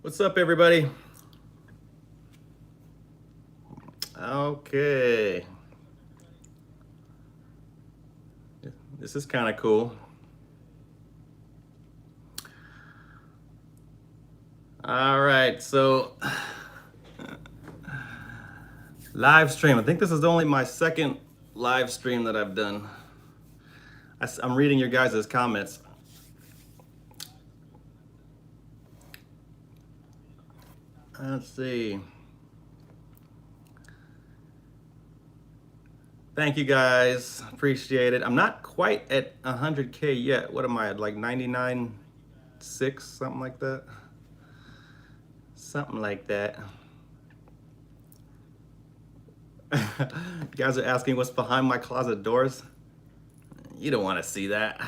What's up, everybody? Okay. This is kind of cool. All right, so live stream. I think this is only my second live stream that I've done. I'm reading your guys' comments. Let's see. Thank you guys. Appreciate it. I'm not quite at 100K yet. What am I at? Like 99.6, something like that. Something like that. You guys are asking what's behind my closet doors. You don't want to see that.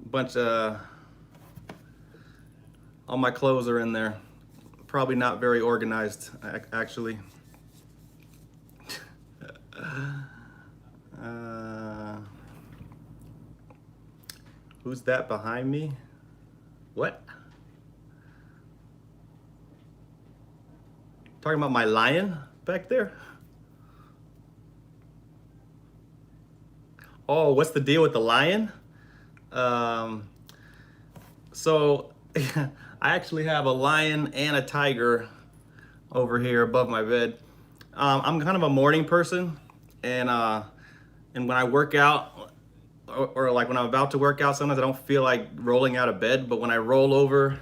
Bunch of all my clothes are in there. Probably not very organized, actually. Who's that behind me? What? Talking about my lion back there? Oh, what's the deal with the lion? So I actually have a lion and a tiger over here above my bed. I'm kind of a morning person, and when I work out, or like when I'm about to work out, sometimes I don't feel like rolling out of bed, but when I roll over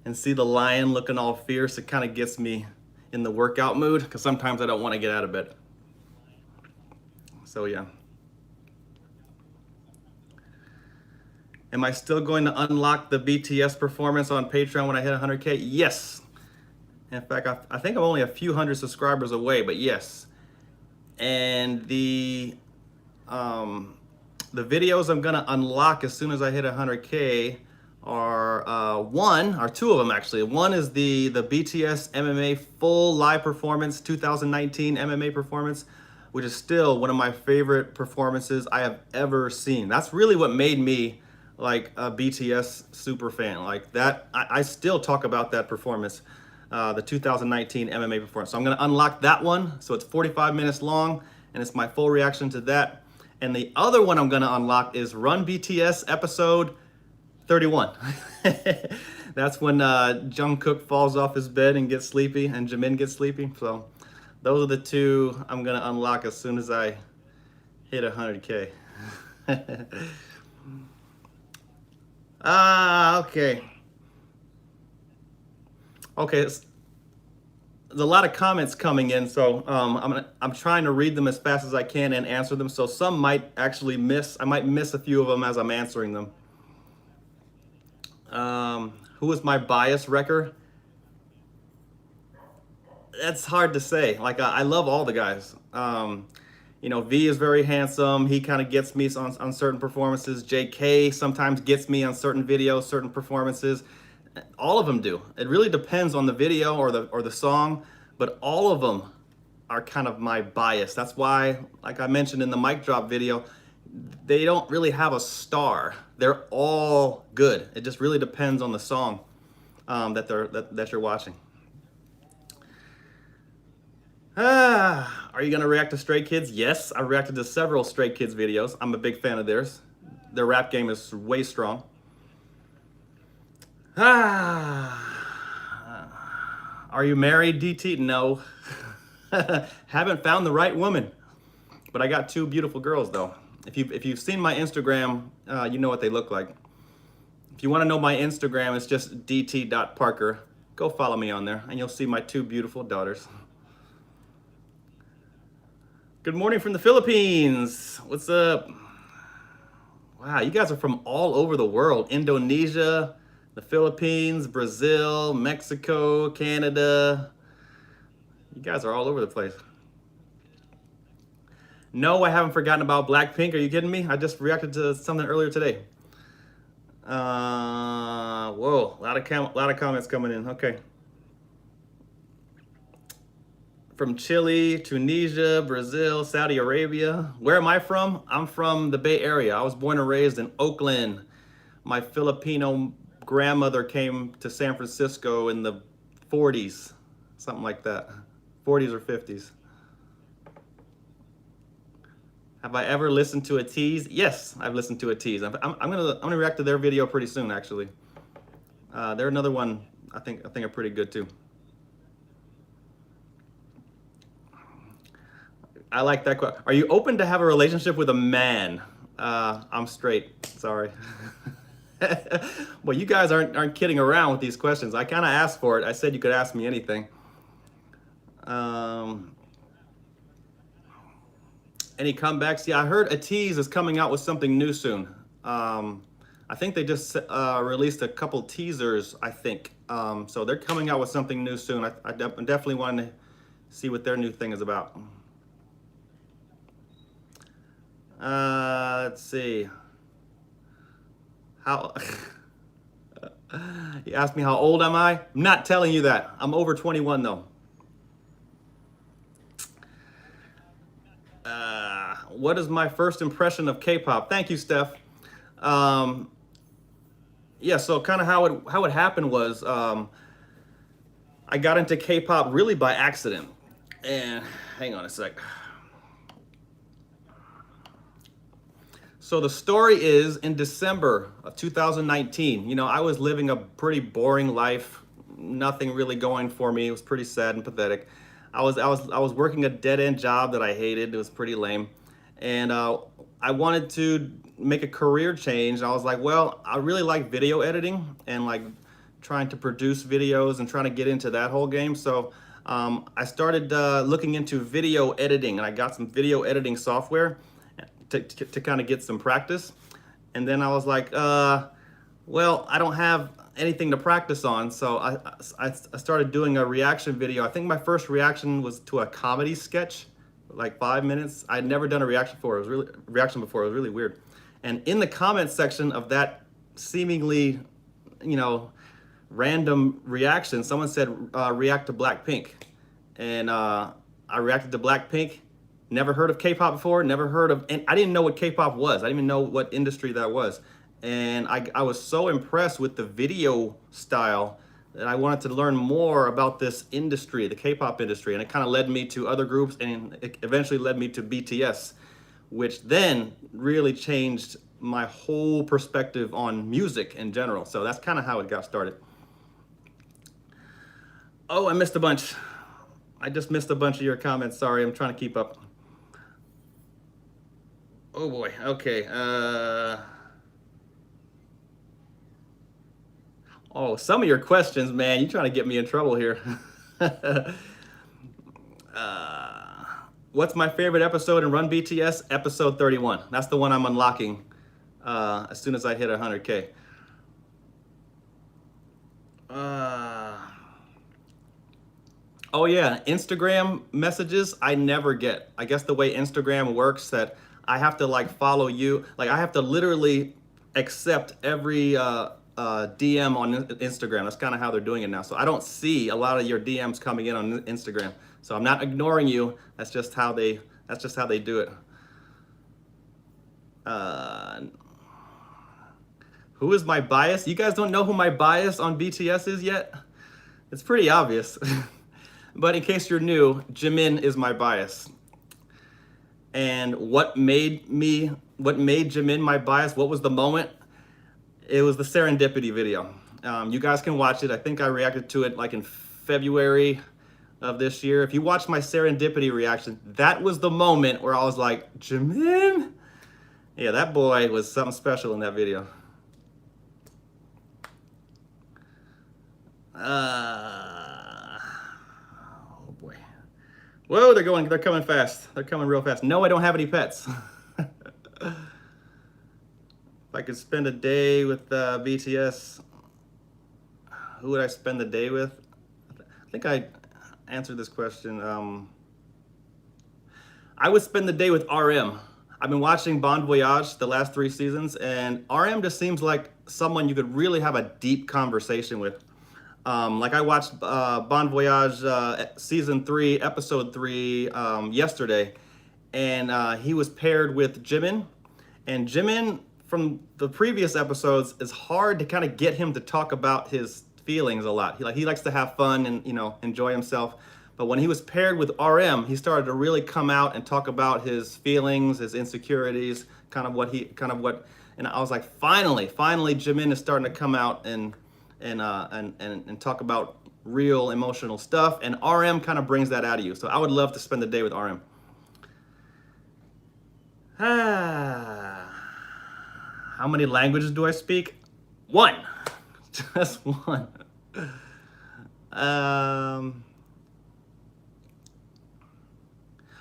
and see the lion looking all fierce, it kind of gets me in the workout mood, because sometimes I don't want to get out of bed. So yeah. Am I still going to unlock the BTS performance on Patreon when I hit 100K? Yes. In fact, I think I'm only a few hundred subscribers away, but yes. And the videos I'm gonna unlock as soon as I hit 100K are two of them actually. One is the BTS MMA full live performance, 2019 MMA performance, which is still one of my favorite performances I have ever seen. That's really what made me like a BTS super fan. Like that, I still talk about that performance, the 2019 MMA performance. So I'm gonna unlock that one. So it's 45 minutes long, and it's my full reaction to that. And the other one I'm gonna unlock is Run BTS episode 31. That's when Jungkook falls off his bed and gets sleepy, and Jimin gets sleepy. So those are the two I'm gonna unlock as soon as I hit 100K. Okay. Okay, there's a lot of comments coming in, so I'm trying to read them as fast as I can and answer them. So some might actually I might miss a few of them as I'm answering them. Who is my bias wrecker? That's hard to say. Like I love all the guys. You know, V is very handsome. He kind of gets me on certain performances. JK sometimes gets me on certain videos, certain performances. All of them do. It really depends on the video or the song, but all of them are kind of my bias. That's why, like I mentioned in the mic drop video, they don't really have a star. They're all good. It just really depends on the song that you're watching. Are you gonna react to Stray Kids? Yes, I reacted to several Stray Kids videos. I'm a big fan of theirs. Their rap game is way strong. Are you married, DT? No. Haven't found the right woman. But I got two beautiful girls though. If you've seen my Instagram, you know what they look like. If you want to know my Instagram, it's just dt.parker. Go follow me on there and you'll see my two beautiful daughters. Good morning from the Philippines. What's up? Wow, you guys are from all over the world. Indonesia, the Philippines, Brazil, Mexico, Canada. You guys are all over the place. No, I haven't forgotten about Blackpink. Are you kidding me? I just reacted to something earlier today. Whoa, a lot of comments coming in. Okay. From Chile, Tunisia, Brazil, Saudi Arabia. Where am I from? I'm from the Bay Area. I was born and raised in Oakland. My Filipino grandmother came to San Francisco in the 40s, something like that, 40s or 50s. Have I ever listened to a tease? Yes, I've listened to a tease. I'm gonna react to their video pretty soon, actually. They're another one I think are pretty good too. I like that question. Are you open to have a relationship with a man? I'm straight. Sorry. Well, you guys aren't kidding around with these questions. I kind of asked for it. I said you could ask me anything. Any comebacks? Yeah, I heard a tease is coming out with something new soon. I think they just released a couple teasers, I think. So they're coming out with something new soon. I definitely want to see what their new thing is about. Let's see. How... You asked me how old am I? I'm not telling you that. I'm over 21 though. What is my first impression of K-pop? Thank you, Steph. Yeah, so kind of how it happened was I got into K-pop really by accident. And hang on a sec. So the story is in December of 2019, you know, I was living a pretty boring life, nothing really going for me. It was pretty sad and pathetic. I was working a dead-end job that I hated. It was pretty lame. And I wanted to make a career change. I was like, well, I really like video editing and like trying to produce videos and trying to get into that whole game. So I started looking into video editing, and I got some video editing software to kind of get some practice. And then I was like, well, I don't have anything to practice on. So I started doing a reaction video. I think my first reaction was to a comedy sketch, like 5 minutes. I'd never done a reaction before. It was really weird. And in the comments section of that seemingly, you know, random reaction, someone said, react to Blackpink. And I reacted to Blackpink. Never heard of K-pop before, never heard of, and I didn't know what K-pop was. I didn't even know what industry that was. And I was so impressed with the video style that I wanted to learn more about this industry, the K-pop industry. And it kind of led me to other groups, and it eventually led me to BTS, which then really changed my whole perspective on music in general. So that's kind of how it got started. Oh, I missed a bunch. I just missed a bunch of your comments. Sorry, I'm trying to keep up. Oh boy, okay. Oh, some of your questions, man, you're trying to get me in trouble here. What's my favorite episode in Run BTS? Episode 31. That's the one I'm unlocking as soon as I hit 100K. Oh yeah, Instagram messages I never get. I guess the way Instagram works, that I have to like follow you. Like I have to literally accept every DM on Instagram. That's kind of how they're doing it now. So I don't see a lot of your DMs coming in on Instagram. So I'm not ignoring you. That's just how they do it. Who is my bias? You guys don't know who my bias on BTS is yet? It's pretty obvious. But in case you're new, Jimin is my bias. And what made Jimin my bias? What was the moment? It was the Serendipity video. You guys can watch it. I think I reacted to it like in February of this year. If you watch my Serendipity reaction, that was the moment where I was like, Jimin? Yeah, that boy was something special in that video. Oh boy. Whoa, they're coming fast. They're coming real fast. No, I don't have any pets. If I could spend a day with BTS, who would I spend the day with? I think I answered this question. I would spend the day with RM. I've been watching Voyage the last 3 seasons, and RM just seems like someone you could really have a deep conversation with. Like I watched Voyage season 3, episode 3 yesterday, and he was paired with Jimin. And Jimin, from the previous episodes, it's hard to kind of get him to talk about his feelings a lot. He likes to have fun and enjoy himself. But when he was paired with RM, he started to really come out and talk about his feelings, his insecurities, and I was like, finally, Jimin is starting to come out and talk about real emotional stuff. And RM kind of brings that out of you. So I would love to spend the day with RM. How many languages do I speak? One. Just one.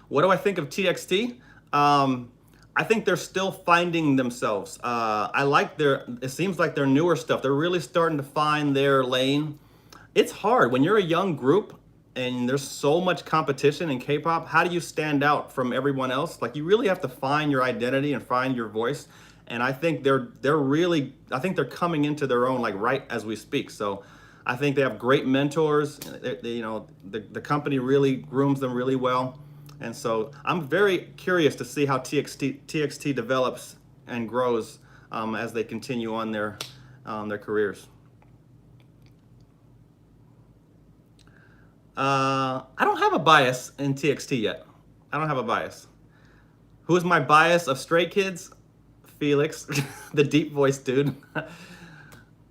What do I think of TXT? I think they're still finding themselves. It seems like their newer stuff, they're really starting to find their lane. It's hard when you're a young group and there's so much competition in K-pop. How do you stand out from everyone else? Like, you really have to find your identity and find your voice. And I think they're coming into their own, like, right as we speak. So I think they have great mentors. The company really grooms them really well. And so I'm very curious to see how TXT develops and grows as they continue on their careers. I don't have a bias in TXT yet. I don't have a bias. Who is my bias of Stray Kids? Felix, the deep voice dude.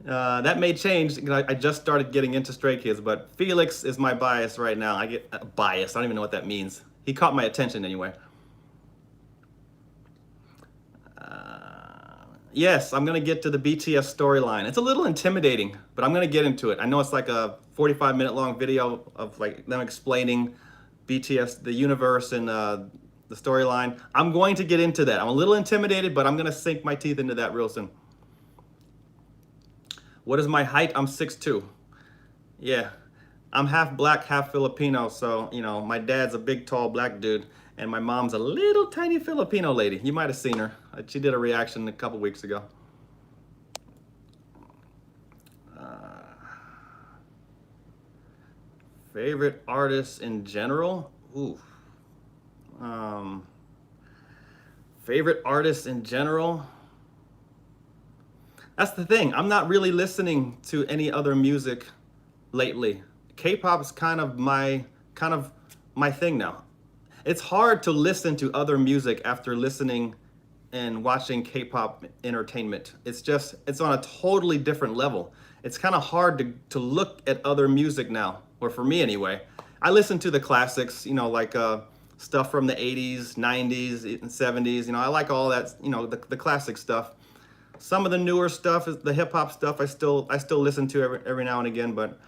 That may change. I just started getting into Stray Kids, but Felix is my bias right now. I get a bias. I don't even know what that means. He caught my attention anyway. Yes, I'm going to get to the BTS storyline. It's a little intimidating, but I'm going to get into it. I know it's like a 45-minute long video of like them explaining BTS, the universe, and the storyline. I'm going to get into that. I'm a little intimidated, but I'm going to sink my teeth into that real soon. What is my height? I'm 6'2". Yeah. I'm half black, half Filipino, so, my dad's a big, tall black dude, and my mom's a little tiny Filipino lady. You might have seen her. She did a reaction a couple weeks ago. Favorite artists in general? Ooh. Favorite artists in general? That's the thing. I'm not really listening to any other music lately. K-pop is kind of my thing now. It's hard to listen to other music after listening and watching K-pop entertainment. It's on a totally different level. It's kind of hard to look at other music now, or for me anyway. I listen to the classics, like stuff from the 80s, 90s, and 70s. I like all that, the classic stuff. Some of the newer stuff, the hip hop stuff, I still listen to every now and again, but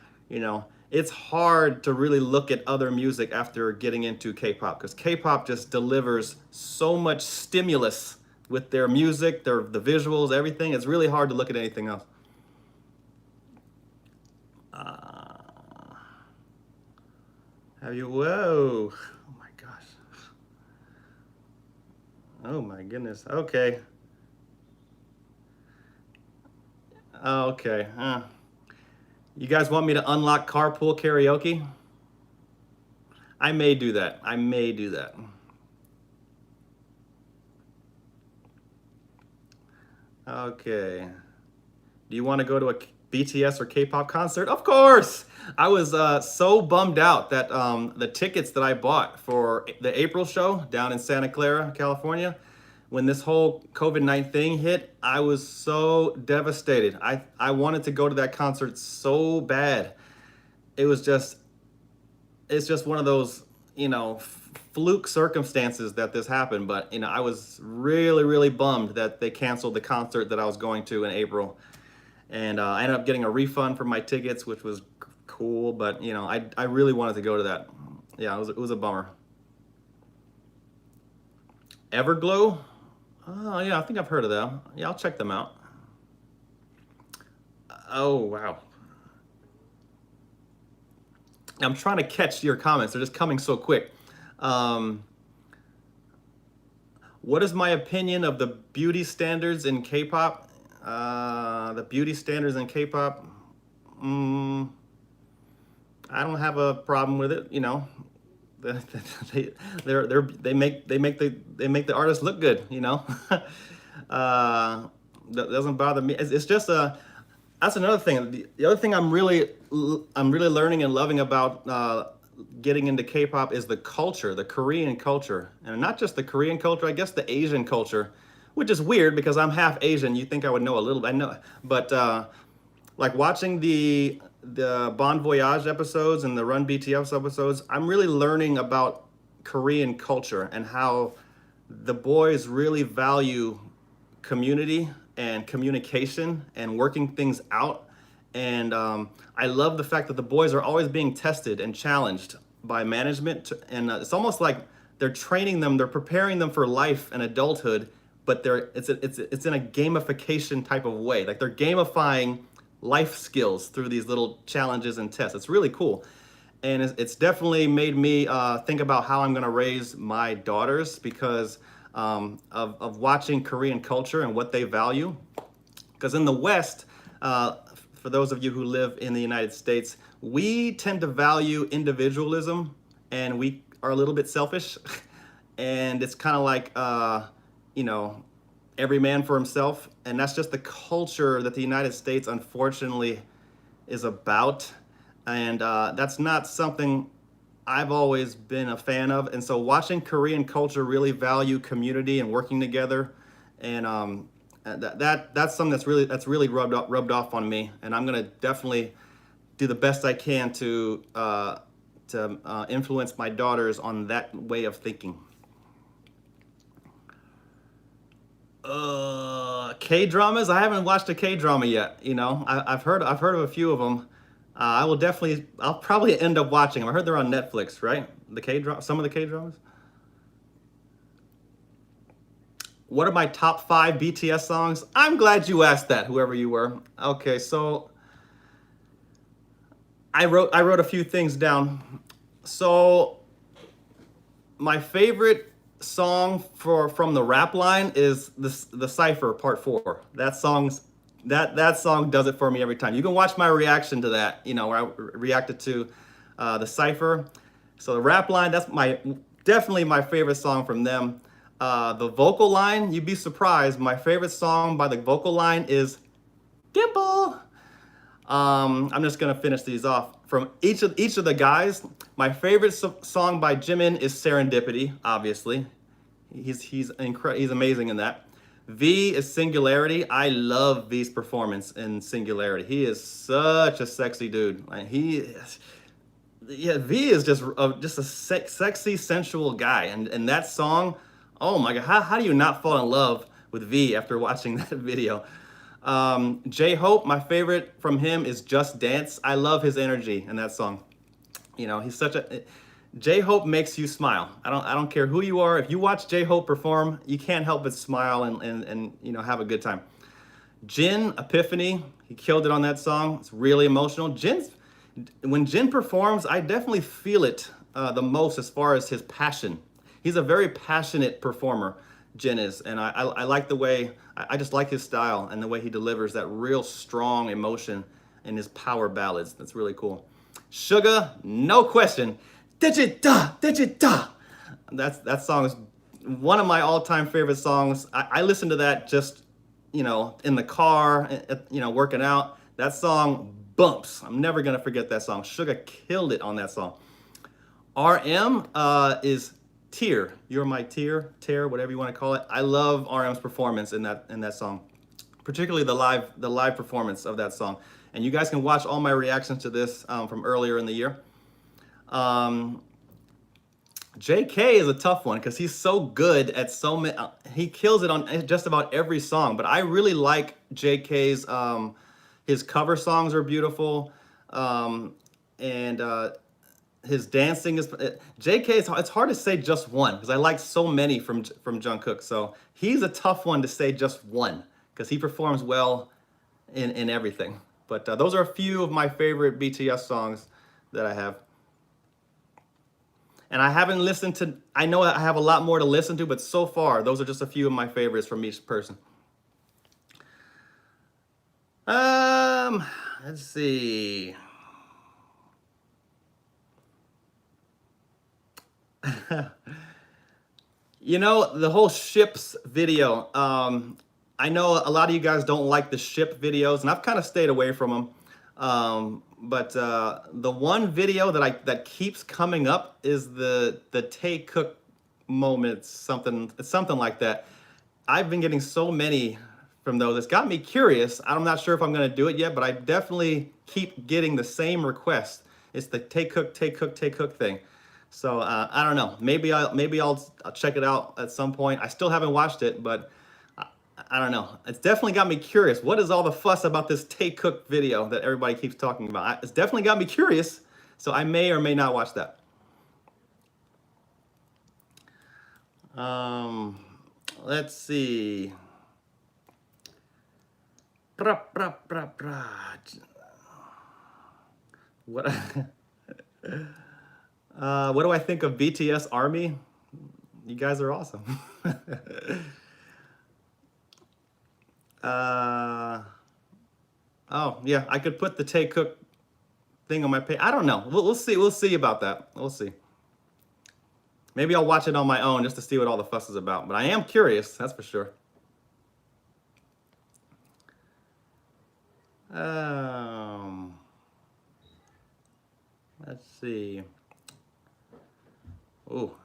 it's hard to really look at other music after getting into K-pop, because K-pop just delivers so much stimulus with their music, the visuals, everything. It's really hard to look at anything else. Whoa, oh my gosh. Oh my goodness, okay. Okay, You guys want me to unlock carpool karaoke? I may do that. Okay. Do you want to go to a BTS or K-pop concert? Of course! I was so bummed out that the tickets that I bought for the April show down in Santa Clara, California, when this whole COVID-19 thing hit, I was so devastated. I wanted to go to that concert so bad. It's just one of those, fluke circumstances that this happened. But, I was really, really bummed that they canceled the concert that I was going to in April. And I ended up getting a refund for my tickets, which was cool. But, I really wanted to go to that. Yeah, it was a bummer. Everglow? Oh, yeah, I think I've heard of them. Yeah, I'll check them out. Oh, wow. I'm trying to catch your comments. They're just coming so quick. What is my opinion of the beauty standards in K-pop? The beauty standards in K-pop? I don't have a problem with it, they make the artists look good, That doesn't bother me. It's just a that's another thing. The other thing I'm really learning and loving about getting into K-pop is the culture, the Korean culture, and not just the Korean culture. I guess the Asian culture, which is weird because I'm half Asian. You think I would know a little bit, I know, but like watching the Bon Voyage episodes and the Run BTS episodes, I'm really learning about Korean culture and how the boys really value community and communication and working things out. And I love the fact that the boys are always being tested and challenged by management. And it's almost like they're training them, they're preparing them for life and adulthood, but it's in a gamification type of way. Like they're gamifying life skills through these little challenges and tests. It's really cool. And it's definitely made me think about how I'm going to raise my daughters because of watching Korean culture and what they value. Because in the West, for those of you who live in the United States, we tend to value individualism and we are a little bit selfish. And it's kind of like, you know, every man for himself. And that's just the culture that the United States, unfortunately, is about. And that's not something I've always been a fan of. And so watching Korean culture really value community and working together, and that's something that's really rubbed off on me. And I'm gonna definitely do the best I can to influence my daughters on that way of thinking. K-dramas? I haven't watched a K-drama yet. You know, I've heard of a few of them. I'll probably end up watching them. I heard they're on Netflix, right? Some of the K-dramas. What are my top 5 BTS songs? I'm glad you asked that, whoever you were. Okay, so I wrote a few things down. So my favorite song from the rap line is the Cypher Part 4. That song does it for me every time. You can watch my reaction to that, you know, where I reacted to the Cypher. So the rap line, that's definitely my favorite song from them. The vocal line, you'd be surprised. My favorite song by the vocal line is Dimple. I'm just gonna finish these off. From each of the guys, my favorite song by Jimin is Serendipity. Obviously, he's amazing in that. V is Singularity. I love V's performance in Singularity. He is such a sexy dude. Like V is just a sexy, sensual guy. And that song, oh my God, how do you not fall in love with V after watching that video? J-Hope, my favorite from him is Just Dance. I love his energy in that song. You know, J-Hope makes you smile. I don't care who you are. If you watch J-Hope perform, you can't help but smile and you know, have a good time. Jin, Epiphany, he killed it on that song. It's really emotional. When Jin performs, I definitely feel it the most as far as his passion. He's a very passionate performer, Jin is, and I like the way, I just like his style and the way he delivers that real strong emotion in his power ballads. That's really cool. Sugar, no question. Digita, digita. That song is one of my all-time favorite songs. I listen to that just, you know, in the car, you know, working out. That song bumps. I'm never gonna forget that song. Sugar killed it on that song. RM is Tear. You're my tear, whatever you want to call it. I love RM's performance in that song, particularly the live performance of that song. And you guys can watch all my reactions to this from earlier in the year. JK is a tough one because he's so good at so many. He kills it on just about every song. But I really like JK's. His cover songs are beautiful, and his dancing is. JK, it's hard to say just one because I like so many from Jungkook. So he's a tough one to say just one because he performs well in everything. But those are a few of my favorite BTS songs that I have. And I haven't listened to, I know I have a lot more to listen to, but so far, those are just a few of my favorites from each person. Let's see. You know, the whole ships video, I know a lot of you guys don't like the ship videos, and I've kind of stayed away from them. But the one video that keeps coming up is the Tay Cook moments, something like that. I've been getting so many from those. It's got me curious. I'm not sure if I'm going to do it yet, but I definitely keep getting the same request. It's the Tay Cook, Tay Cook, Tay Cook thing. So I don't know. Maybe I'll check it out at some point. I still haven't watched it, but I don't know. It's definitely got me curious. What is all the fuss about this Tay Cook video that everybody keeps talking about? It's definitely got me curious. So I may or may not watch that. Let's see. What? What do I think of BTS Army? You guys are awesome. Oh yeah, I could put the Tay Cook thing on my page. I don't know. We'll see. We'll see about that. We'll see. Maybe I'll watch it on my own just to see what all the fuss is about. But I am curious, that's for sure. Let's see. Oh,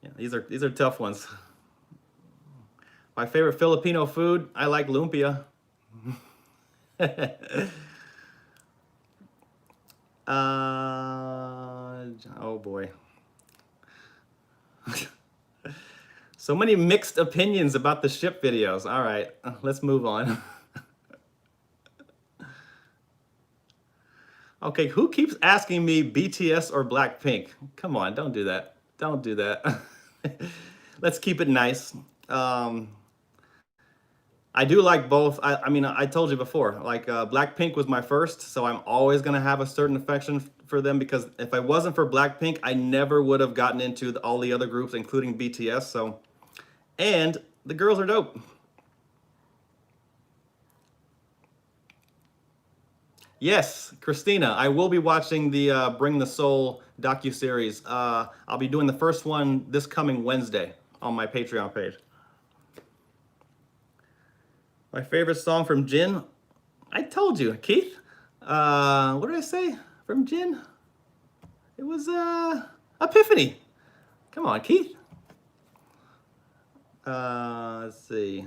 yeah, these are tough ones. My favorite Filipino food, I like lumpia. Oh boy. So many mixed opinions about the ship videos. All right, let's move on. Okay, who keeps asking me BTS or Blackpink? Come on, don't do that. Don't do that. Let's keep it nice. I do like both. I mean, I told you before, like Blackpink was my first, so I'm always gonna have a certain affection for them because if I wasn't for Blackpink, I never would have gotten into all the other groups, including BTS. So, and the girls are dope. Yes, Christina, I will be watching the Bring the Soul docuseries. I'll be doing the first one this coming Wednesday on my Patreon page. My favorite song from Jin? I told you, Keith. What did I say from Jin? It was Epiphany. Come on, Keith. Let's see.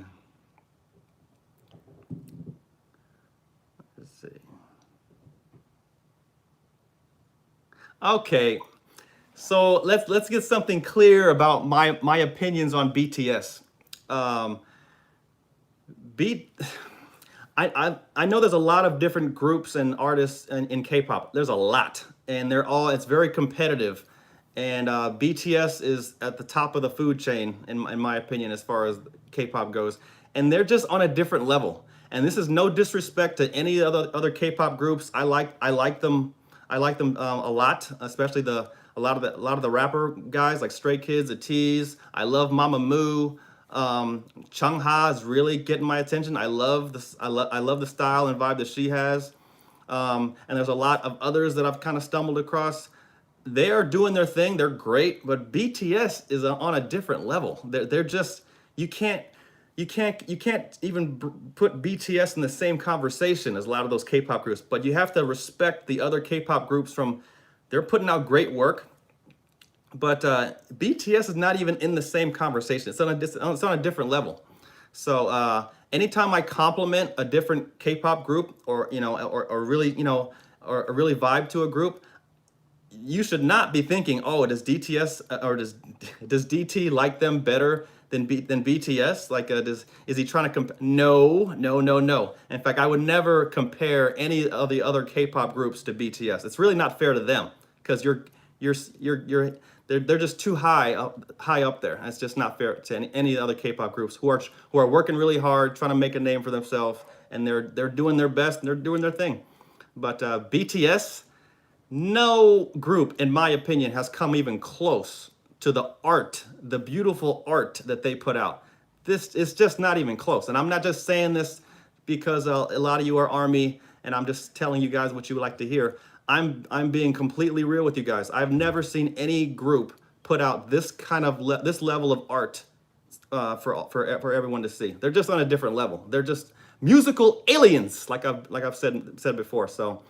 Let's see. Okay, so let's get something clear about my opinions on BTS. I know there's a lot of different groups and artists in K-pop. There's a lot, and it's very competitive. And BTS is at the top of the food chain, in my opinion, as far as K-pop goes. And they're just on a different level. And this is no disrespect to any other K-pop groups. I like them. I like them a lot, especially a lot of the rapper guys like Stray Kids, ATEEZ. I love Mamamoo. Chungha is really getting my attention. I love the style and vibe that she has. And there's a lot of others that I've kind of stumbled across. They are doing their thing. They're great, but BTS is on a different level. They're just you can't even put BTS in the same conversation as a lot of those K-pop groups. But you have to respect the other K-pop groups they're putting out great work. But BTS is not even in the same conversation. It's on a different level. So anytime I compliment a different K-pop group, or really or really vibe to a group, you should not be thinking, oh, does DTS or does DT like them better than BTS? Like, is he trying to No. In fact, I would never compare any of the other K-pop groups to BTS. It's really not fair to them because they're just too high up there. It's just not fair to any other K-pop groups who are working really hard, trying to make a name for themselves, and they're doing their best and they're doing their thing. But BTS, no group, in my opinion, has come even close to the beautiful art that they put out. This is just not even close. And I'm not just saying this because a lot of you are ARMY, and I'm just telling you guys what you would like to hear. I'm being completely real with you guys. I've never seen any group put out this level of art for everyone to see. They're just on a different level. They're just musical aliens, like I've said before. So,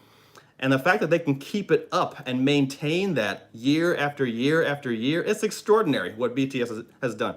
and the fact that they can keep it up and maintain that year after year after year, it's extraordinary what BTS has done.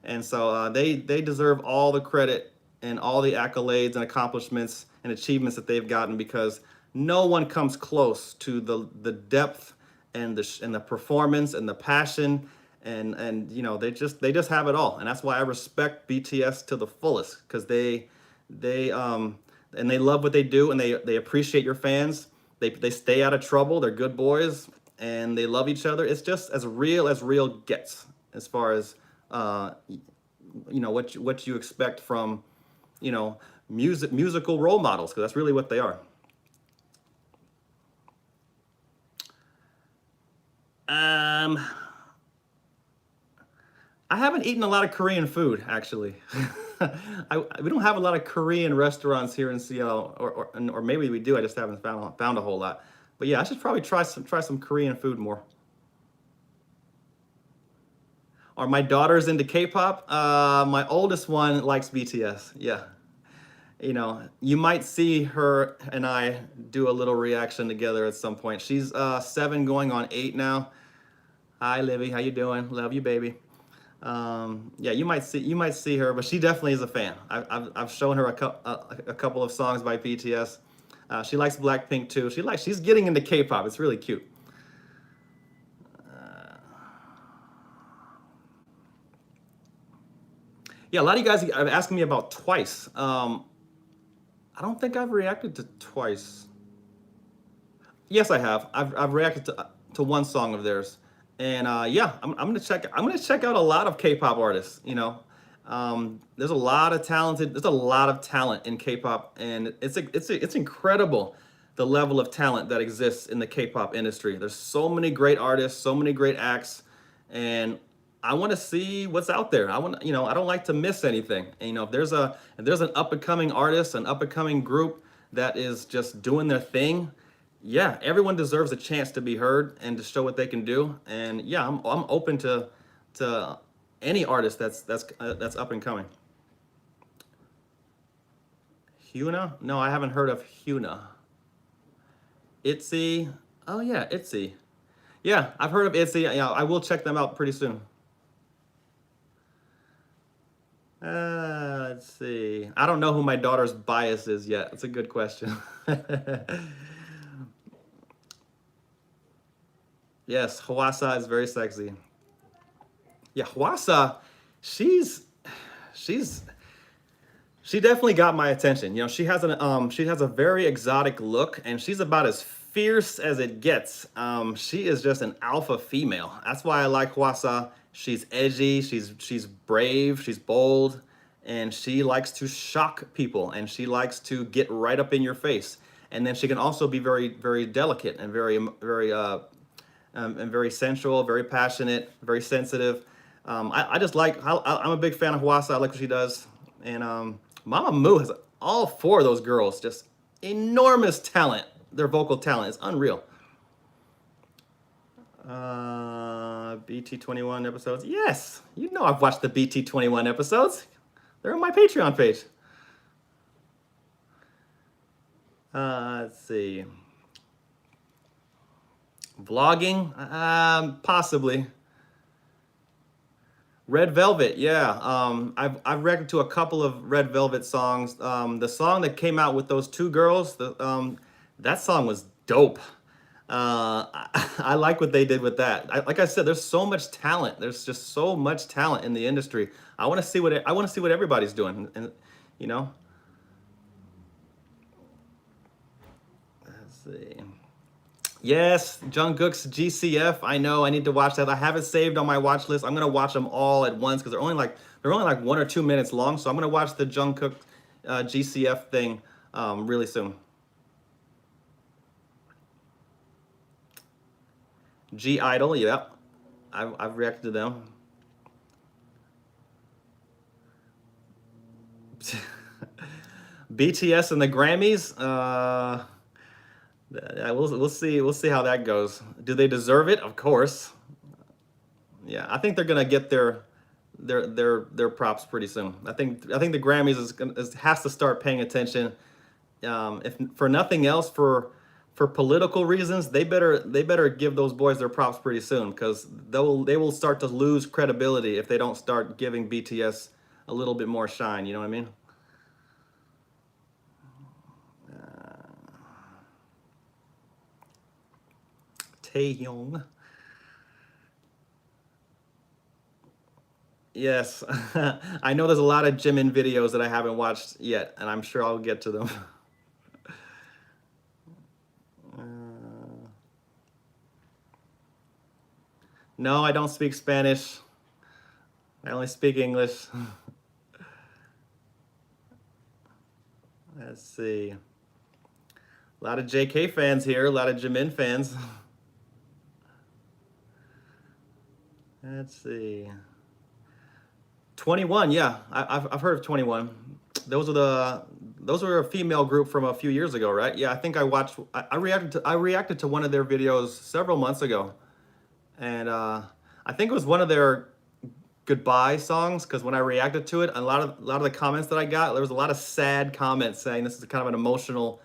And so they deserve all the credit and all the accolades and accomplishments and achievements that they've gotten, because no one comes close to the depth and the performance and the passion, and you know, they just have it all. And that's why I respect BTS to the fullest, because they and they love what they do, and they appreciate your fans. They stay out of trouble. They're good boys, and they love each other. It's just as real gets, as far as you know, what you expect from, you know, musical role models, because that's really what they are. Um, I haven't eaten a lot of Korean food, actually. We don't have a lot of Korean restaurants here in Seattle, or maybe we do. I just haven't found a whole lot. But yeah, I should probably try some Korean food more. Are my daughters into K-pop? My oldest one likes BTS. Yeah, you know, you might see her and I do a little reaction together at some point. She's 7 going on 8 now. Hi, Livy. How you doing? Love you, baby. Yeah, you might see her, but she definitely is a fan. I've shown her a couple of songs by BTS. She likes Blackpink too. She's getting into K-pop. It's really cute. Yeah, a lot of you guys are asking me about Twice. I don't think I've reacted to Twice. Yes, I have. I've reacted to one song of theirs, and yeah, I'm gonna check. I'm gonna check out a lot of K-pop artists. You know, there's a lot of talented. There's a lot of talent in K-pop, and it's incredible the level of talent that exists in the K-pop industry. There's so many great artists, so many great acts, and I want to see what's out there. You know, I don't like to miss anything. And, you know, if there's an up and coming artist, an up and coming group that is just doing their thing, yeah, everyone deserves a chance to be heard and to show what they can do. And yeah, I'm open to any artist that's up and coming. Huna? No, I haven't heard of Huna. Itzy? Oh yeah, Itzy. Yeah, I've heard of Itzy. Yeah, I will check them out pretty soon. Let's see. I don't know who my daughter's bias is yet. That's a good question. Yes, Hwasa is very sexy. Yeah, Hwasa, she's she's she definitely got my attention. You know, she has a very exotic look, and she's about as fierce as it gets. She is just an alpha female. That's why I like Hwasa. She's edgy, she's brave, she's bold, and she likes to shock people, and she likes to get right up in your face. And then she can also be very delicate and very sensual, very passionate, very sensitive. I just I'm a big fan of Hwasa. I like what she does. And Mama Moo has all 4 of those girls, just enormous talent. Their vocal talent is unreal. BT21 episodes. Yes, you know I've watched the BT21 episodes. They're on my Patreon page. Let's see. Vlogging? Possibly. Red Velvet, yeah. I've reacted to a couple of Red Velvet songs. The song that came out with those 2 girls, that song was dope. I like what they did with that. Like I said, there's so much talent. There's just so much talent in the industry. I want to see what everybody's doing, and you know. Let's see. Yes, Jungkook's GCF. I know I need to watch that. I have it saved on my watch list. I'm gonna watch them all at once because they're only like 1 or 2 minutes long. So I'm gonna watch the Jungkook GCF thing really soon. G Idol, yeah, I've reacted to them. BTS and the Grammys. We'll see how that goes. Do they deserve it? Of course. Yeah, I think they're gonna get their props pretty soon. I think the Grammys has to start paying attention. If for nothing else, for political reasons, they better give those boys their props pretty soon, because they will start to lose credibility if they don't start giving BTS a little bit more shine. You know what I mean? Taehyung. Yes, I know there's a lot of Jimin videos that I haven't watched yet, and I'm sure I'll get to them. No, I don't speak Spanish. I only speak English. Let's see. A lot of JK fans here, a lot of Jimin fans. Let's see. 21, yeah, I've heard of 21. Those were a female group from a few years ago, right? Yeah, I think I reacted to one of their videos several months ago, and I think it was one of their goodbye songs, because when I reacted to it, a lot of the comments that I got, there was a lot of sad comments saying this is kind of an emotional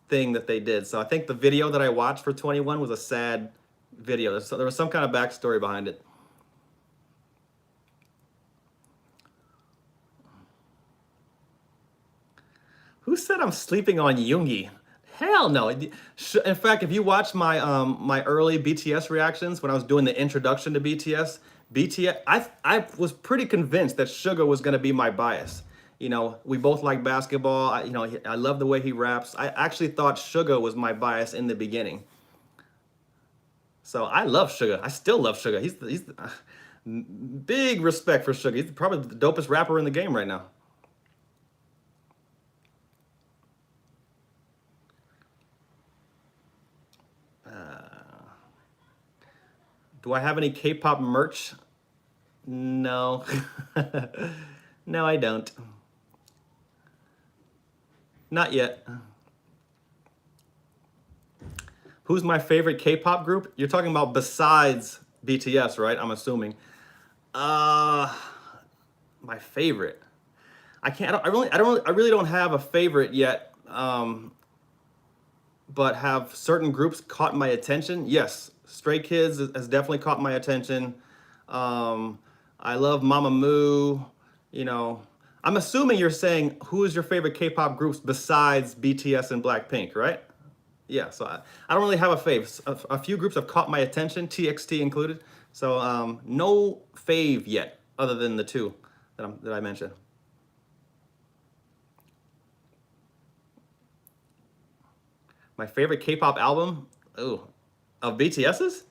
thing that they did. So I think the video that I watched for 21 was a sad video. So there was some kind of backstory behind it. Who said I'm sleeping on Yoongi? Hell no. In fact, if you watch my early BTS reactions when I was doing the introduction to BTS, I was pretty convinced that Suga was going to be my bias. We both like basketball. I love the way he raps. I actually thought Suga was my bias in the beginning. So I love Suga. I still love Suga. He's big respect for Suga. He's probably the dopest rapper in the game right now. Do I have any K-pop merch? No. No, I don't. Not yet. Who's my favorite K-pop group? You're talking about besides BTS, right? I'm assuming. Uh, my favorite. I can't. I really don't have a favorite yet. But have certain groups caught my attention? Yes, Stray Kids has definitely caught my attention. I love Mamamoo. You know, I'm assuming you're saying who is your favorite K-pop groups besides BTS and Blackpink, right? Yeah, so I don't really have a fave. A few groups have caught my attention, TXT included. So no fave yet, other than the two that I mentioned. My favorite K-pop album, ooh, of BTS's?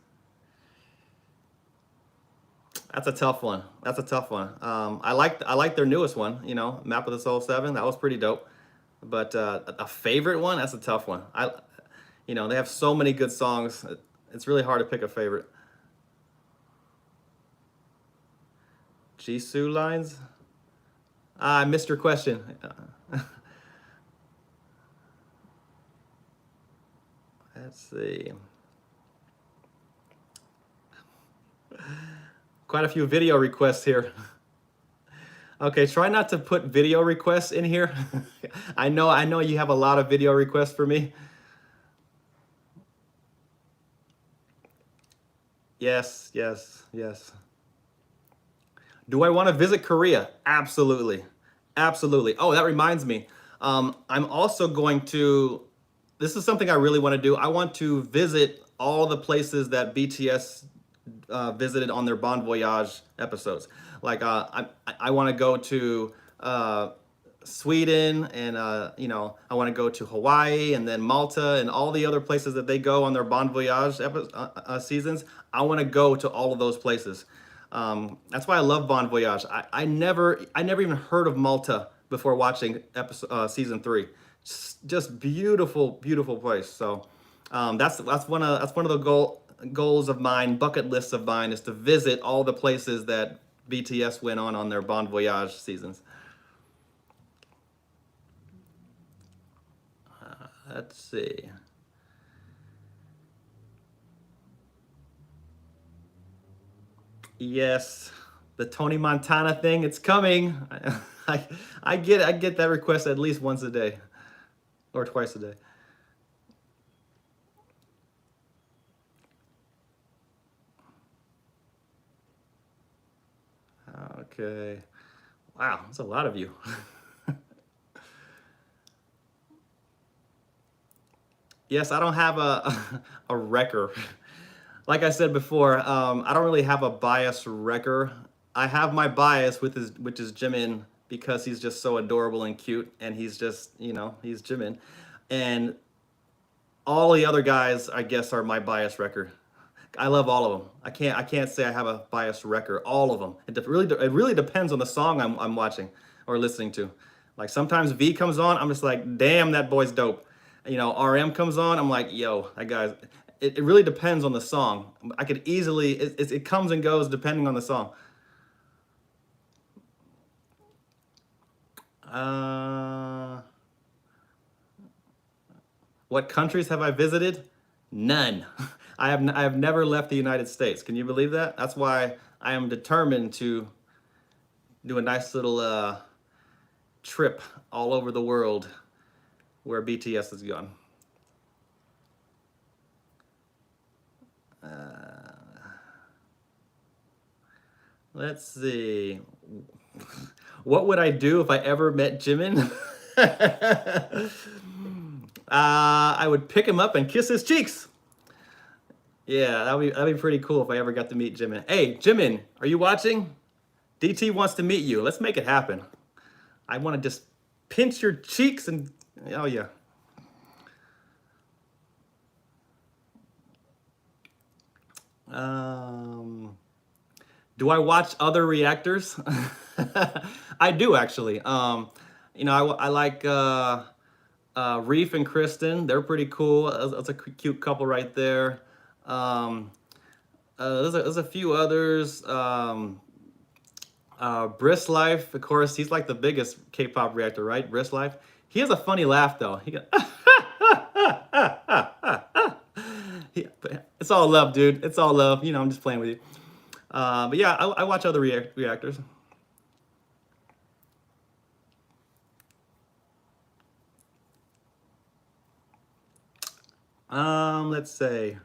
That's a tough one. That's a tough one. I like their newest one. Map of the Soul 7. That was pretty dope. But a favorite one? That's a tough one. They have so many good songs. It's really hard to pick a favorite. Jisoo lines? I missed your question. Let's see. Quite a few video requests here. Okay, try not to put video requests in here. I know you have a lot of video requests for me. Yes, yes, yes. Do I want to visit Korea? Absolutely. Absolutely. Oh, that reminds me. I'm also going to, this is something I really want to do. I want to visit all the places that BTS visited on their Bon Voyage episodes. Like, I want to go to Sweden, and I want to go to Hawaii, and then Malta, and all the other places that they go on their Bon Voyage seasons. I want to go to all of those places. That's why I love Bon Voyage. I never even heard of Malta before watching season 3. Just beautiful, beautiful place. So that's one of the goals of mine, bucket lists of mine, is to visit all the places that BTS went on their Bon Voyage seasons. Let's see. Yes, The Tony Montana thing, it's coming. I, I get that request at least once a day or twice a day. Okay. Wow, that's a lot of you. Yes, I don't have a wrecker. Like I said before, I don't really have a bias wrecker. I have my bias with which is Jimin because he's just so adorable and cute, and he's just, he's Jimin, and all the other guys, I guess, are my bias wrecker. I love all of them. I can't say I have a biased wrecker. All of them. It really depends on the song I'm watching or listening to. Like sometimes V comes on, I'm just like, damn, that boy's dope. RM comes on, I'm like, yo, that guy's. It really depends on the song. I could easily. It comes and goes depending on the song. Uh, what countries have I visited? None. I have never left the United States. Can you believe that? That's why I am determined to do a nice little trip all over the world where BTS has gone. Let's see. What would I do if I ever met Jimin? I would pick him up and kiss his cheeks. Yeah, that'd be pretty cool if I ever got to meet Jimin. Hey, Jimin, are you watching? DT wants to meet you. Let's make it happen. I want to just pinch your cheeks and oh yeah. Do I watch other reactors? I do actually. I like Reef and Kristen. They're pretty cool. That's a cute couple right there. There's a few others. Brisk Life, of course, he's like the biggest K-pop reactor, right? Brisk Life. He has a funny laugh though. He goes, it's all love, dude. It's all love. I'm just playing with you. But yeah, I watch other reactors. Let's say.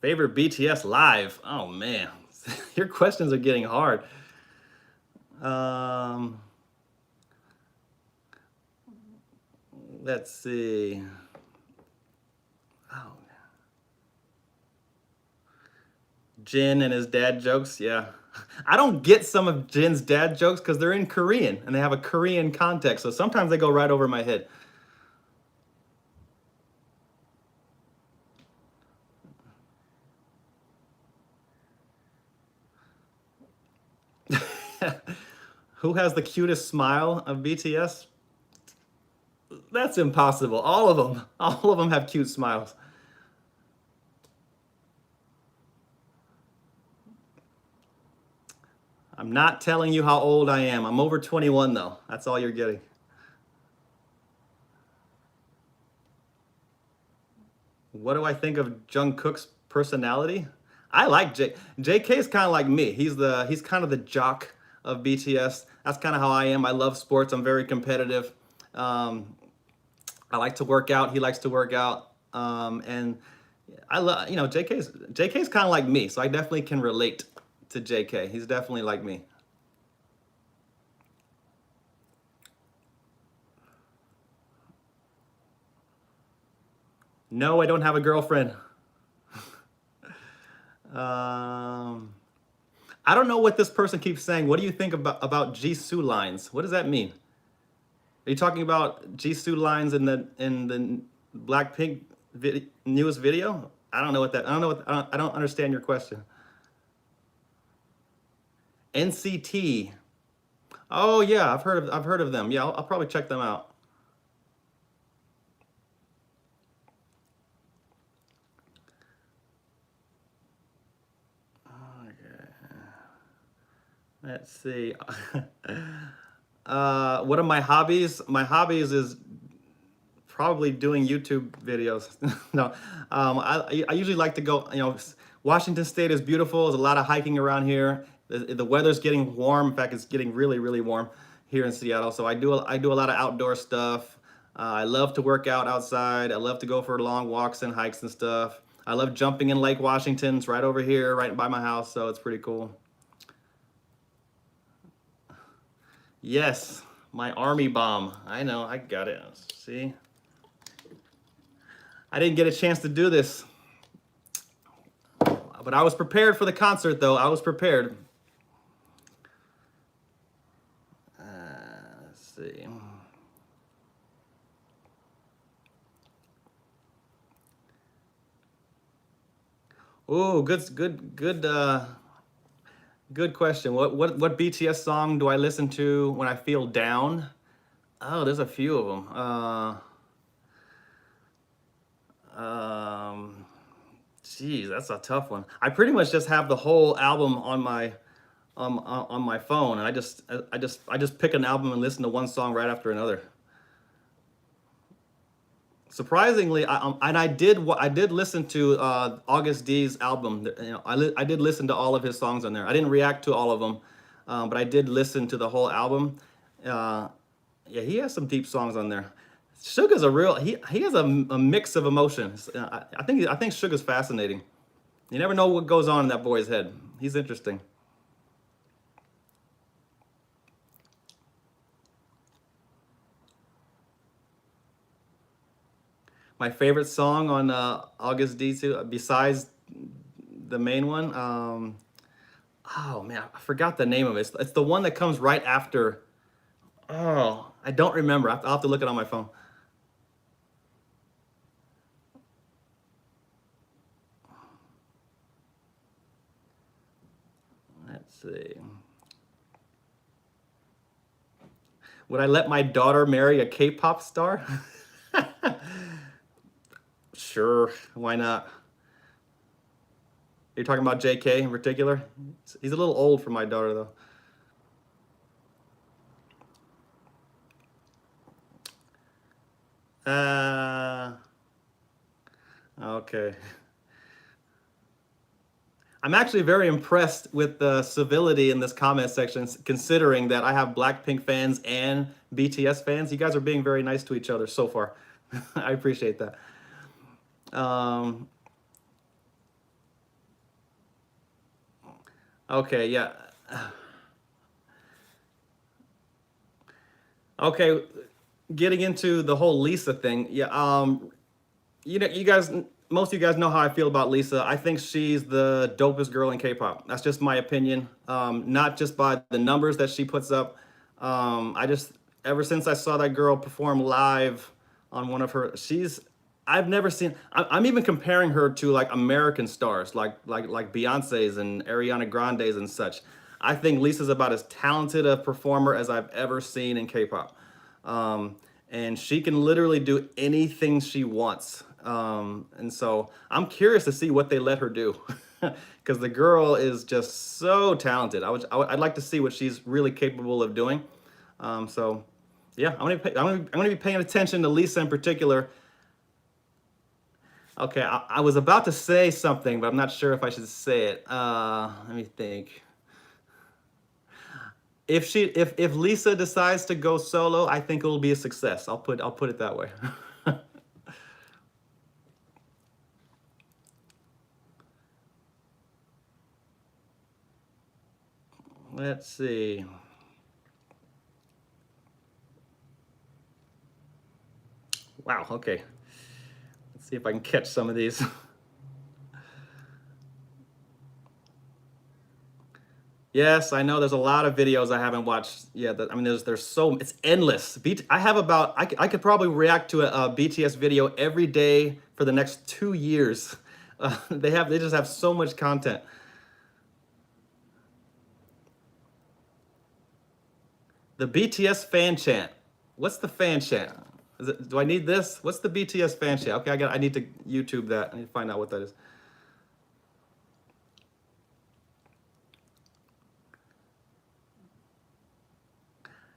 Favorite BTS live? Oh man, your questions are getting hard. Let's see. Oh, Jin and his dad jokes. Yeah, I don't get some of Jin's dad jokes because they're in Korean and they have a Korean context, so sometimes they go right over my head. Who has the cutest smile of BTS? That's impossible. All of them have cute smiles. I'm not telling you how old I am. I'm over 21 though. That's all you're getting. What do I think of Jungkook's personality? I like JK is kind of like me. He's kind of the jock of BTS. That's kind of how I am. I love sports. I'm very competitive. I like to work out. He likes to work out. And I love, JK's kind of like me. So I definitely can relate to JK. He's definitely like me. No, I don't have a girlfriend. I don't know what this person keeps saying. What do you think about Jisoo lines? What does that mean? Are you talking about Jisoo lines in the Blackpink newest video? I don't know what that. I don't know what. I don't understand your question. NCT. Oh yeah, I've heard of them. Yeah, I'll probably check them out. Okay. Let's see. What are my hobbies? My hobbies is probably doing YouTube videos. No, I usually like to go, Washington State is beautiful. There's a lot of hiking around here. The weather's getting warm. In fact, it's getting really, really warm here in Seattle. So I do a lot of outdoor stuff. I love to work out outside. I love to go for long walks and hikes and stuff. I love jumping in Lake Washington. It's right over here, right by my house. So it's pretty cool. Yes, my army bomb. I know, I got it. See? I didn't get a chance to do this. But I was prepared for the concert, though. I was prepared. Let's see. Oh, good question. What BTS song do I listen to when I feel down? Oh, there's a few of them. Geez, that's a tough one. I pretty much just have the whole album on my phone, and I just pick an album and listen to one song right after another. Surprisingly, I did listen to August D's album. I did listen to all of his songs on there. I didn't react to all of them, but I did listen to the whole album. Yeah, he has some deep songs on there. Suga's he has a mix of emotions. I think Suga's fascinating. You never know what goes on in that boy's head. He's interesting. My favorite song on August D2, besides the main one, oh man, I forgot the name of it. It's the one that comes right after. Oh, I don't remember. I'll have to look it on my phone. Let's see. Would I let my daughter marry a K-pop star? Sure, why not? You're talking about JK in particular? He's a little old for my daughter, though. Okay. I'm actually very impressed with the civility in this comment section, considering that I have Blackpink fans and BTS fans. You guys are being very nice to each other so far. I appreciate that. Okay, yeah. Okay, getting into the whole Lisa thing. Yeah, most of you guys know how I feel about Lisa. I think she's the dopest girl in K-pop. That's just my opinion. Not just by the numbers that she puts up. Ever since I saw that girl perform live on one of her, I've never seen. I'm even comparing her to like American stars, like Beyonce's and Ariana Grande's and such. I think Lisa's about as talented a performer as I've ever seen in K-pop, and she can literally do anything she wants. And so I'm curious to see what they let her do, because the girl is just so talented. I'd like to see what she's really capable of doing. So yeah, I'm gonna be paying attention to Lisa in particular. Okay, I was about to say something, but I'm not sure if I should say it. Let me think. If Lisa decides to go solo, I think it'll be a success. I'll put it that way. Let's see. Wow, okay. Let's see if I can catch some of these. Yes, I know there's a lot of videos I haven't watched yet. I mean, it's endless. I could probably react to a BTS video every day for the next 2 years. They just have so much content. The BTS fan chant. What's the fan chant? Do I need this? What's the BTS fan chant? Okay, I need to YouTube that. I need to find out what that is.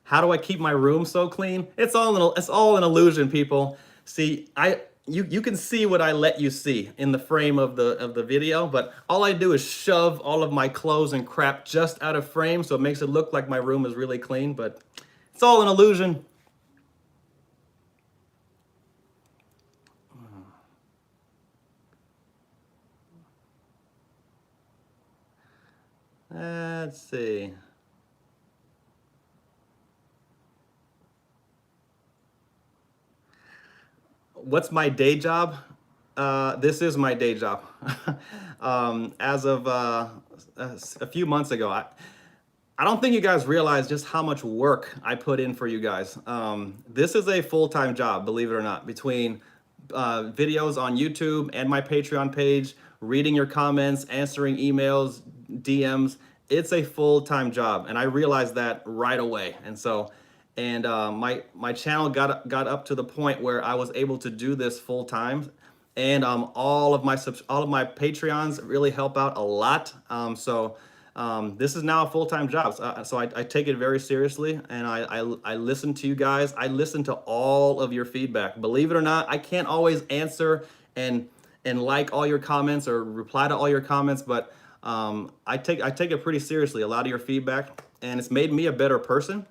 How do I keep my room so clean? It's all an illusion, people. See, you can see what I let you see in the frame of the video, but all I do is shove all of my clothes and crap just out of frame, so it makes it look like my room is really clean, but it's all an illusion. Let's see. What's my day job? This is my day job. As of a few months ago, I don't think you guys realize just how much work I put in for you guys. This is a full-time job, believe it or not, between videos on YouTube and my Patreon page, reading your comments, answering emails, DMs. It's a full-time job, and I realized that right away. And so, my channel got up to the point where I was able to do this full time, and all of my Patreons really help out a lot. This is now a full-time job, so I take it very seriously, and I listen to you guys. I listen to all of your feedback. Believe it or not, I can't always answer and like all your comments or reply to all your comments, but I take it pretty seriously. A lot of your feedback, and it's made me a better person.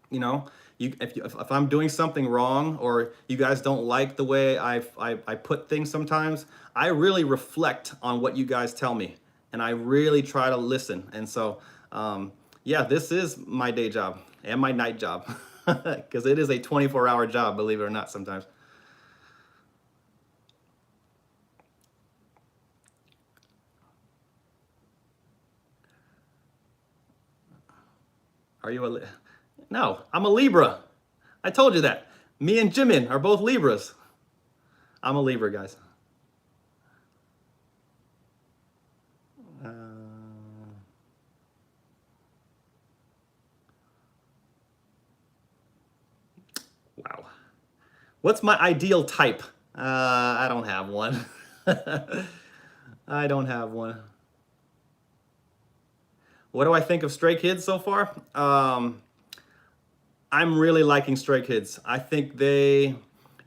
You know, if I'm doing something wrong, or you guys don't like the way I put things sometimes, I really reflect on what you guys tell me, and I really try to listen. And so, yeah, this is my day job and my night job, because it is a 24-hour job, believe it or not, sometimes. Are you a... No, I'm a Libra. I told you that. Me and Jimin are both Libras. I'm a Libra, guys. Wow. What's my ideal type? I don't have one. I don't have one. What do I think of Stray Kids so far? I'm really liking Stray Kids. I think they,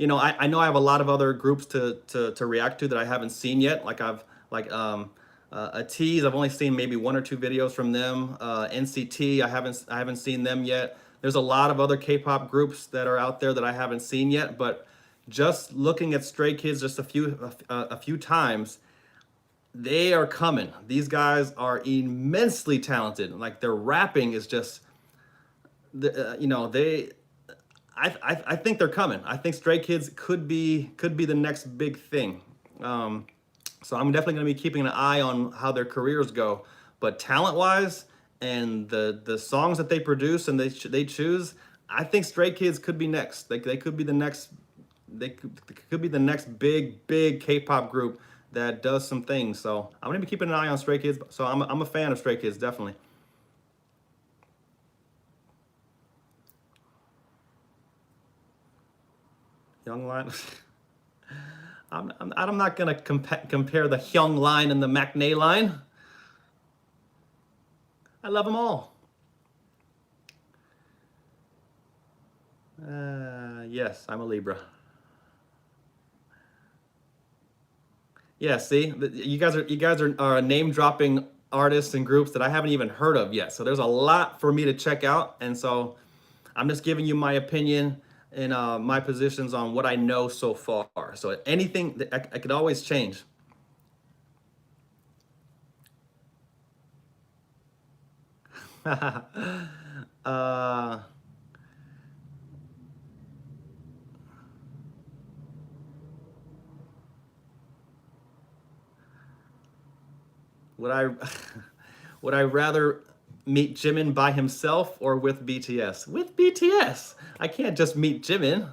I know I have a lot of other groups to react to that I haven't seen yet. Like a Tease, I've only seen maybe one or two videos from them. NCT, I haven't seen them yet. There's a lot of other K-pop groups that are out there that I haven't seen yet. But just looking at Stray Kids just a few times, they are coming. These guys are immensely talented. Like their rapping is just, they. I think they're coming. I think Stray Kids could be the next big thing. So I'm definitely going to be keeping an eye on how their careers go. But talent-wise, and the songs that they produce and they choose, I think Stray Kids could be next. They could be the next. They could be the next big K-pop group that does some things. So I'm going to be keeping an eye on Stray Kids. So I'm a fan of Stray Kids, definitely. Young Line. I'm not gonna compare the Hyung line and the McNay line. I love them all. Yes, I'm a Libra. Yeah, see, you guys are name dropping artists and groups that I haven't even heard of yet. So there's a lot for me to check out, and so I'm just giving you my opinion and my positions on what I know so far. So anything I could always change. uh, would I would I rather meet Jimin by himself or with BTS? With BTS. I can't just meet Jimin.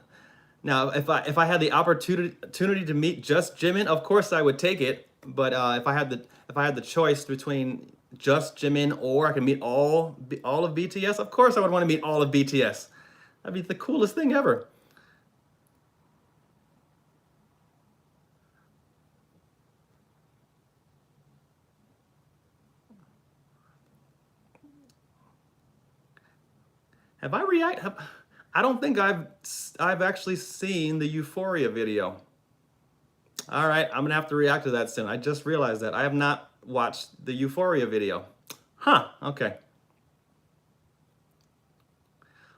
Now, if I had the opportunity to meet just Jimin, of course I would take it. But if I had the choice between just Jimin or I could meet all of BTS, of course I would want to meet all of BTS. That'd be the coolest thing ever. Have I react? I don't think I've actually seen the Euphoria video. All right, I'm gonna have to react to that soon. I just realized that I have not watched the Euphoria video. Huh, okay.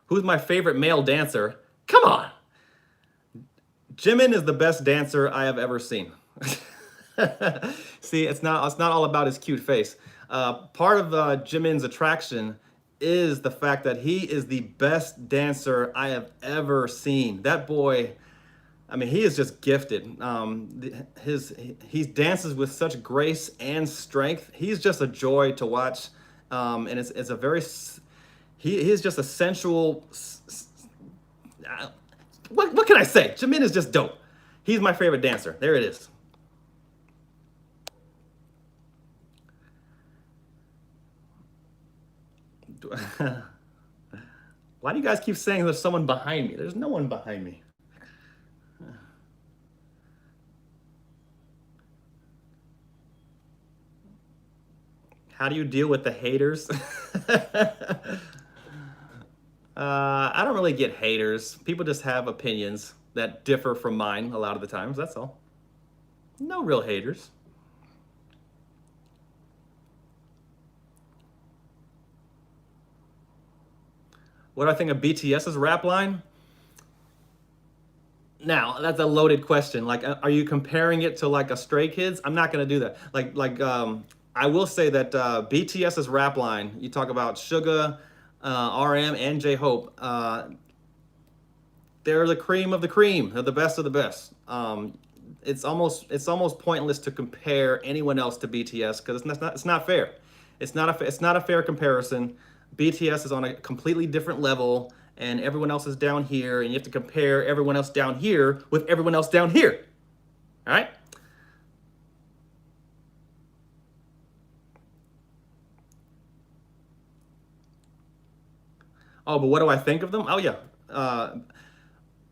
Who's my favorite male dancer? Come on. Jimin is the best dancer I have ever seen. See, it's not all about his cute face. Part of Jimin's attraction is the fact that he is the best dancer I have ever seen. That boy, I mean, he is just gifted. He dances with such grace and strength. He's just a joy to watch, and it's a very he is just a sensual. What can I say? Jimin is just dope. He's my favorite dancer. There it is. Why do you guys keep saying there's someone behind me? There's no one behind me. How do you deal with the haters? I don't really get haters. People just have opinions that differ from mine a lot of the times. That's all. No real haters. What do I think of BTS's rap line? Now, that's a loaded question. Like, are you comparing it to like a Stray Kids? I'm not gonna do that. I will say that BTS's rap line. You talk about Suga, RM, and J-Hope. They're the cream of the cream. They're the best of the best. It's almost pointless to compare anyone else to BTS because it's not fair. It's not a fair comparison. BTS is on a completely different level, and everyone else is down here, and you have to compare everyone else down here with everyone else down here. All right? Oh, but what do I think of them? Oh yeah,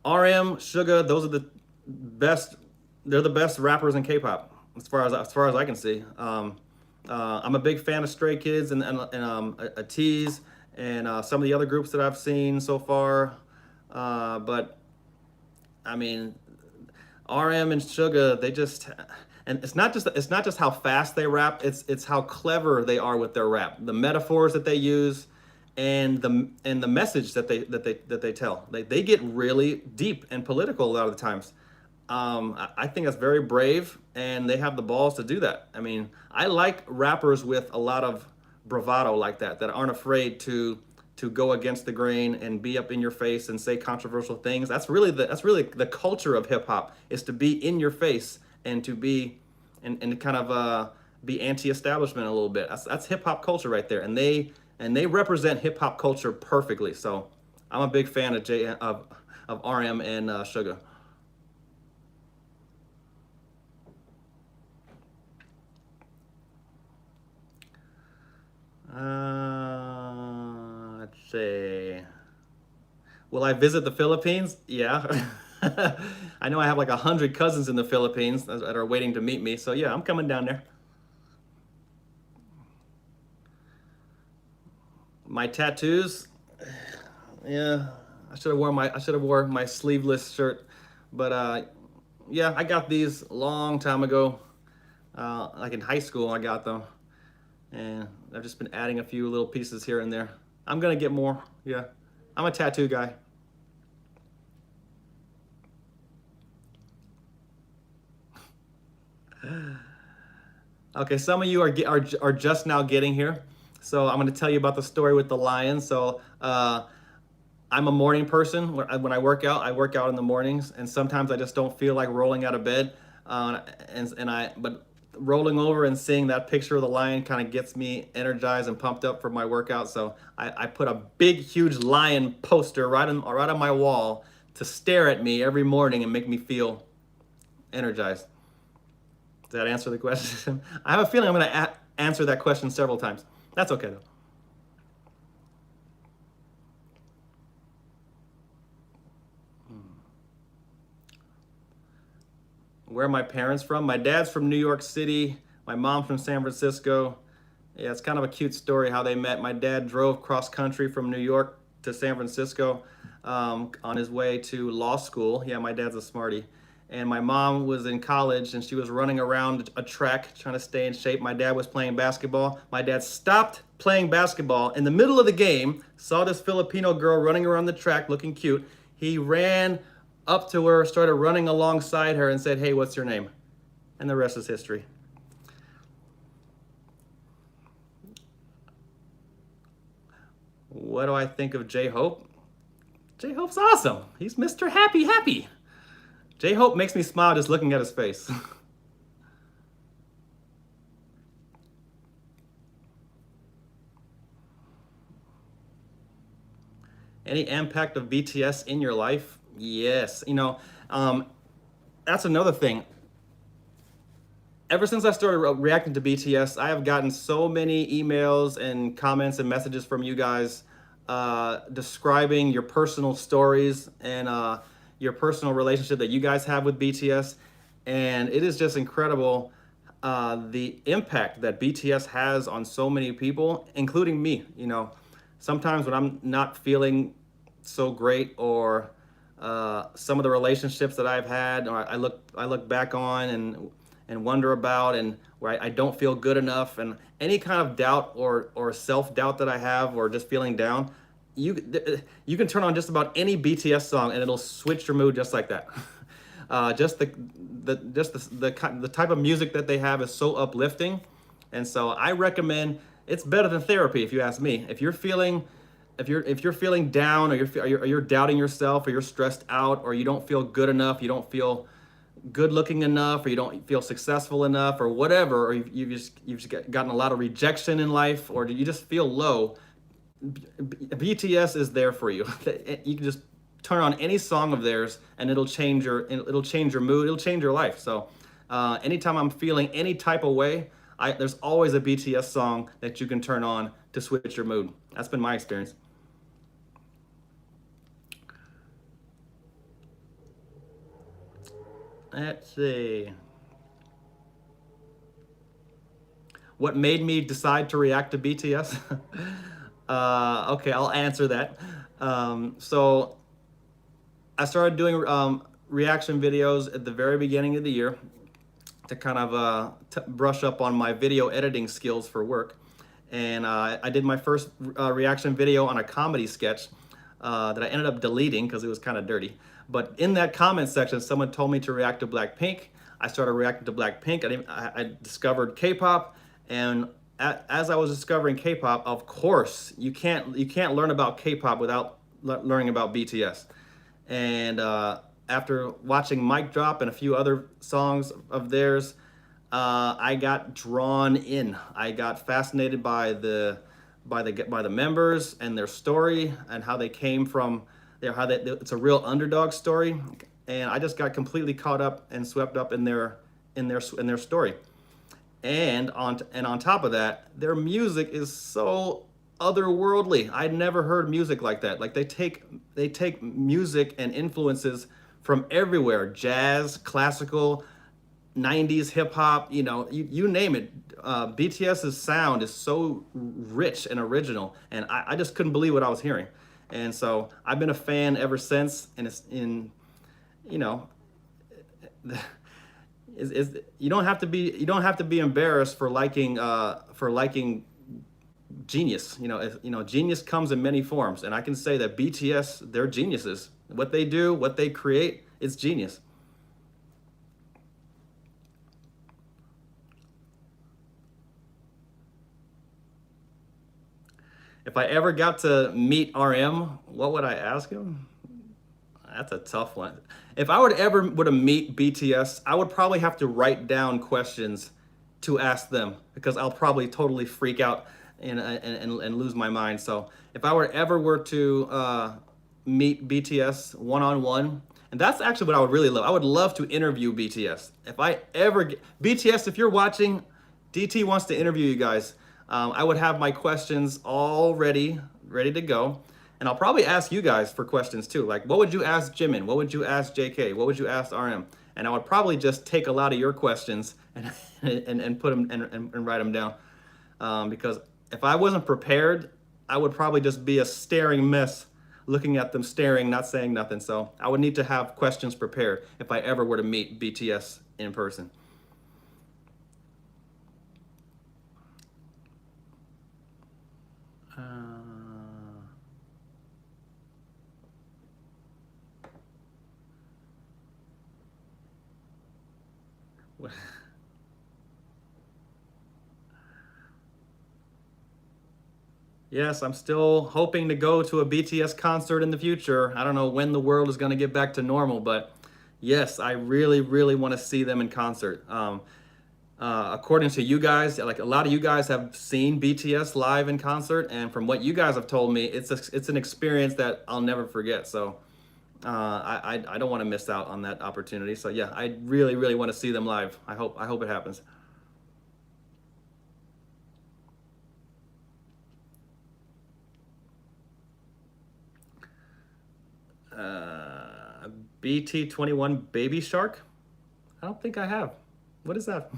RM, Suga, those are the best. They're the best rappers in K-pop as far as I can see. I'm a big fan of Stray Kids and a Tease and some of the other groups that I've seen so far. But I mean, RM and Suga, they just, and it's not just how fast they rap. It's how clever they are with their rap. The metaphors that they use, and the message that they tell. They get really deep and political a lot of the times. I think that's very brave, and they have the balls to do that. I mean, I like rappers with a lot of bravado like that aren't afraid to go against the grain and be up in your face and say controversial things. That's really the culture of hip hop, is to be in your face and to be and to kind of be anti-establishment a little bit. That's hip hop culture right there, and they represent hip hop culture perfectly. So I'm a big fan of RM and Suga. Let's see. Will I visit the Philippines? Yeah. I know I have like 100 cousins in the Philippines that are waiting to meet me. So yeah, I'm coming down there. My tattoos, yeah, I should have worn my sleeveless shirt, but yeah, I got these a long time ago. Like in high school, I got them, and I've just been adding a few little pieces here and there. I'm gonna get more. Yeah, I'm a tattoo guy. Okay, some of you are just now getting here, so I'm going to tell you about the story with the lion. So I'm a morning person. When I work out in the mornings, and sometimes I just don't feel like rolling out of bed. But rolling over and seeing that picture of the lion kind of gets me energized and pumped up for my workout. So I put a big, huge lion poster right on my wall to stare at me every morning and make me feel energized. Does that answer the question? I have a feeling I'm going to answer that question several times. That's okay, though. Where are my parents from? My dad's from New York City. My mom's from San Francisco. Yeah, it's kind of a cute story how they met. My dad drove cross country from New York to San Francisco on his way to law school. Yeah, my dad's a smarty. And my mom was in college and she was running around a track trying to stay in shape. My dad was playing basketball. My dad stopped playing basketball in the middle of the game, saw this Filipino girl running around the track looking cute. He ran up to her, started running alongside her and said, "Hey, what's your name?" And the rest is history. What do I think of J-Hope? J-Hope's awesome. He's Mr. Happy Happy. J-Hope makes me smile just looking at his face. Any impact of BTS in your life? Yes. That's another thing. Ever since I started reacting to BTS, I have gotten so many emails and comments and messages from you guys describing your personal stories and your personal relationship that you guys have with BTS. And it is just incredible the impact that BTS has on so many people, including me. Sometimes when I'm not feeling so great, or some of the relationships that I've had, or I look back on and wonder about, and where I don't feel good enough, and any kind of doubt or self-doubt that I have, or just feeling down, you can turn on just about any BTS song and it'll switch your mood just like that. Just the type of music that they have is so uplifting, and so I recommend. It's better than therapy, if you ask me. If you're feeling down, or you're doubting yourself, or you're stressed out, or you don't feel good enough, you don't feel good looking enough, or you don't feel successful enough, or whatever, or you've just gotten a lot of rejection in life, or you just feel low, BTS is there for you. You can just turn on any song of theirs and it'll change your mood, it'll change your life. So anytime I'm feeling any type of way, there's always a BTS song that you can turn on to switch your mood. That's been my experience. Let's see. What made me decide to react to BTS? Okay, I'll answer that. So I started doing reaction videos at the very beginning of the year to kind of brush up on my video editing skills for work. And I did my first reaction video on a comedy sketch that I ended up deleting because it was kind of dirty. But in that comment section, someone told me to react to Blackpink. I started reacting to Blackpink. I discovered K-pop, and as I was discovering K-pop, of course, you can't learn about K-pop without learning about BTS. And after watching Mic Drop and a few other songs of theirs, I got drawn in. I got fascinated by the members and their story, and how they came from there, it's a real underdog story, and I just got completely caught up and swept up in their story. And on top of that, their music is so otherworldly. I'd never heard music like that. Like they take music and influences from everywhere: jazz, classical, 90s hip hop, you name it. BTS's sound is so rich and original, and I just couldn't believe what I was hearing. And so I've been a fan ever since, and you don't have to be embarrassed for liking genius. Genius comes in many forms, and I can say that BTS, they're geniuses. What they do, what they create, it's genius. If I ever got to meet RM, what would I ask him? That's a tough one. If I would ever meet BTS, I would probably have to write down questions to ask them, because I'll probably totally freak out and lose my mind. So if I were to meet BTS one-on-one, and that's actually what I would really love. I would love to interview BTS. BTS, if you're watching, DT wants to interview you guys. I would have my questions all ready to go. And I'll probably ask you guys for questions too. Like, what would you ask Jimin? What would you ask JK? What would you ask RM? And I would probably just take a lot of your questions and put them and write them down. Because if I wasn't prepared, I would probably just be a staring mess looking at them, staring, not saying nothing. So I would need to have questions prepared if I ever were to meet BTS in person. Yes, I'm still hoping to go to a BTS concert in the future. I don't know when the world is going to get back to normal, but yes, I really, really want to see them in concert. According to you guys, like a lot of you guys have seen BTS live in concert, and from what you guys have told me, it's an experience that I'll never forget. So I don't want to miss out on that opportunity. So yeah, I really, really want to see them live. I hope it happens. BT21 Baby Shark? I don't think I have. What is that?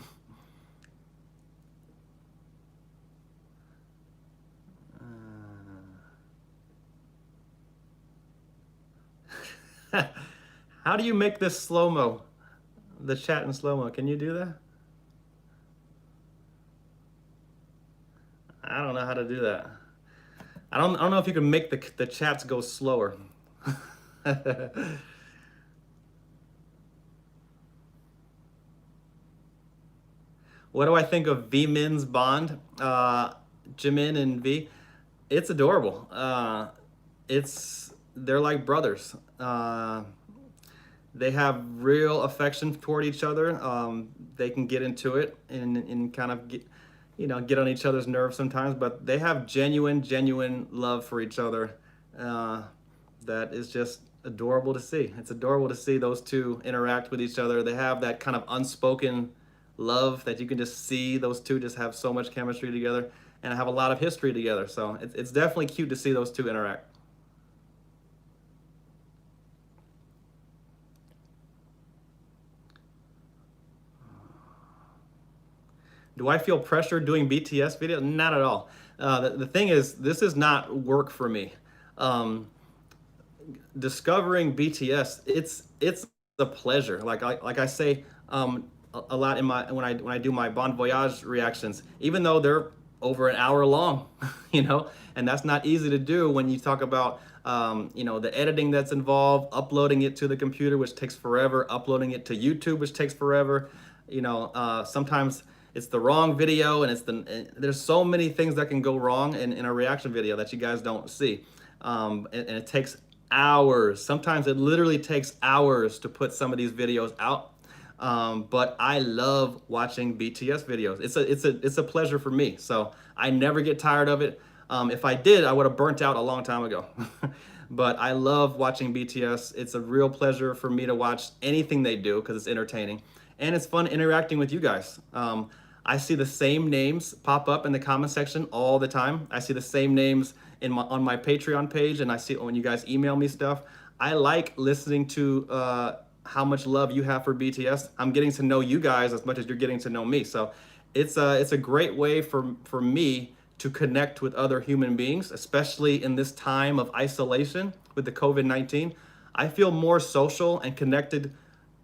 How do you make this slow-mo? The chat in slow-mo. Can you do that? I don't know how to do that. I don't know if you can make the chats go slower. What do I think of V Min's bond? Jimin and V. It's adorable. They're like brothers. They have real affection toward each other. They can get into it and kind of get on each other's nerves sometimes, but they have genuine love for each other. That is just adorable to see. It's adorable to see those two interact with each other. They have that kind of unspoken love that you can just see. Those two just have so much chemistry together and have a lot of history together. So it's definitely cute to see those two interact. Do I feel pressure doing BTS videos? Not at all. The thing is, this is not work for me. Discovering BTS, it's a pleasure. Like I say a lot in my when I do my Bon Voyage reactions, even though they're over an hour long, and that's not easy to do when you talk about the editing that's involved, uploading it to the computer, which takes forever, uploading it to YouTube, which takes forever. Sometimes it's the wrong video, and there's so many things that can go wrong in a reaction video that you guys don't see, and it takes hours. Sometimes it literally takes hours to put some of these videos out. But I love watching BTS videos. It's a pleasure for me. So I never get tired of it. If I did, I would have burnt out a long time ago. But I love watching BTS. It's a real pleasure for me to watch anything they do because it's entertaining. And it's fun interacting with you guys. I see the same names pop up in the comment section all the time. I see the same names on my Patreon page, and I see it when you guys email me stuff. I like listening to how much love you have for BTS. I'm getting to know you guys as much as you're getting to know me. So it's a great way for me to connect with other human beings, especially in this time of isolation with the COVID-19. I feel more social and connected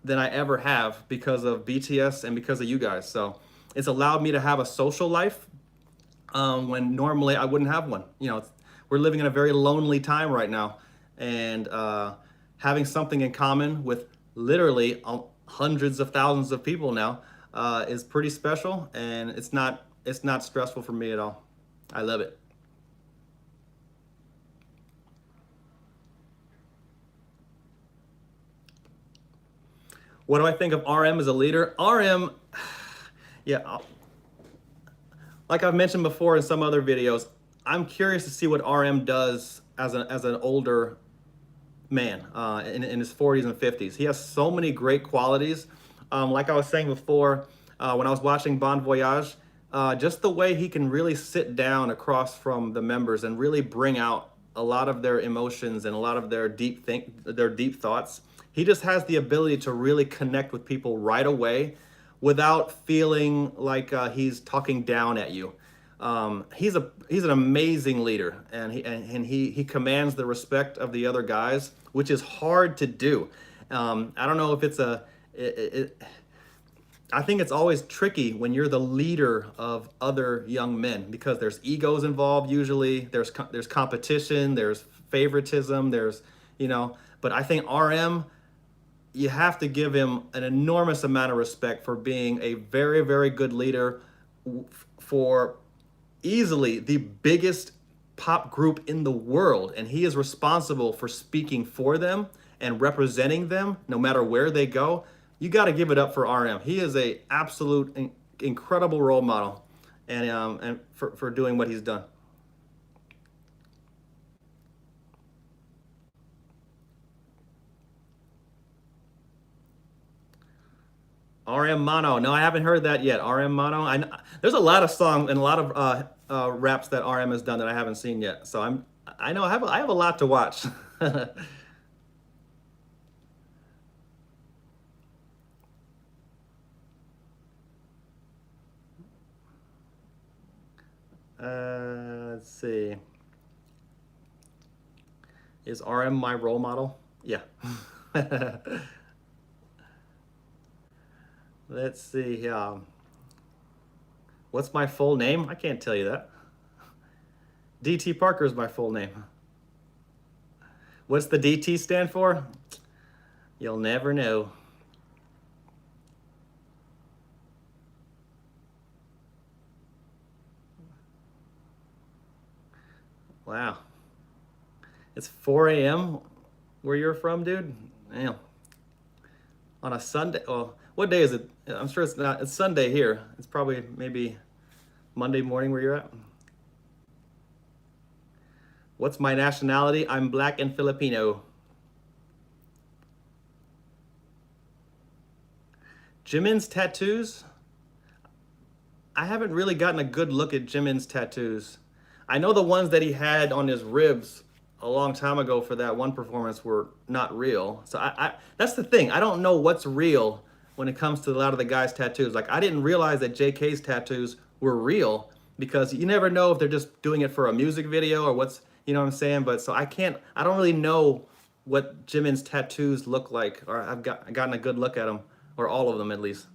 than I ever have because of BTS and because of you guys. So it's allowed me to have a social life when normally I wouldn't have one. We're living in a very lonely time right now, and having something in common with literally hundreds of thousands of people now is pretty special, and it's not stressful for me at all. I love it. What do I think of RM as a leader? RM, yeah, like I've mentioned before in some other videos, I'm curious to see what RM does as an older man in his 40s and 50s. He has so many great qualities. Like I was saying before, when I was watching Bon Voyage, just the way he can really sit down across from the members and really bring out a lot of their emotions and a lot of their deep thoughts. He just has the ability to really connect with people right away without feeling like he's talking down at you. He's an amazing leader, and he commands the respect of the other guys, which is hard to do. I don't know if it's I think it's always tricky when you're the leader of other young men because there's egos involved usually. There's competition, there's favoritism, there's But I think RM, you have to give him an enormous amount of respect for being a very, very good leader for easily the biggest pop group in the world, and he is responsible for speaking for them and representing them no matter where they go. You got to give it up for RM. He is a absolute incredible role model, and for doing what he's done. RM Mono. No, I haven't heard that yet. RM Mono. There's a lot of songs and a lot of raps that RM has done that I haven't seen yet. So I know I have a lot to watch. Let's see. Is RM my role model? Yeah. Let's see. What's my full name? I can't tell you that. DT Parker is my full name. What's the DT stand for? You'll never know. Wow. It's 4 a.m. where you're from, dude? Damn. On a Sunday. Well, what day is it? I'm sure it's not. It's Sunday here. It's probably maybe Monday morning where you're at. What's my nationality? I'm black and Filipino. Jimin's tattoos? I haven't really gotten a good look at Jimin's tattoos. I know the ones that he had on his ribs a long time ago for that one performance were not real. So that's the thing. I don't know what's real when it comes to a lot of the guys' tattoos. Like I didn't realize that JK's tattoos were real because you never know if they're just doing it for a music video or what's, you know what I'm saying? But so I don't really know what Jimin's tattoos look like, or I've gotten a good look at them, or all of them at least.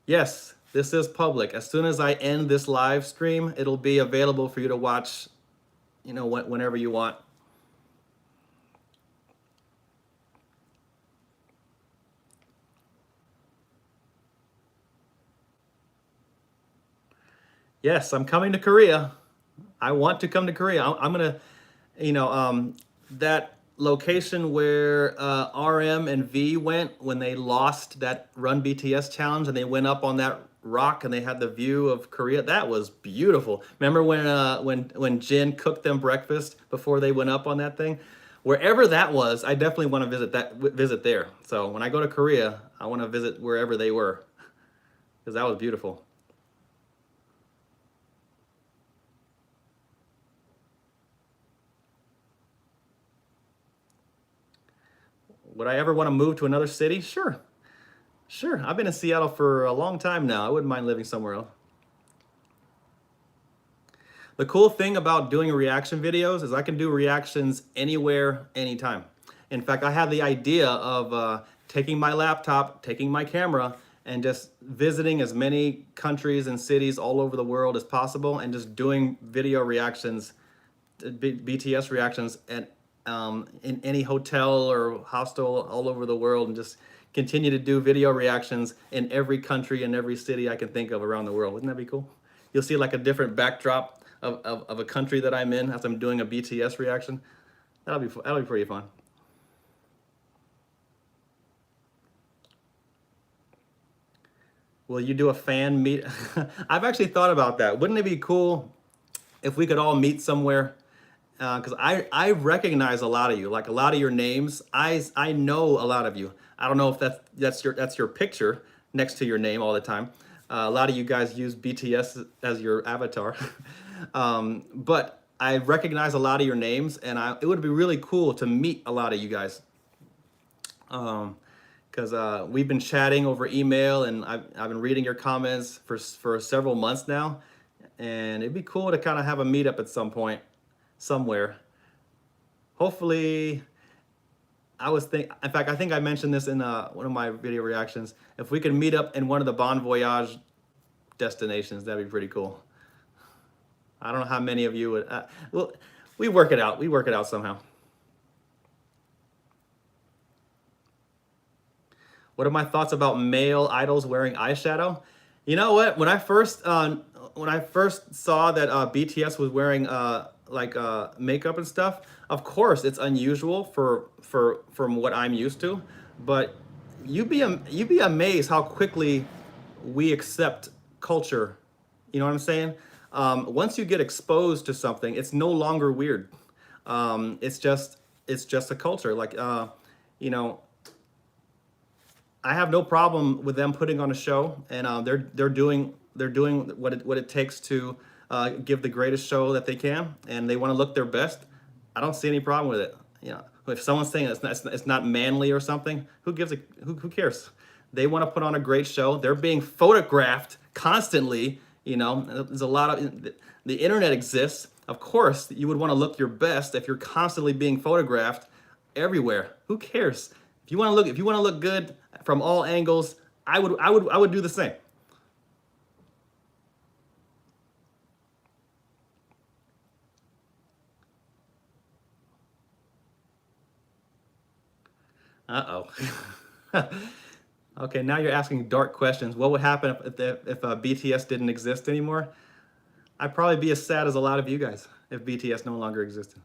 Yes, this is public. As soon as I end this live stream, it'll be available for you to watch, whenever you want. Yes, I'm coming to Korea. I want to come to Korea. I'm gonna, that location where RM and V went when they lost that Run BTS challenge and they went up on that rock and they had the view of Korea. That was beautiful. Remember when Jin cooked them breakfast before they went up on that thing? Wherever that was, I definitely want to visit there. So when I go to Korea, I want to visit wherever they were because that was beautiful. Would I ever want to move to another city? Sure. Sure. I've been in Seattle for a long time now. I wouldn't mind living somewhere else. The cool thing about doing reaction videos is I can do reactions anywhere, anytime. In fact, I had the idea of taking my laptop, taking my camera, and just visiting as many countries and cities all over the world as possible and just doing video reactions, BTS reactions in any hotel or hostel all over the world, and just continue to do video reactions in every country and every city I can think of around the world. Wouldn't that be cool? You'll see like a different backdrop of a country that I'm in as I'm doing a BTS reaction. That'll be pretty fun. Will you do a fan meet? I've actually thought about that. Wouldn't it be cool if we could all meet somewhere? Because I recognize a lot of you, like a lot of your names. I know a lot of you. I don't know if that's your picture next to your name all the time. A lot of you guys use BTS as your avatar, but I recognize a lot of your names, and it would be really cool to meet a lot of you guys. because we've been chatting over email, and I've been reading your comments for several months now, and it'd be cool to kind of have a meetup at some point, somewhere. Hopefully, in fact, I think I mentioned this in one of my video reactions. If we could meet up in one of the Bon Voyage destinations, that'd be pretty cool. I don't know how many of you would. Well, we work it out. We work it out somehow. What are my thoughts about male idols wearing eyeshadow? You know what? When I first saw that BTS was wearing makeup and stuff, of course it's unusual from what I'm used to, but you'd be amazed how quickly we accept culture. You know what I'm saying? Once you get exposed to something, it's no longer weird. It's just a culture. You know, I have no problem with them putting on a show, and they're doing what it takes to give the greatest show that they can, and they want to look their best. I don't see any problem with it. You know, if someone's saying it's not manly or something, who cares? They want to put on a great show. They're being photographed constantly. You know, there's a lot of the internet exists. Of course, you would want to look your best if you're constantly being photographed everywhere. Who cares? If you want to look good from all angles, I would do the same. Uh-oh. Okay, now you're asking dark questions. What would happen if BTS didn't exist anymore? I'd probably be as sad as a lot of you guys if BTS no longer existed.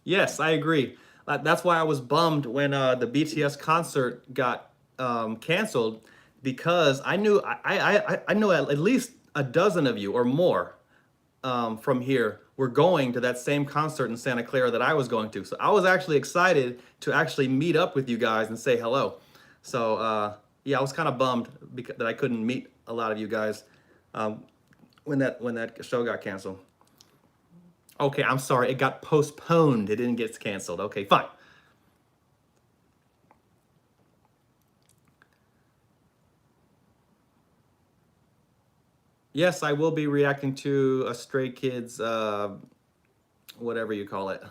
Yes, I agree. That's why I was bummed when the BTS concert got canceled, because I know at least a dozen of you or more from here were going to that same concert in Santa Clara that I was going to. So I was actually excited to actually meet up with you guys and say hello. So yeah, I was kind of bummed that I couldn't meet a lot of you guys when that show got canceled. Okay, I'm sorry. It got postponed. It didn't get canceled. Okay, fine. Yes, I will be reacting to a Stray Kids, whatever you call it,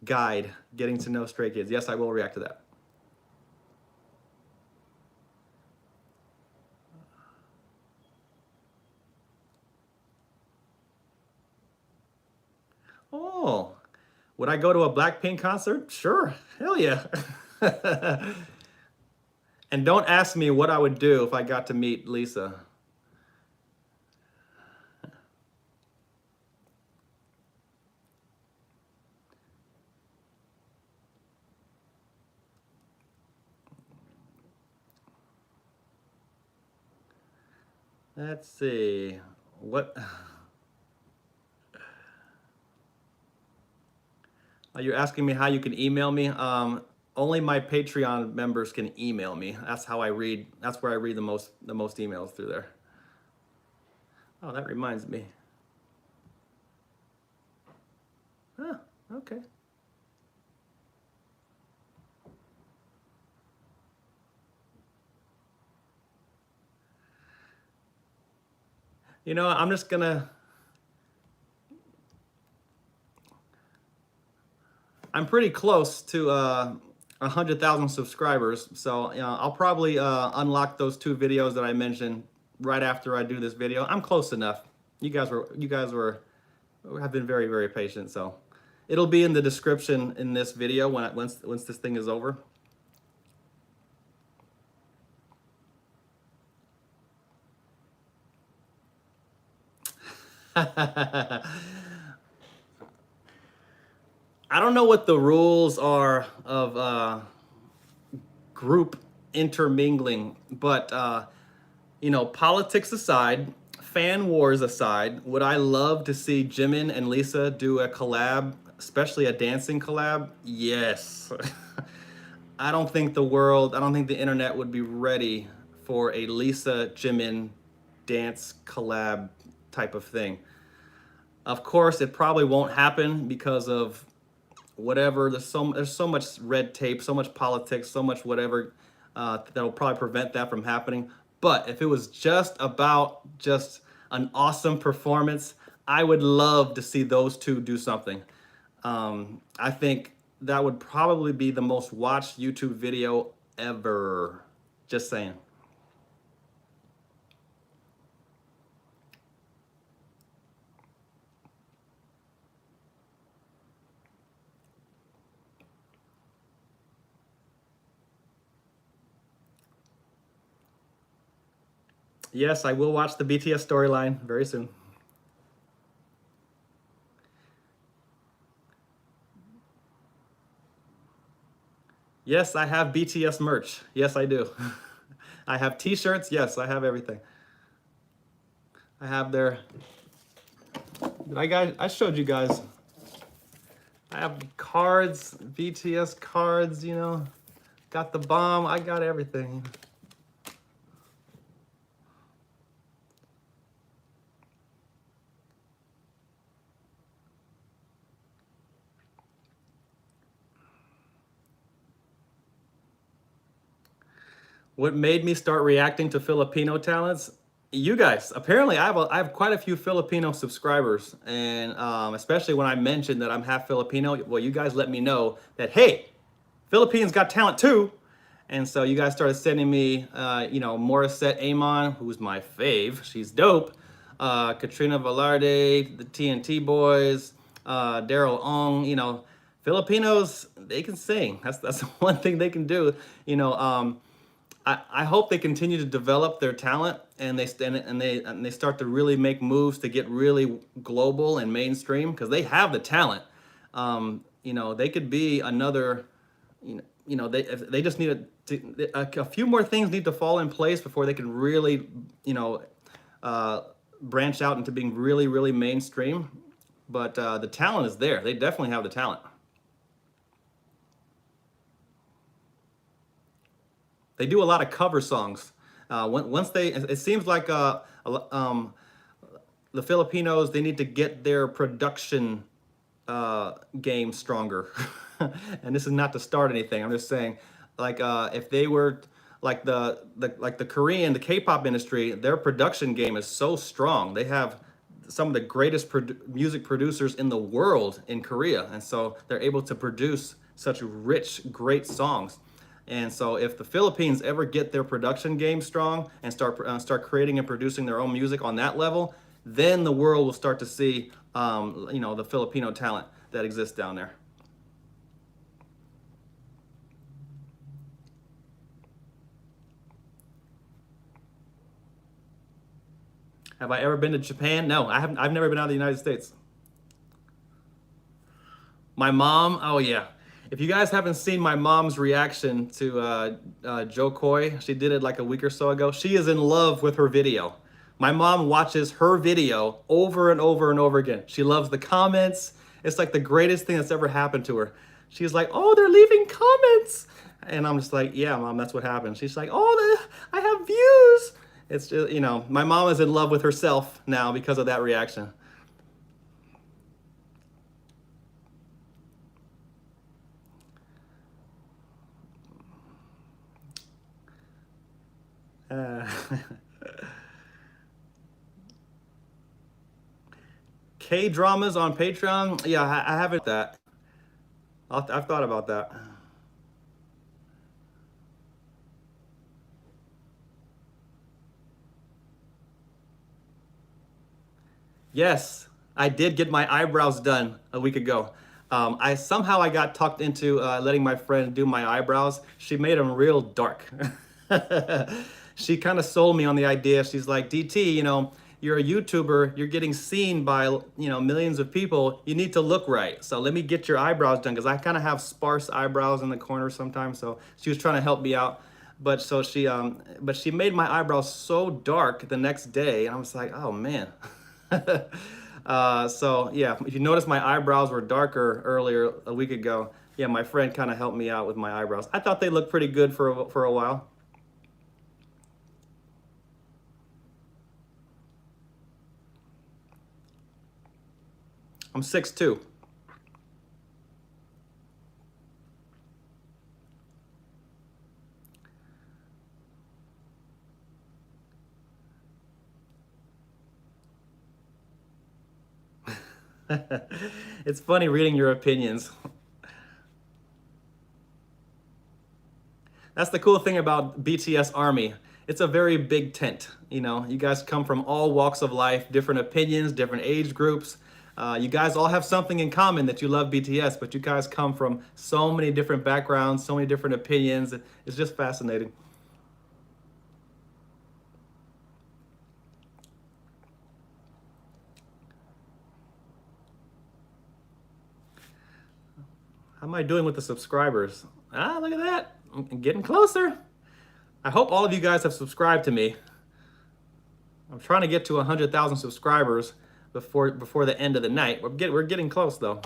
guide, getting to know Stray Kids. Yes, I will react to that. Oh, would I go to a Blackpink concert? Sure, hell yeah. And don't ask me what I would do if I got to meet Lisa. Let's see. What? You're asking me how you can email me? Only my Patreon members can email me. That's how I read. That's where I read the most emails through there. Oh, that reminds me. Huh, okay. You know, I'm just gonna. I'm pretty close to 100,000 subscribers, so I'll probably unlock those 2 videos that I mentioned right after I do this video. I'm close enough. You guys have been very, very patient, so it'll be in the description in this video once this thing is over. I don't know what the rules are of group intermingling, but politics aside, fan wars aside, would I love to see Jimin and Lisa do a collab, especially a dancing collab? Yes. I don't think the internet would be ready for a Lisa Jimin dance collab type of thing. Of course, it probably won't happen because of whatever. There's so much red tape, so much politics, so much whatever that'll probably prevent that from happening. But if it was just about just an awesome performance, I would love to see those two do something. I think that would probably be the most watched YouTube video ever. Just saying. Yes, I will watch the BTS storyline very soon. Yes, I have BTS merch. Yes, I do. I have t-shirts. Yes, I have everything. I have their, I showed you guys. I have cards, BTS cards, you know. Got the bomb. I got everything. What made me start reacting to Filipino talents? You guys. Apparently, I have quite a few Filipino subscribers, and especially when I mentioned that I'm half Filipino. Well, you guys let me know that, hey, Philippines got talent too. And so you guys started sending me, you know, Morissette Amon, who's my fave. She's dope. Katrina Velarde, the TNT Boys, Daryl Ong. You know, Filipinos, they can sing. That's one thing they can do. You know, I hope they continue to develop their talent and they start to really make moves to get really global and mainstream, because they have the talent. You know, they could be another. They just need a few more things need to fall in place before they can really, you know, branch out into being really, really mainstream. But the talent is there. They definitely have the talent. They do a lot of cover songs. Once it seems like the Filipinos, they need to get their production game stronger. And this is not to start anything. I'm just saying, like, if they were like the Korean, the K-pop industry, their production game is so strong. They have some of the greatest music producers in the world in Korea, and so they're able to produce such rich, great songs. And so, if the Philippines ever get their production game strong and start creating and producing their own music on that level, then the world will start to see, you know, the Filipino talent that exists down there. Have I ever been to Japan? No, I haven't. I've never been out of the United States. My mom, oh yeah. If you guys haven't seen my mom's reaction to Joe Coy, she did it like a week or so ago. She is in love with her video. My mom watches her video over and over and over again. She loves the comments. It's like the greatest thing that's ever happened to her. She's like, oh, they're leaving comments. And I'm just like, yeah, mom, that's what happened. She's like, oh, I have views. It's just, you know, my mom is in love with herself now because of that reaction. Uh, K-dramas on Patreon? Yeah, I haven't that. I've thought about that. Yes, I did get my eyebrows done a week ago. I got talked into letting my friend do my eyebrows. She made them real dark. She kind of sold me on the idea. She's like, DT, you know, you're a YouTuber. You're getting seen by, you know, millions of people. You need to look right. So let me get your eyebrows done, because I kind of have sparse eyebrows in the corner sometimes. So she was trying to help me out. But she made my eyebrows so dark the next day, and I was like, oh man. So yeah, if you notice, my eyebrows were darker earlier a week ago. Yeah, my friend kind of helped me out with my eyebrows. I thought they looked pretty good for a while. I'm 6'2". It's funny reading your opinions. That's the cool thing about BTS Army. It's a very big tent. You know, you guys come from all walks of life, different opinions, different age groups. You guys all have something in common that you love BTS, but you guys come from so many different backgrounds, so many different opinions. It's just fascinating. How am I doing with the subscribers? Ah, look at that. I'm getting closer. I hope all of you guys have subscribed to me. I'm trying to get to 100,000 subscribers before the end of the night. We're getting close though.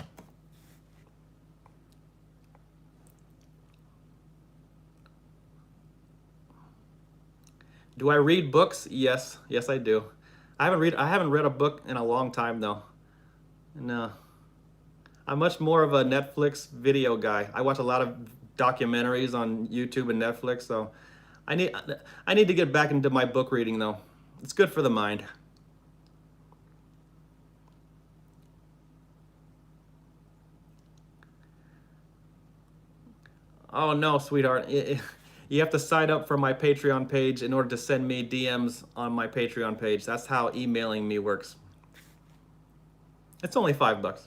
Do I read books? Yes, I do. I haven't read a book in a long time though. No. I'm much more of a Netflix video guy. I watch a lot of documentaries on YouTube and Netflix, so I need to get back into my book reading though. It's good for the mind. Oh no, sweetheart. You have to sign up for my Patreon page in order to send me DMs on my Patreon page. That's how emailing me works. It's only $5.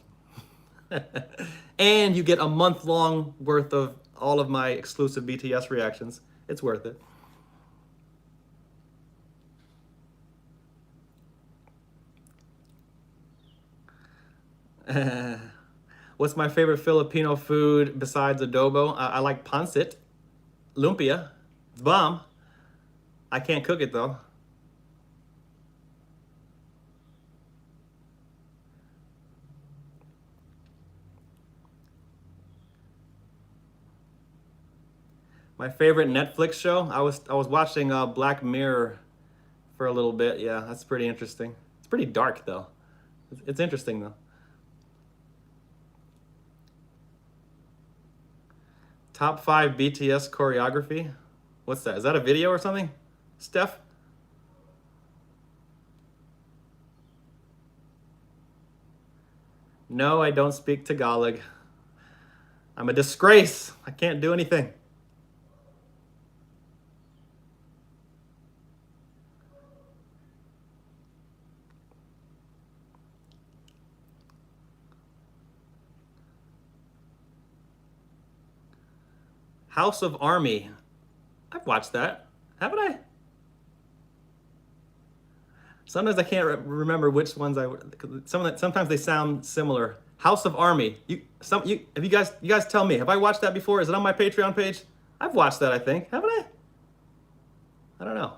And you get a month-long worth of all of my exclusive BTS reactions. It's worth it. What's my favorite Filipino food besides adobo? I like pancit, lumpia. It's bomb. I can't cook it though. My favorite Netflix show? I was watching Black Mirror for a little bit. Yeah, that's pretty interesting. It's pretty dark though. It's interesting though. Top 5 BTS choreography? What's that? Is that a video or something? Steph? No, I don't speak Tagalog. I'm a disgrace. I can't do anything. House of Army. I've watched that. Haven't I? Sometimes I can't remember which ones sometimes they sound similar. House of Army. You guys tell me. Have I watched that before? Is it on my Patreon page? I've watched that, I think. Haven't I? I don't know.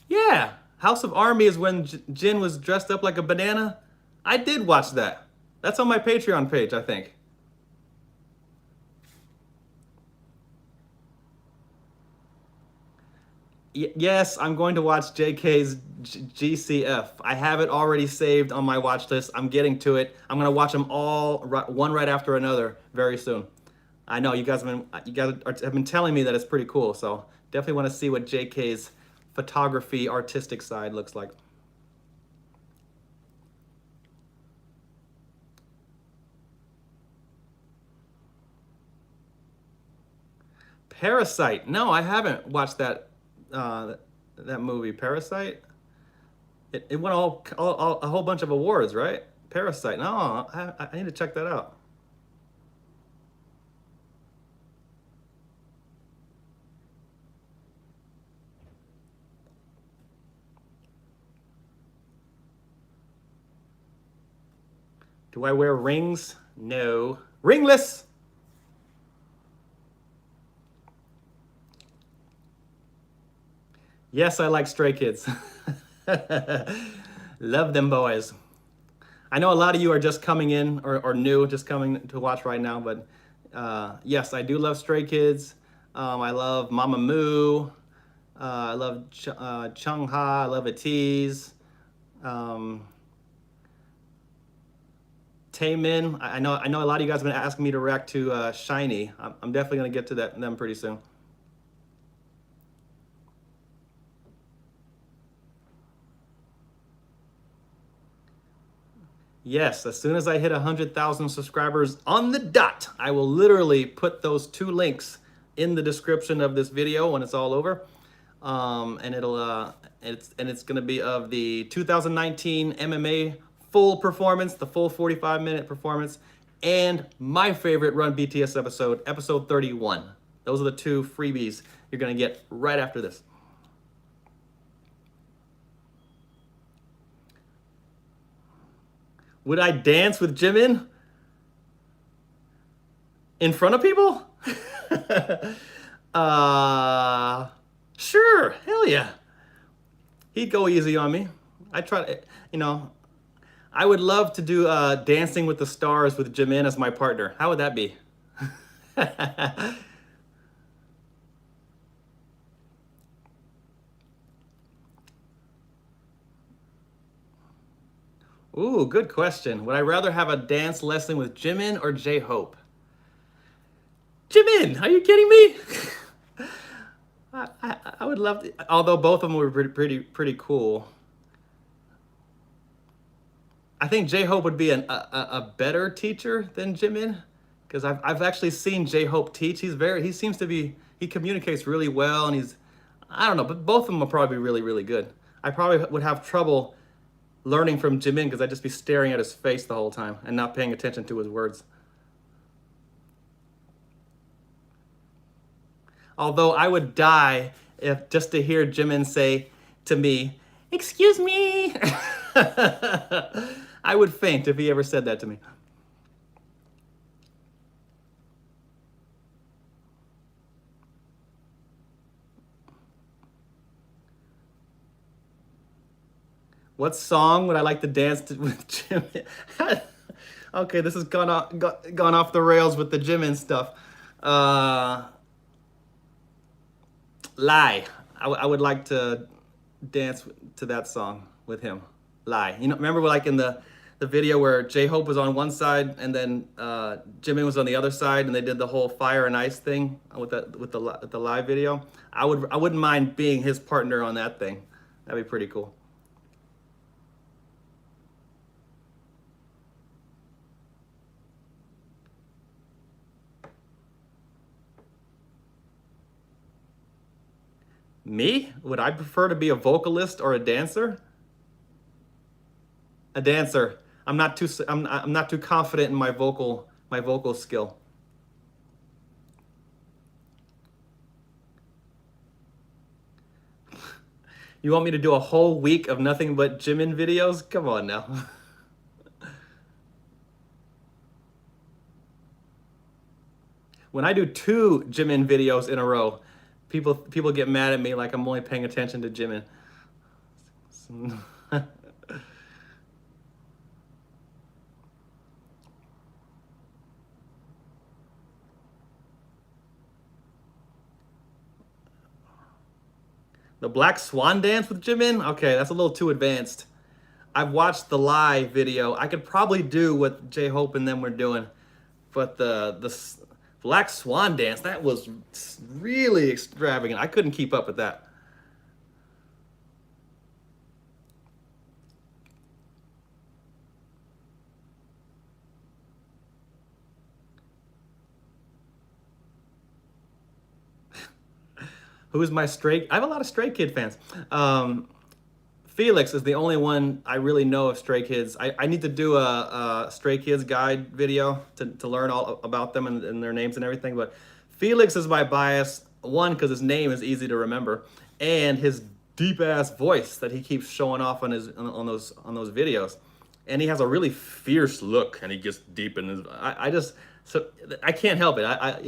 Yeah. House of Army is when Jin was dressed up like a banana. I did watch that. That's on my Patreon page, I think. Yes, I'm going to watch JK's GCF. I have it already saved on my watch list. I'm getting to it. I'm going to watch them all one right after another very soon. I know you guys have been telling me that it's pretty cool, so definitely want to see what JK's photography artistic side looks like. Parasite. No, I haven't watched that that movie. Parasite. It won a whole bunch of awards, right? Parasite. No, I need to check that out. Do I wear rings? No. Ringless! Yes, I like Stray Kids. Love them boys. I know a lot of you are just coming in or new, just coming to watch right now, but yes, I do love Stray Kids. I love Mamamoo. I love Chung Ha. I love Atiz. Taemin. I know a lot of you guys have been asking me to react to Shiny. I'm definitely gonna get to them pretty soon. Yes, as soon as I hit 100,000 subscribers on the dot, I will literally put those 2 links in the description of this video when it's all over. And it's gonna be of the 2019 MMA full performance, the full 45-minute performance, and my favorite Run BTS episode, episode 31. Those are the 2 freebies you're gonna get right after this. Would I dance with Jimin in front of people? Sure, hell yeah. He'd go easy on me. I try to, I would love to do Dancing with the Stars with Jimin as my partner. How would that be? Ooh, good question. Would I rather have a dance lesson with Jimin or J-Hope? Jimin, are you kidding me? I would love to, although both of them were pretty cool. I think J-Hope would be a better teacher than Jimin, because I've actually seen J-Hope teach. He seems to be, he communicates really well, and I don't know, but both of them are probably really good. I probably would have trouble learning from Jimin because I'd just be staring at his face the whole time and not paying attention to his words. Although I would die if just to hear Jimin say to me, "Excuse me." I would faint if he ever said that to me. What song would I like to dance to with Jimin? Okay, this has gone off the rails with the Jimin stuff. Lie. I would like to dance to that song with him. Lie. Remember like in the video where J-Hope was on one side and then Jimin was on the other side, and they did the whole fire and ice thing with the live video. I wouldn't mind being his partner on that thing. That'd be pretty cool. Me? Would I prefer to be a vocalist or a dancer? A dancer. I'm not too confident in my vocal skill. You want me to do a whole week of nothing but Jimin videos? Come on now. When I do 2 Jimin videos in a row, people get mad at me like I'm only paying attention to Jimin. The Black Swan dance with Jimin? Okay, that's a little too advanced. I've watched the live video. I could probably do what J-Hope and them were doing, but the Black Swan dance, that was really extravagant. I couldn't keep up with that. Who's my Stray? I have a lot of Stray Kid fans. Felix is the only one I really know of Stray Kids. I need to do a Stray Kids guide video to learn all about them and their names and everything. But Felix is my bias. One, because his name is easy to remember, and his deep ass voice that he keeps showing off on those videos. And he has a really fierce look, and he gets deep in his. I can't help it.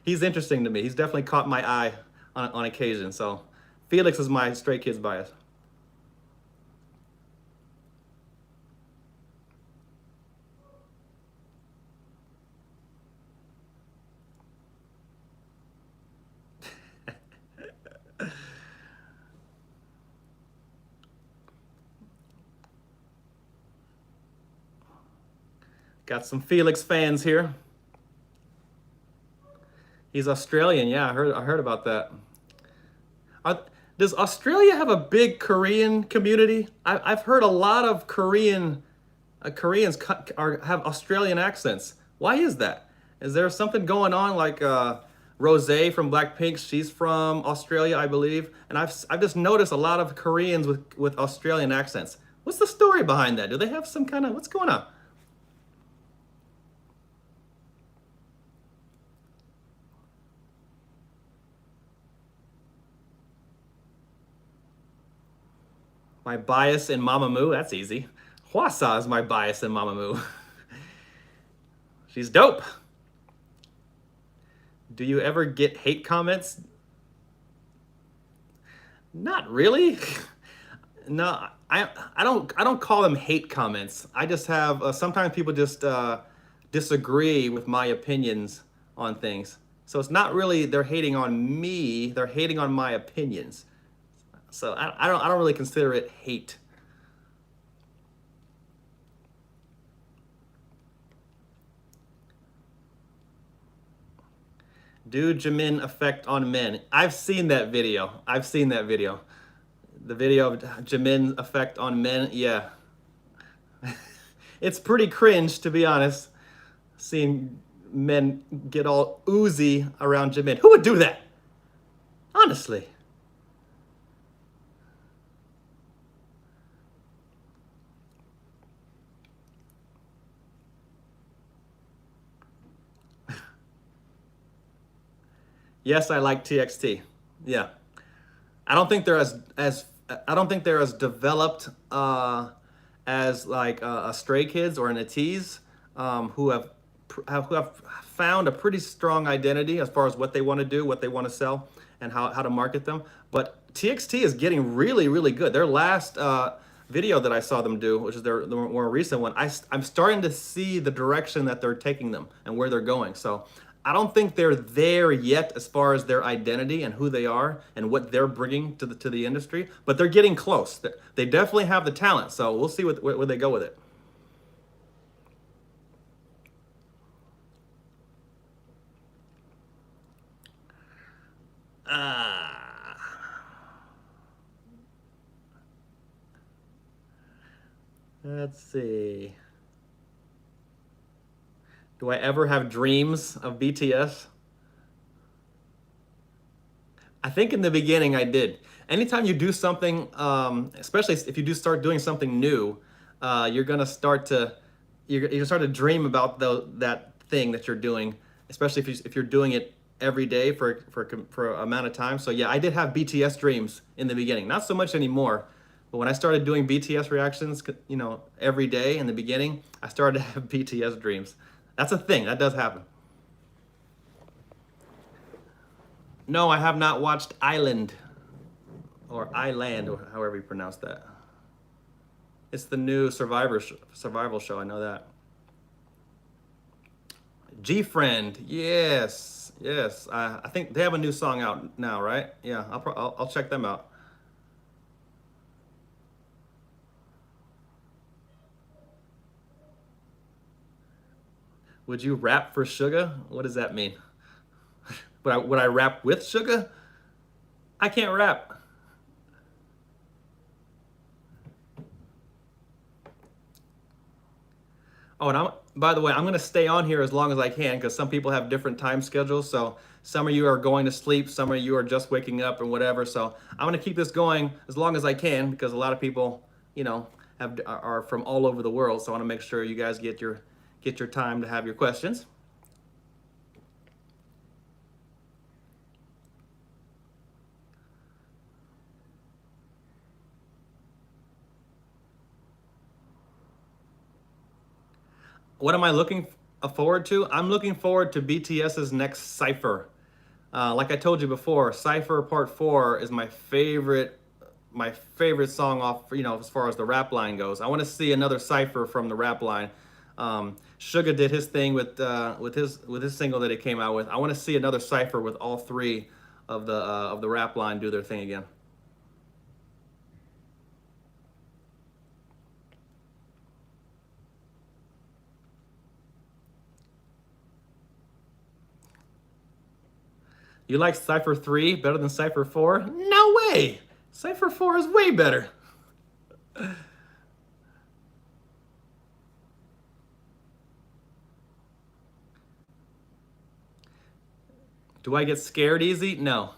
He's interesting to me. He's definitely caught my eye on occasion. So Felix is my Stray Kids bias. Got some Felix fans here. He's Australian. Yeah, I heard about that. Does Australia have a big Korean community? I've heard a lot of Koreans have Australian accents. Why is that? Is there something going on? Like Rose from Blackpink, she's from Australia, I believe, and I've just noticed a lot of Koreans with Australian accents. What's the story behind that? Do they have some kind of, what's going on? My bias in Mamamoo, that's easy. Hwasa is my bias in Mamamoo. She's dope. Do you ever get hate comments? Not really. No, I don't call them hate comments. I just have sometimes people just disagree with my opinions on things. So it's not really they're hating on me, they're hating on my opinions. So I don't really consider it hate. Do Jimin effect on men? I've seen that video. I've seen that video. The video of Jimin effect on men, yeah. It's pretty cringe, to be honest, seeing men get all oozy around Jimin. Who would do that? Honestly. Yes, I like TXT. Yeah. I don't think they're as I don't think they're as developed as like a Stray Kids or an ATEEZ, who have found a pretty strong identity as far as what they want to do, what they want to sell, and how to market them. But TXT is getting really, really good. Their last video that I saw them do, which is their more recent one, I'm starting to see the direction that they're taking them and where they're going. So I don't think they're there yet as far as their identity and who they are and what they're bringing to the industry, but they're getting close. They definitely have the talent, so we'll see where they go with it. Let's see. Do I ever have dreams of BTS? I think in the beginning I did. Anytime you do something, especially if you do start doing something new, you're gonna start to you're start to dream about that thing that you're doing, especially if you're doing it every day for an amount of time. So yeah, I did have BTS dreams in the beginning. Not so much anymore, but when I started doing BTS reactions, every day in the beginning, I started to have BTS dreams. That's a thing. That does happen. No, I have not watched Island or Island or however you pronounce that. It's the new survival show. I know that. G-Friend, yes, yes. I think they have a new song out now, right? Yeah, I'll check them out. Would you rap for Suga? What does that mean? Would I rap with Suga? I can't rap. Oh, and by the way, I'm gonna stay on here as long as I can because some people have different time schedules. So some of you are going to sleep, some of you are just waking up and whatever. So I'm gonna keep this going as long as I can because a lot of people, are from all over the world. So I want to make sure you guys get your time to have your questions. What am I looking forward to? I'm looking forward to BTS's next Cypher. Like I told you before, Cypher Part 4 is my favorite song off, as far as the rap line goes. I want to see another Cypher from the rap line. Suga did his thing with his single that he came out with. I want to see another Cypher with all three of the rap line do their thing again. You like Cypher 3 better than Cypher 4? No way! Cypher 4 is way better. Do I get scared easy? No.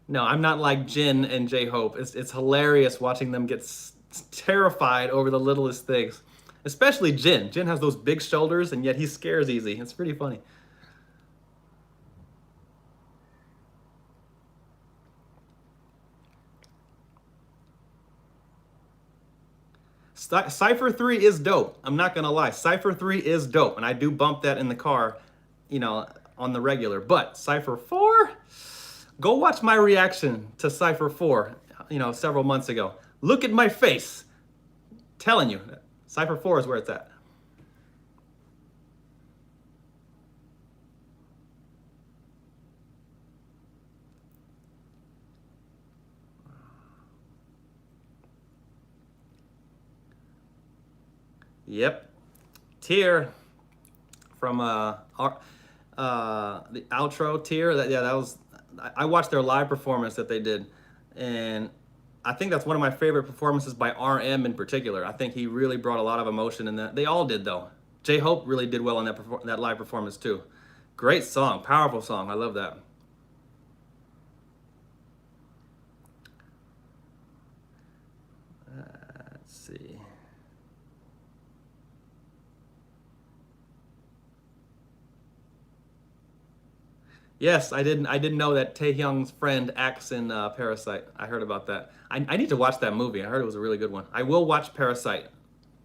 No, I'm not like Jin and J-Hope. It's hilarious watching them get terrified over the littlest things. Especially Jin. Jin has those big shoulders and yet he scares easy. It's pretty funny. Cypher 3 is dope. I'm not gonna lie. Cypher 3 is dope. And I do bump that in the car, you know, on the regular. But Cypher 4? Go watch my reaction to Cypher 4, you know, several months ago. Look at my face. Telling you, Cypher 4 is where it's at. Yep. Tear from the outro Tear. That was, I watched their live performance that they did, and I think that's one of my favorite performances by RM in particular. I think he really brought a lot of emotion in that. They all did though. J-Hope really did well in that live performance too. Great song, powerful song. I love that. Let's see. Yes, I didn't know that Taehyung's friend acts in Parasite. I heard about that. I need to watch that movie. I heard it was a really good one. I will watch Parasite,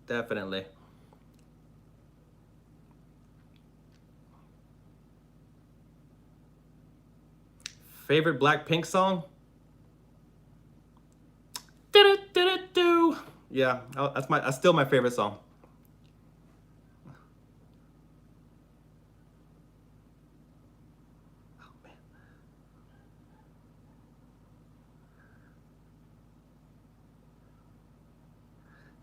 definitely. Favorite Blackpink song? Do. Yeah, that's still my favorite song.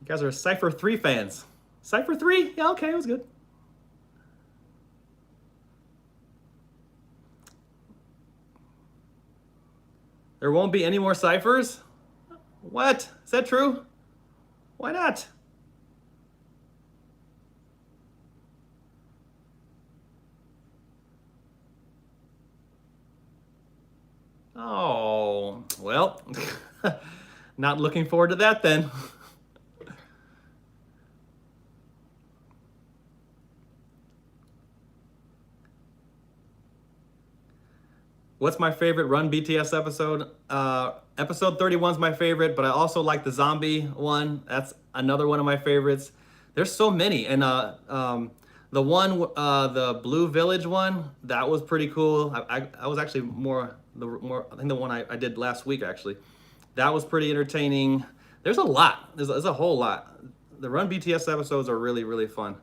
You guys are Cypher 3 fans. Cypher 3? Yeah, okay, it was good. There won't be any more ciphers? What? Is that true? Why not? Oh, well, not looking forward to that then. What's my favorite Run BTS episode? Episode 31 is my favorite, but I also like the zombie one. That's another one of my favorites. There's so many, and the one, the Blue Village one, that was pretty cool. I was actually I think the one I did last week actually. That was pretty entertaining. There's a lot. There's a whole lot. The Run BTS episodes are really, really fun.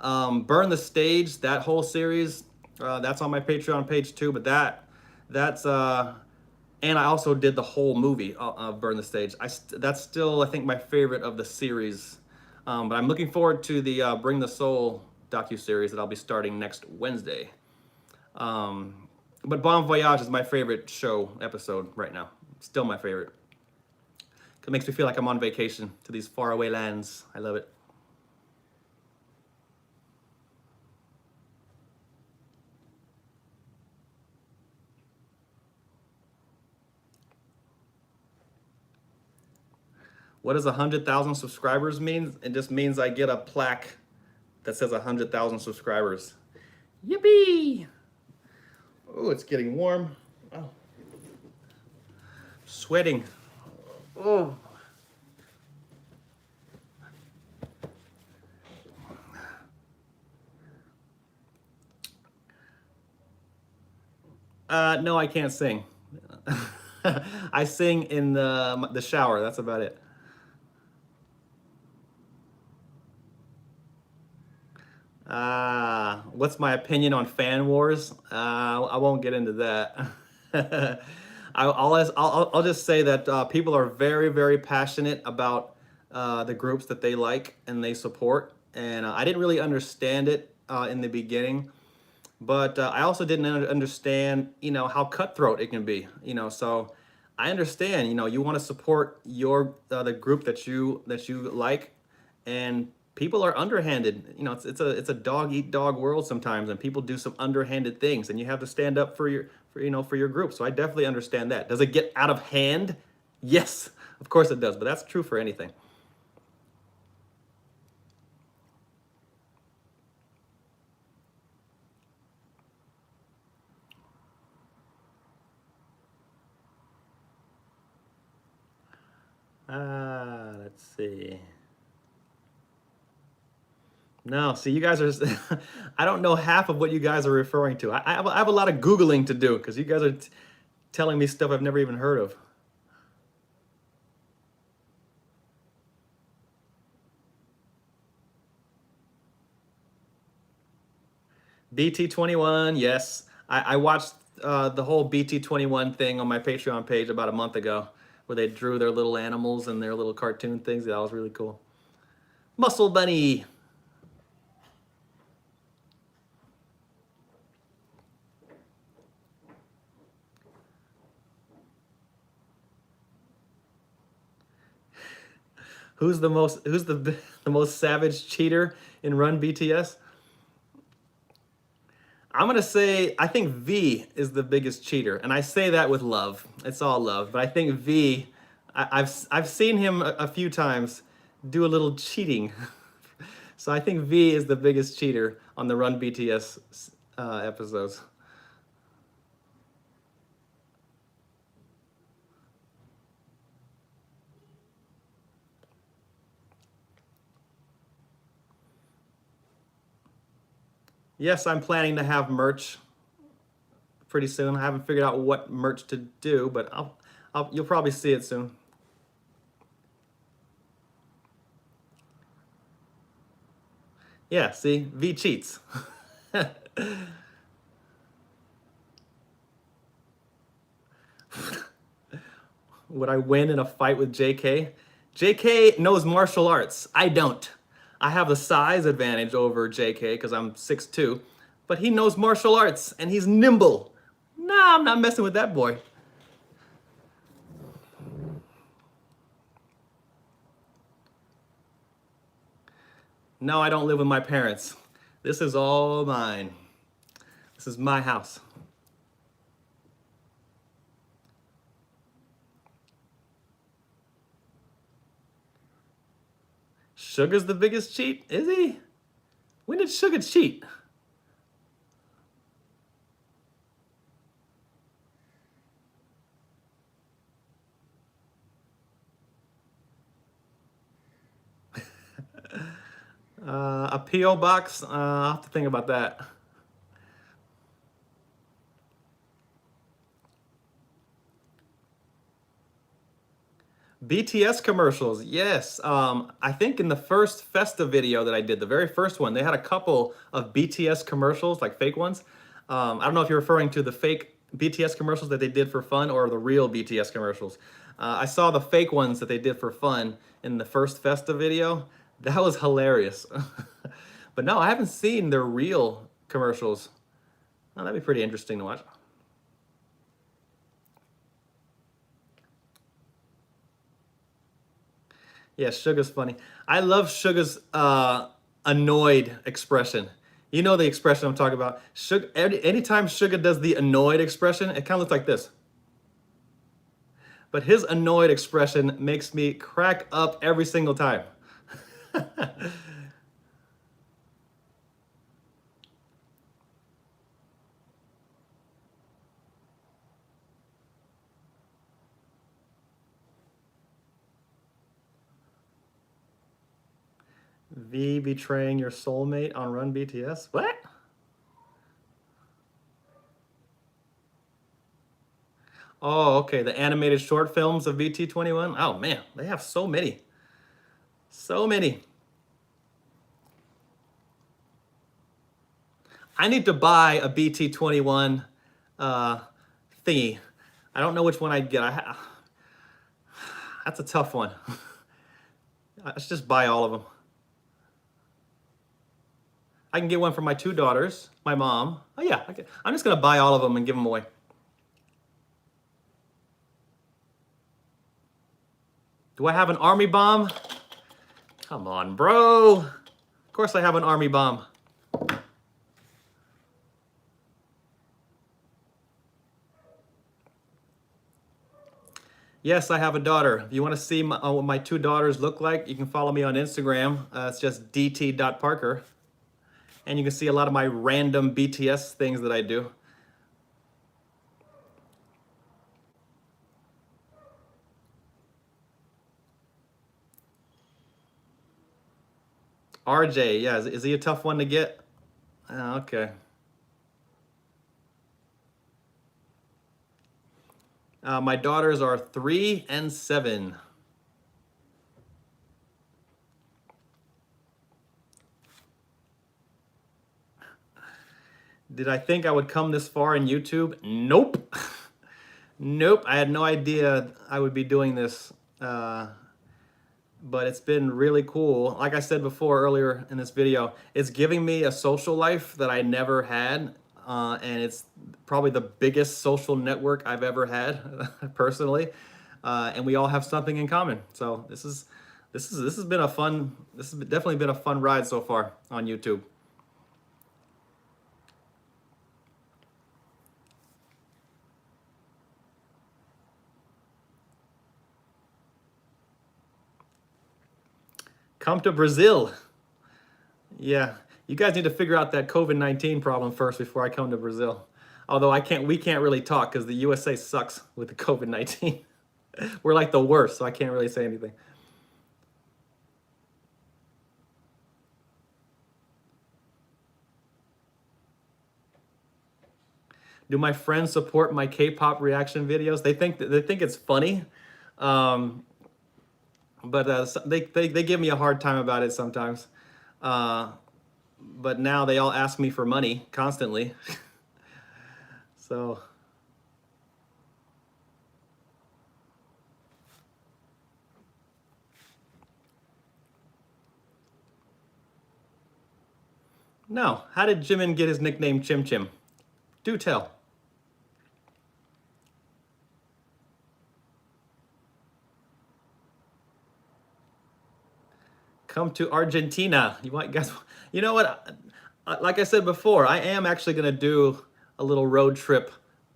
Burn the Stage, that whole series, that's on my Patreon page too, but that's and I also did the whole movie of Burn the Stage. That's still, I think, my favorite of the series. But I'm looking forward to the Bring the Soul docuseries that I'll be starting next Wednesday. But Bon Voyage is my favorite show episode right now. Still my favorite. It makes me feel like I'm on vacation to these faraway lands. I love it. What does 100,000 subscribers mean? It just means I get a plaque that says 100,000 subscribers. Yippee! Oh, it's getting warm. Oh. Sweating. Oh. No, I can't sing. I sing in the shower. That's about it. What's my opinion on fan wars? I won't get into that. I'll just say that people are very, very passionate about the groups that they like and they support. And I didn't really understand it in the beginning. but I also didn't understand, how cutthroat it can be, so I understand, you want to support your the group that you like, and people are underhanded. It's a dog eat dog world sometimes, and people do some underhanded things, and you have to stand up for your group. So I definitely understand that. Does it get out of hand? Yes, of course it does, but that's true for anything. Let's see. No, see, you guys are. I don't know half of what you guys are referring to. I have a lot of Googling to do because you guys are telling me stuff I've never even heard of. BT21, yes. I watched the whole BT21 thing on my Patreon page about a month ago where they drew their little animals and their little cartoon things. That was really cool. Muscle Bunny. Who's the most savage cheater in Run BTS? I'm gonna say I think V is the biggest cheater, and I say that with love. It's all love, but I think V. I've seen him a few times do a little cheating, so I think V is the biggest cheater on the Run BTS episodes. Yes, I'm planning to have merch pretty soon. I haven't figured out what merch to do, but you'll probably see it soon. Yeah, see, V cheats. Would I win in a fight with JK? JK knows martial arts. I don't. I have the size advantage over JK because I'm 6'2", but he knows martial arts and he's nimble. Nah, I'm not messing with that boy. No, I don't live with my parents. This is all mine. This is my house. Sugar's the biggest cheat? Is he? When did Sugar cheat? A P.O. box? I'll have to think about that. BTS commercials, yes. I think in the first Festa video that I did, the very first one, they had a couple of BTS commercials, like fake ones. I don't know if you're referring to the fake BTS commercials that they did for fun or the real BTS commercials. I saw the fake ones that they did for fun in the first Festa video. That was hilarious. But no, I haven't seen their real commercials. Oh, that'd be pretty interesting to watch. Yeah, Sugar's funny. I love Sugar's annoyed expression. You know the expression I'm talking about. Sugar, anytime Sugar does the annoyed expression, it kind of looks like this. But his annoyed expression makes me crack up every single time. V betraying your soulmate on Run BTS? What? Oh, okay. The animated short films of BT21. Oh man, they have so many. So many. I need to buy a BT21 thingy. I don't know which one I'd get. That's a tough one. Let's just buy all of them. I can get one for my 2 daughters, my mom. Oh yeah, I'm just gonna buy all of them and give them away. Do I have an army bomb? Come on, bro. Of course I have an army bomb. Yes, I have a daughter. If you want to see what my 2 daughters look like, you can follow me on Instagram. It's just dt.parker. And you can see a lot of my random BTS things that I do. RJ, yeah, is he a tough one to get? Oh, okay. My daughters are 3 and 7. Did I think I would come this far in YouTube? Nope. Nope. I had no idea I would be doing this. But it's been really cool. Like I said before earlier in this video, it's giving me a social life that I never had. And it's probably the biggest social network I've ever had personally. And we all have something in common. So this has definitely been a fun ride so far on YouTube. Come to Brazil. Yeah, you guys need to figure out that COVID-19 problem first before I come to Brazil. Although we can't really talk because the USA sucks with the COVID-19. We're like the worst, so I can't really say anything. Do my friends support my K-pop reaction videos? They think it's funny, but they give me a hard time about it sometimes. But now they all ask me for money constantly. So no, how did Jimin get his nickname Chim Chim? Do tell. Come to Argentina. You might guess. You know what? Like I said before, I am actually going to do a little road trip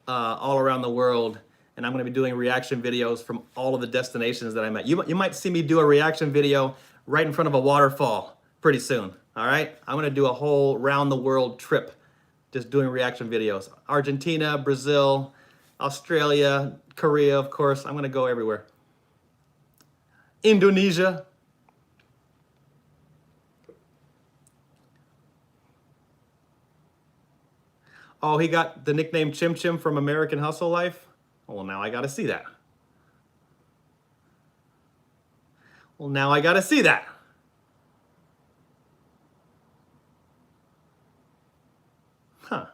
all around the world, and I'm going to be doing reaction videos from all of the destinations that I'm at. You might see me do a reaction video right in front of a waterfall pretty soon. All right? I'm going to do a whole round the world trip just doing reaction videos. Argentina, Brazil, Australia, Korea, of course. I'm going to go everywhere. Indonesia. Oh, he got the nickname Chim Chim from American Hustle Life? Well, now I got to see that. Well, now I got to see that. Huh.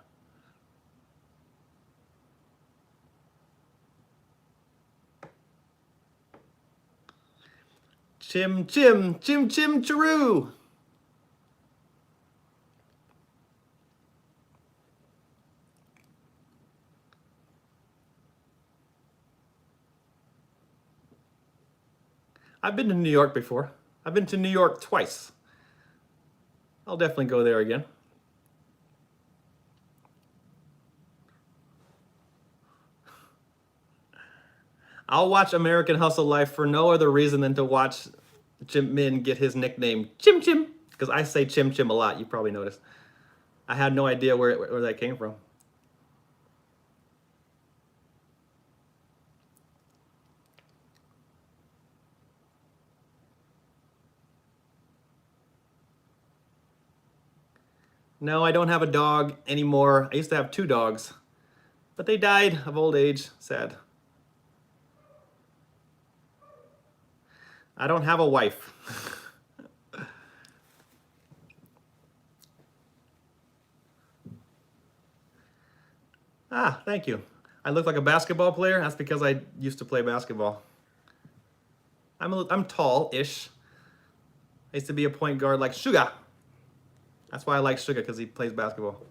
Chim Chim, Chim Chim Chiroo. I've been to New York before. I've been to New York twice. I'll definitely go there again. I'll watch American Hustle Life for no other reason than to watch Jimin get his nickname Chim Chim, because I say Chim Chim a lot. You probably noticed. I had no idea where that came from. No, I don't have a dog anymore. I used to have 2 dogs, but they died of old age. Sad. I don't have a wife. Ah, thank you. I look like a basketball player? That's because I used to play basketball. I'm tall-ish. I used to be a point guard like Suga. That's why I like Suga, because he plays basketball.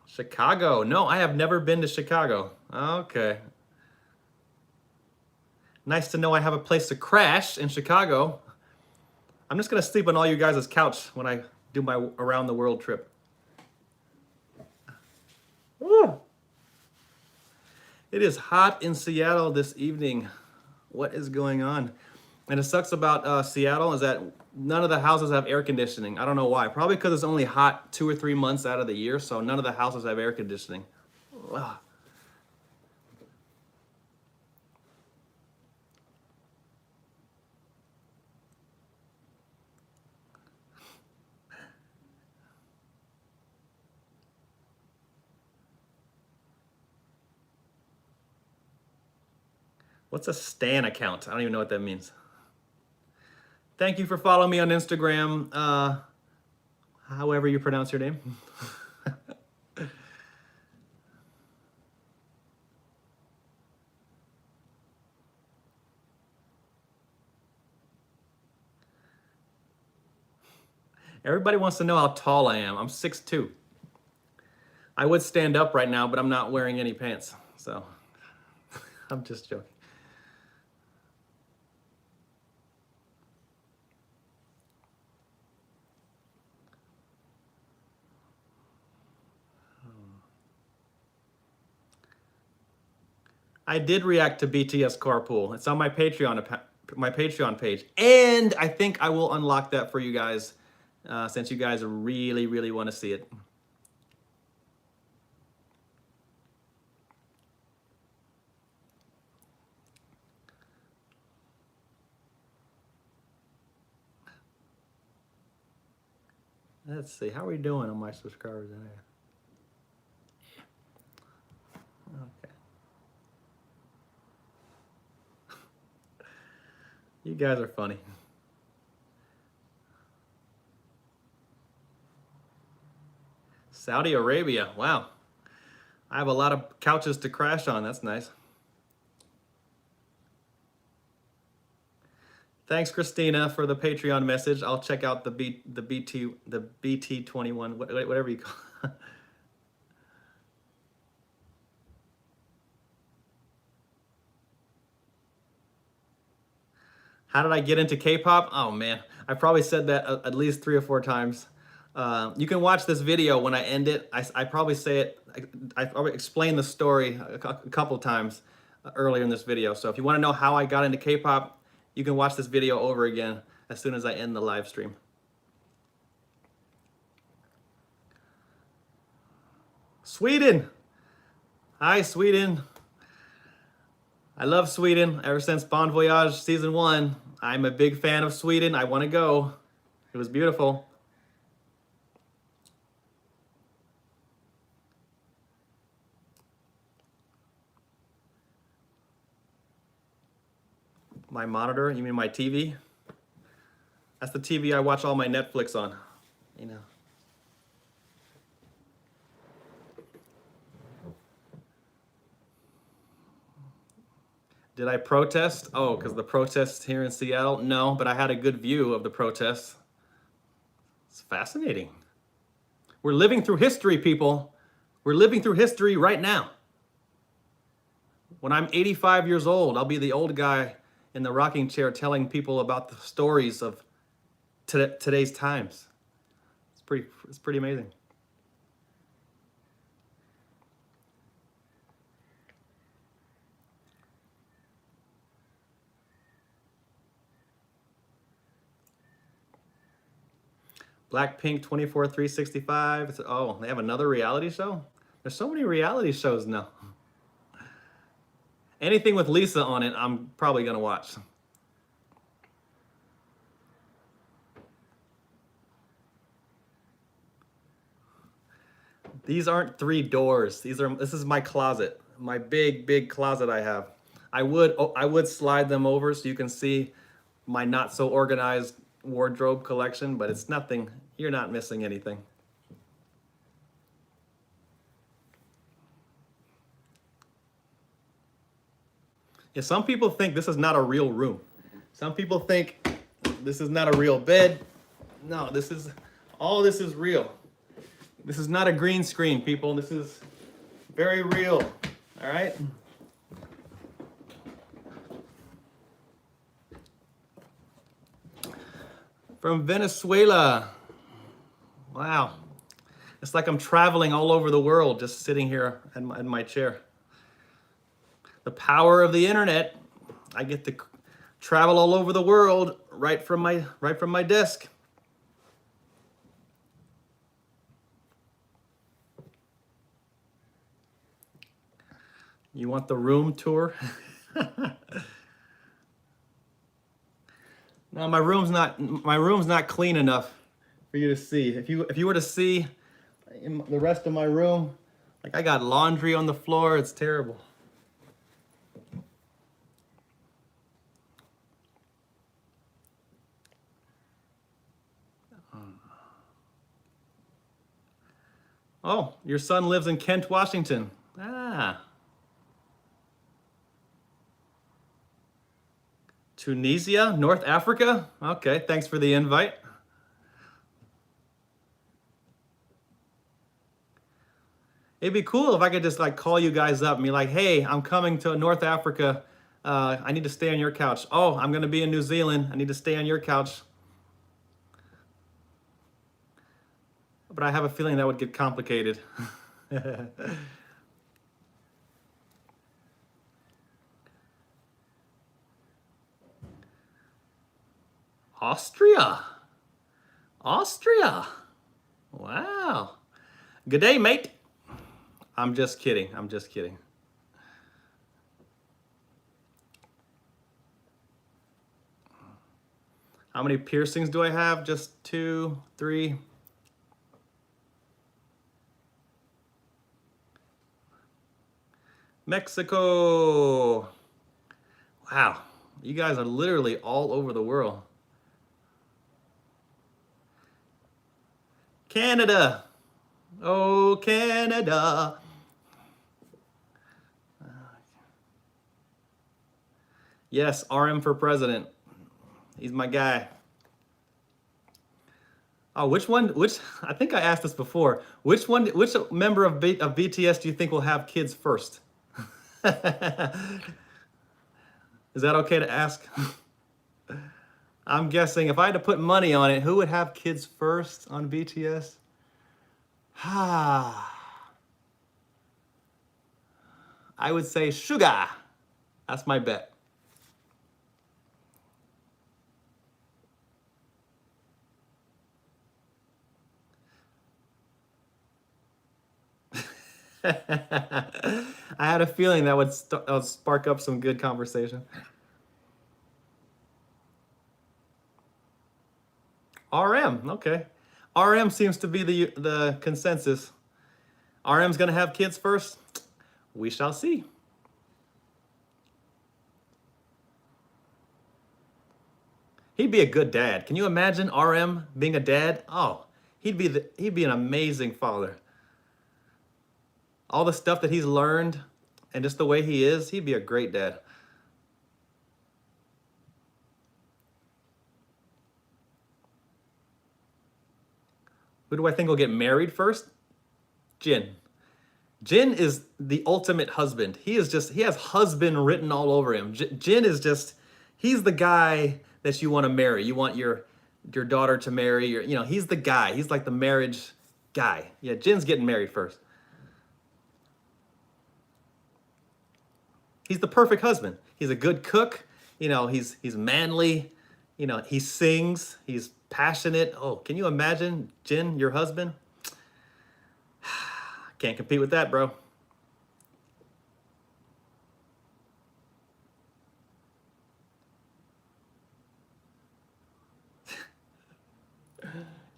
Chicago. No, I have never been to Chicago. Okay. Nice to know I have a place to crash in Chicago. I'm just going to sleep on all you guys' couch when I do my around the world trip. Woo. It is hot in Seattle this evening. What is going on? And it sucks about Seattle is that none of the houses have air conditioning. I don't know why. Probably because it's only hot 2 or 3 months out of the year, so none of the houses have air conditioning. Ugh. What's a Stan account? I don't even know what that means. Thank you for following me on Instagram. However you pronounce your name. Everybody wants to know how tall I am. I'm 6'2". I would stand up right now, but I'm not wearing any pants. So I'm just joking. I did react to BTS Carpool. It's on my Patreon page, and I think I will unlock that for you guys, since you guys really, really want to see it. Let's see, how are we doing on my subscribers? Okay. You guys are funny. Saudi Arabia, wow. I have a lot of couches to crash on, that's nice. Thanks, Christina, for the Patreon message. I'll check out the BT21, whatever you call it. How did I get into K-pop? Oh man, I probably said that at least 3 or 4 times. You can watch this video when I end it. I probably say it, I probably explain the story a couple times earlier in this video. So if you want to know how I got into K-pop, you can watch this video over again as soon as I end the live stream. Sweden! Hi, Sweden. I love Sweden. Ever since Bon Voyage Season 1, I'm a big fan of Sweden. I want to go. It was beautiful. My monitor? You mean my TV? That's the TV I watch all my Netflix on, you know. Did I protest? Oh, because the protests here in Seattle? No, but I had a good view of the protests. It's fascinating. We're living through history, people. We're living through history right now. When I'm 85 years old, I'll be the old guy in the rocking chair telling people about the stories of today's times. It's pretty amazing. Blackpink 24/365. Oh, they have another reality show? There's so many reality shows now. Anything with Lisa on it, I'm probably gonna watch. These aren't 3 doors. This is my closet, my big closet I have. I would slide them over so you can see my not so organized wardrobe collection, but it's nothing. You're not missing anything. Yeah, some people think this is not a real room. Some people think this is not a real bed. No, all this is real. This is not a green screen, people. This is very real. All right? From Venezuela. Wow. It's like I'm traveling all over the world just sitting here in my chair. The power of the internet. I get to travel all over the world right from my desk. You want the room tour? No, my room's not clean enough for you to see. If you were to see in the rest of my room, like I got laundry on the floor, it's terrible. Oh, your son lives in Kent, Washington. Ah. Tunisia, North Africa? Okay, thanks for the invite. It'd be cool if I could just like call you guys up and be like, hey, I'm coming to North Africa. I need to stay on your couch. Oh, I'm gonna be in New Zealand. I need to stay on your couch. But I have a feeling that would get complicated. Austria. Austria. Wow. Good day, mate. I'm just kidding. I'm just kidding. How many piercings do I have? Just 2, 3. Mexico. Wow. You guys are literally all over the world. Canada. Oh, Canada. Yes, RM for president. He's my guy. Oh, which I think I asked this before. Which member of BTS do you think will have kids first? Is that okay to ask? I'm guessing if I had to put money on it, who would have kids first on BTS? I would say Suga. That's my bet. I had a feeling that would spark up some good conversation. RM, okay. RM seems to be the consensus. RM's gonna have kids first? We shall see. He'd be a good dad. Can you imagine RM being a dad? Oh, he'd be an amazing father. All the stuff that he's learned and just the way he is, he'd be a great dad. Who do I think will get married first? Jin. Jin is the ultimate husband. He has husband written all over him. Jin is just, he's the guy that you want to marry. You want your daughter to marry. He's the guy. He's like the marriage guy. Yeah, Jin's getting married first. He's the perfect husband. He's a good cook. He's manly. He sings. He's passionate. Oh, can you imagine Jin, your husband? Can't compete with that, bro.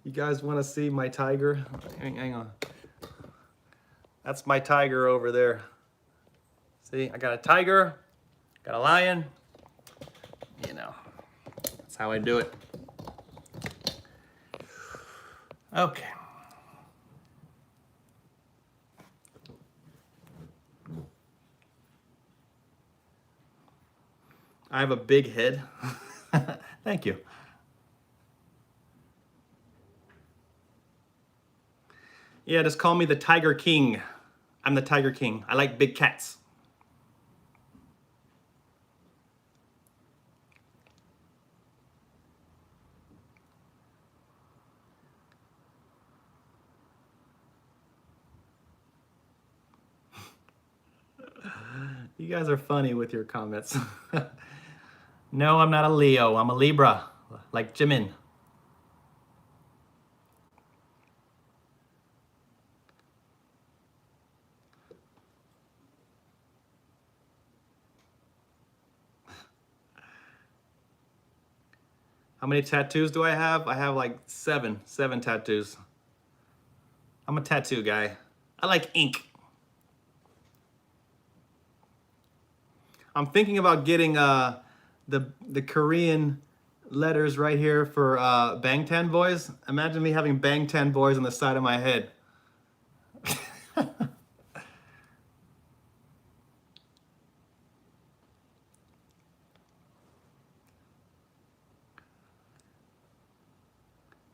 You guys want to see my tiger? Hang on. That's my tiger over there. See, I got a tiger, got a lion. That's how I do it. Okay. I have a big head. Thank you. Yeah, just call me the Tiger King. I'm the Tiger King. I like big cats. You guys are funny with your comments. No, I'm not a Leo. I'm a Libra, like Jimin. How many tattoos do I have? I have like seven tattoos. I'm a tattoo guy. I like ink. I'm thinking about getting the Korean letters right here for Bangtan Boys. Imagine me having Bangtan Boys on the side of my head.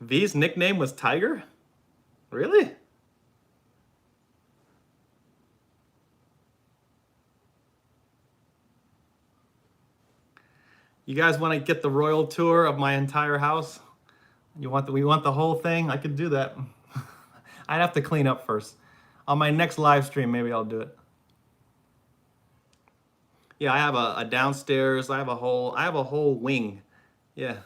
V's nickname was Tiger? Really? You guys want to get the royal tour of my entire house? We want the whole thing? I could do that. I'd have to clean up first. On my next live stream, maybe I'll do it. Yeah, I have a downstairs. I have a whole wing. Yeah.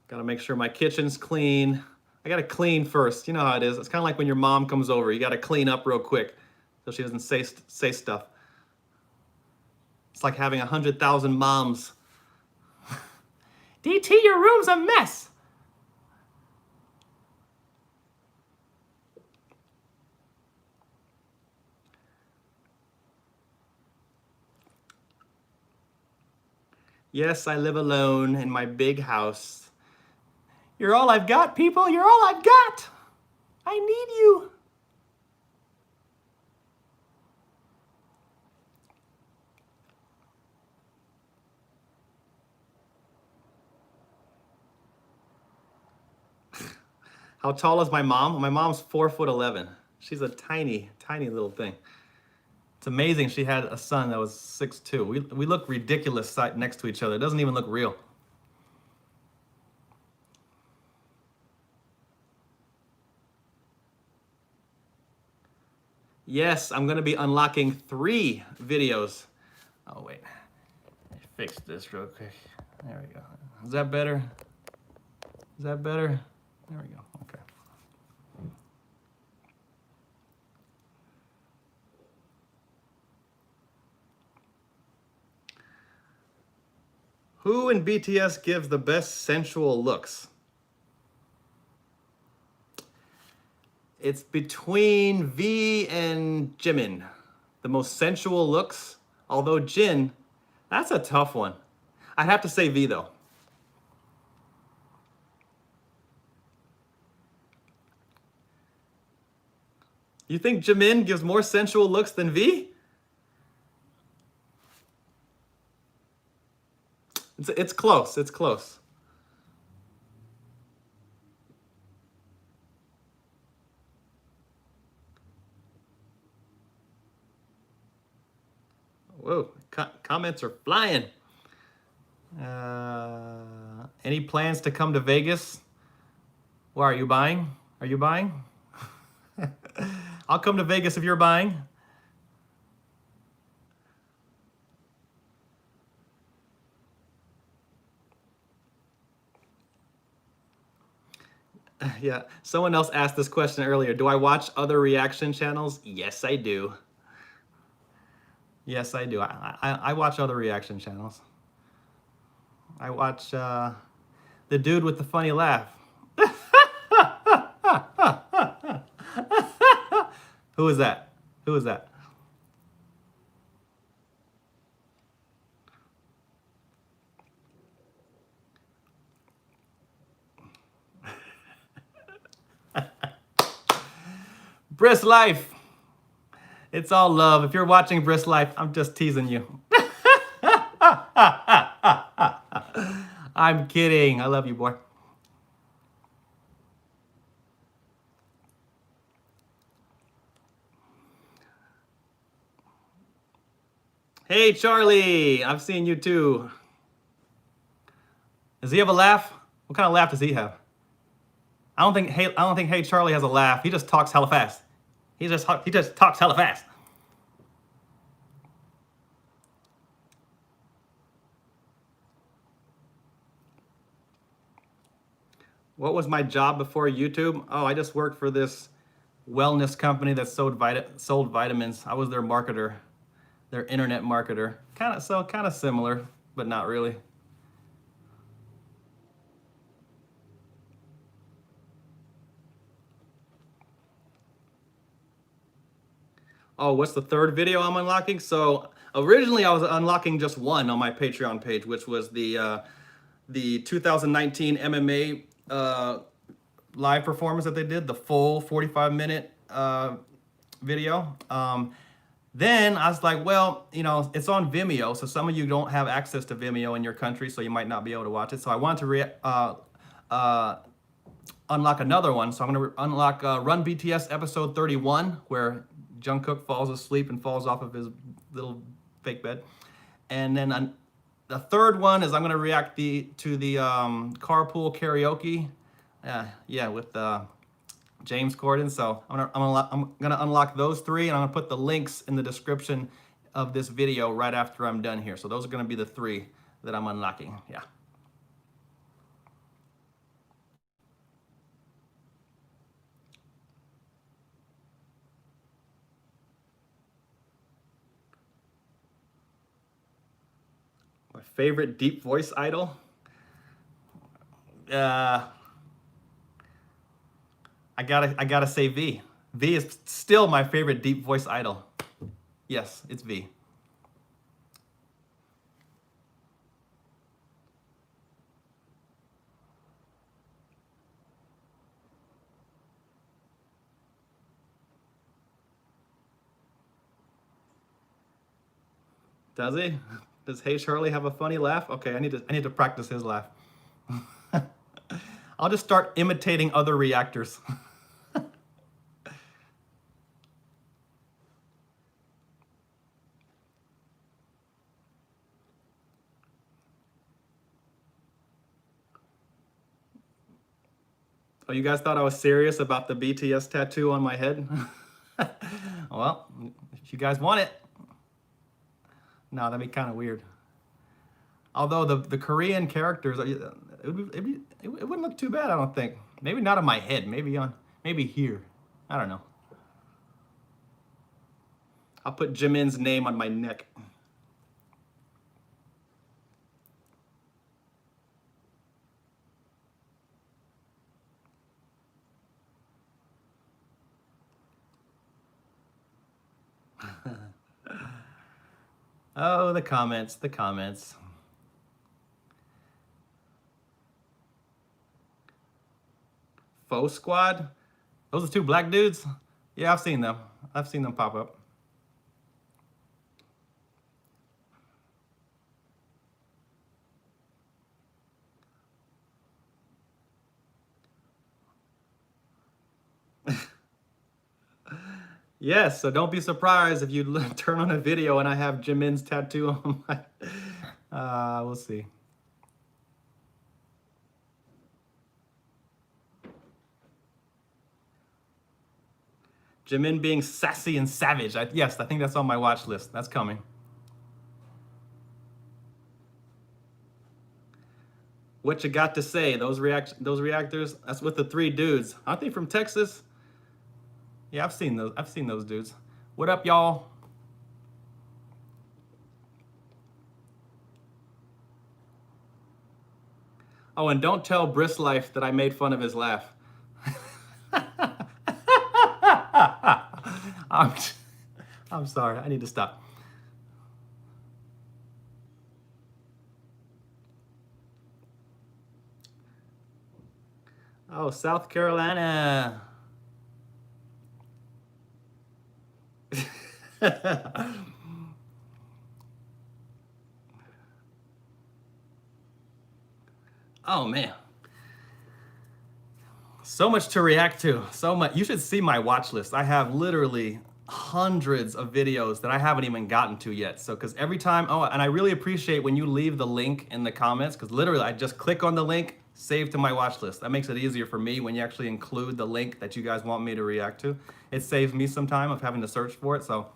Got to make sure my kitchen's clean. I got to clean first. You know how it is. It's kind of like when your mom comes over. You got to clean up real quick so she doesn't say stuff. It's like having 100,000 moms. DT, your room's a mess. Yes, I live alone in my big house. You're all I've got, people. You're all I've got. I need you. How tall is my mom? My mom's 4'11". She's a tiny, tiny little thing. It's amazing she had a son that was 6'2". We look ridiculous next to each other. It doesn't even look real. Yes, I'm going to be unlocking 3 videos. Oh, wait. Let me fix this real quick. There we go. Is that better? Is that better? There we go. Okay. Who in BTS gives the best sensual looks? It's between V and Jimin. The most sensual looks, although Jin, that's a tough one. I'd have to say V though. You think Jimin gives more sensual looks than V? It's close, it's close. Whoa, comments are flying. Any plans to come to Vegas? Why, are you buying? Are you buying? I'll come to Vegas if you're buying. Yeah, someone else asked this question earlier. Do I watch other reaction channels? Yes, I do. Yes, I do. I watch other reaction channels. I watch the dude with the funny laugh. Who is that? Who is that? Brisk Life. It's all love. If you're watching Brisk Life, I'm just teasing you. I'm kidding. I love you, boy. Hey, Charlie. I've seen you too. Does he have a laugh? What kind of laugh does he have? I don't think Hey Charlie has a laugh. He just talks hella fast. He just talks hella fast. What was my job before YouTube? Oh, I just worked for this wellness company that sold vitamins. I was their marketer, their internet marketer. Kind of similar, but not really. Oh, what's the third video I'm unlocking? So originally I was unlocking just one on my Patreon page, which was the 2019 MMA live performance that they did, the full 45-minute video. Then I was like, well, you know, it's on Vimeo, so some of you don't have access to Vimeo in your country, so you might not be able to watch it. So I wanted to unlock another one. So I'm going to unlock Run BTS episode 31, where Jungkook falls asleep and falls off of his little fake bed. And then the third one is I'm going to react to the carpool karaoke. Yeah, with James Corden. So I'm gonna unlock those three, and I'm gonna put the links in the description of this video right after I'm done here. So those are gonna be the three that I'm unlocking. Yeah. My favorite deep voice idol. I gotta say V. V is still my favorite deep voice idol. Yes, it's V. Does he? Does Hey Charlie have a funny laugh? Okay, I need to practice his laugh. I'll just start imitating other reactors. Oh, you guys thought I was serious about the BTS tattoo on my head? Well, if you guys want it. No, that'd be kind of weird. Although the Korean characters, it wouldn't look too bad, I don't think. Maybe not on my head, maybe here. I don't know. I'll put Jimin's name on my neck. Oh, the comments. Faux Squad? Those are two black dudes? Yeah, I've seen them. I've seen them pop up. Yes, so don't be surprised if you turn on a video and I have Jimin's tattoo on my... we'll see. Jimin being sassy and savage. Yes, I think that's on my watch list. That's coming. What you got to say? Those reactors. That's with the three dudes. Aren't they from Texas? Yeah, I've seen those dudes. What up, y'all? Oh, and don't tell Brisk Life that I made fun of his laugh. I'm sorry. I need to stop. Oh, South Carolina. Oh man, so much to react to. So much. You should see my watch list. I have literally hundreds of videos that I haven't even gotten to yet. So, because every time, oh, and I really appreciate when you leave the link in the comments, because literally I just click on the link, save to my watch list. That makes it easier for me when you actually include the link that you guys want me to react to. It saves me some time of having to search for it. So,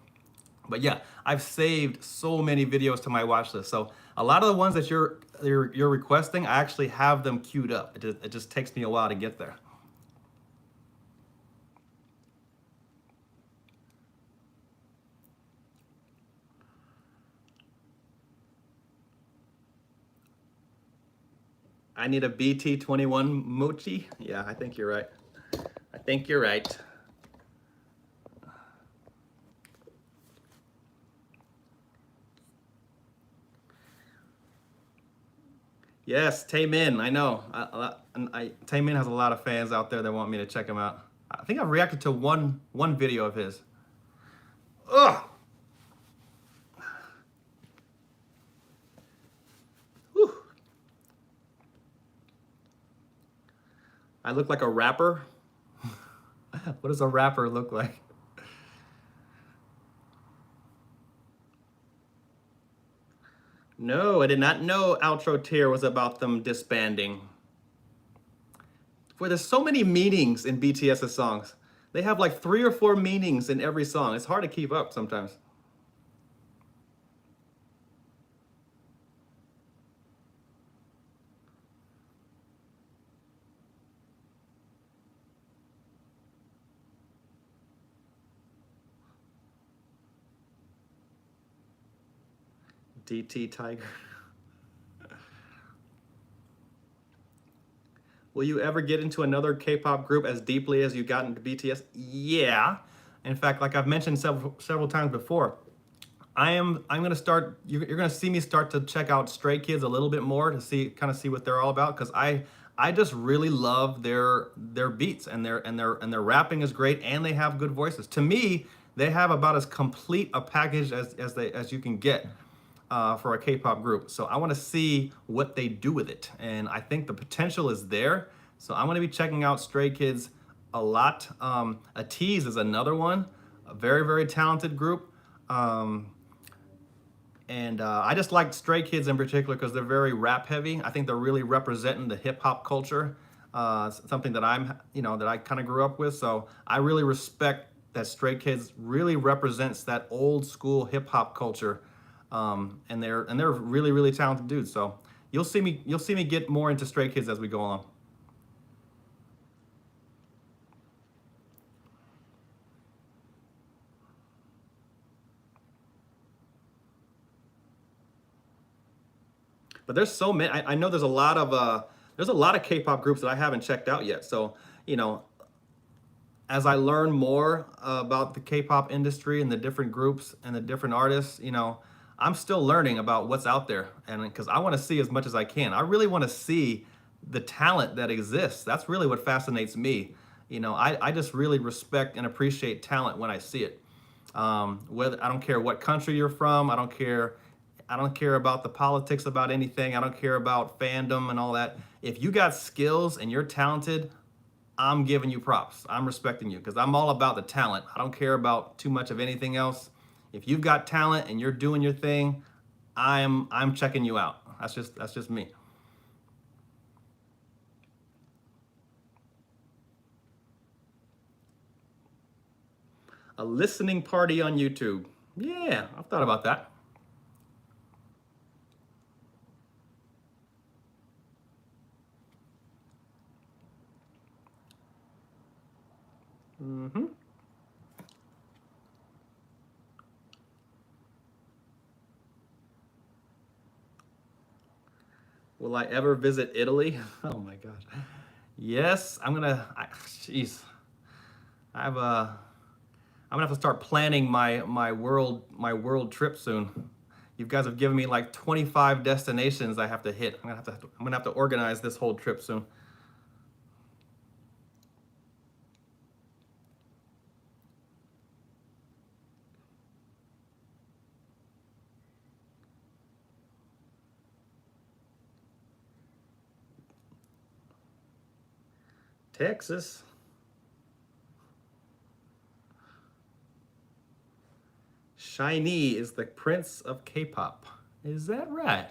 but yeah, I've saved so many videos to my watch list. So a lot of the ones that you're requesting, I actually have them queued up. It just takes me a while to get there. I need a BT21 mochi. Yeah, I think you're right. I think you're right. Yes, Taemin, I know. Taemin has a lot of fans out there that want me to check him out. I think I've reacted to one video of his. Ugh. Whew. I look like a rapper. What does a rapper look like? No, I did not know Outro Tier was about them disbanding. Boy, there's so many meanings in BTS's songs. They have like 3 or 4 meanings in every song. It's hard to keep up sometimes. DT Tiger. Will you ever get into another K-pop group as deeply as you got into BTS? Yeah. In fact, like I've mentioned several times before, I'm gonna start. You're gonna see me start to check out Stray Kids a little bit more to see what they're all about, because I just really love their beats, and their rapping is great, and they have good voices. To me, they have about as complete a package as you can get for a K-pop group. So I want to see what they do with it, and I think the potential is there. So I'm going to be checking out Stray Kids a lot. A Tease is another one, a very talented group. And I just like Stray Kids in particular because they're very rap heavy. I think they're really representing the hip hop culture, something that that I kind of grew up with. So I really respect that Stray Kids really represents that old school hip hop culture, and they're really talented dudes. So you'll see me get more into Stray Kids as we go along. But there's so many. I know there's a lot of K-pop groups that I haven't checked out yet. So you know, as I learn more about the K-pop industry and the different groups and the different artists, I'm still learning about what's out there, and because I want to see as much as I can. I really want to see the talent that exists. That's really what fascinates me. I just really respect and appreciate talent when I see it. Whether I don't care what country you're from, I don't care about the politics about anything. I don't care about fandom and all that. If you got skills and you're talented, I'm giving you props. I'm respecting you because I'm all about the talent. I don't care about too much of anything else. If you've got talent and you're doing your thing, I'm checking you out. That's just me. A listening party on YouTube. Yeah, I've thought about that. Hmm. Will I ever visit Italy? Oh my gosh. Yes, jeez. I have a. I'm gonna have to start planning my world trip soon. You guys have given me like 25 destinations I have to hit. I'm gonna have to organize this whole trip soon. Texas. Shiny is the prince of K-pop. Is that right?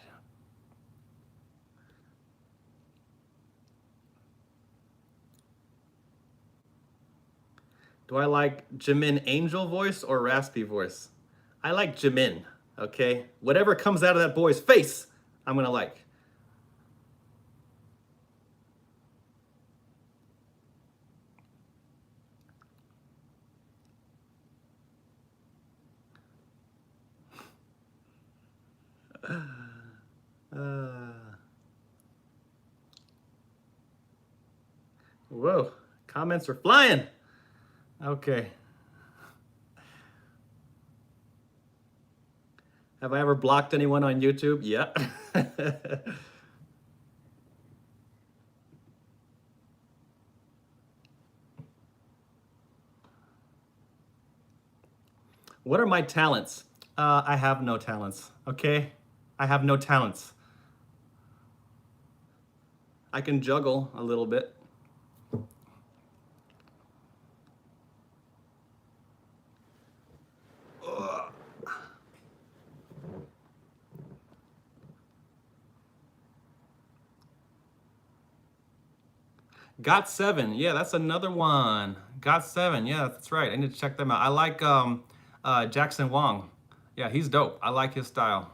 Do I like Jimin angel voice or raspy voice? I like Jimin, okay? Whatever comes out of that boy's face, I'm gonna like. Whoa, comments are flying. Okay. Have I ever blocked anyone on YouTube? Yeah. What are my talents? I have no talents, okay? I have no talents. I can juggle a little bit. Got 7. Yeah, that's another one. Got 7. Yeah, that's right. I need to check them out. I like Jackson Wang. Yeah, he's dope. I like his style.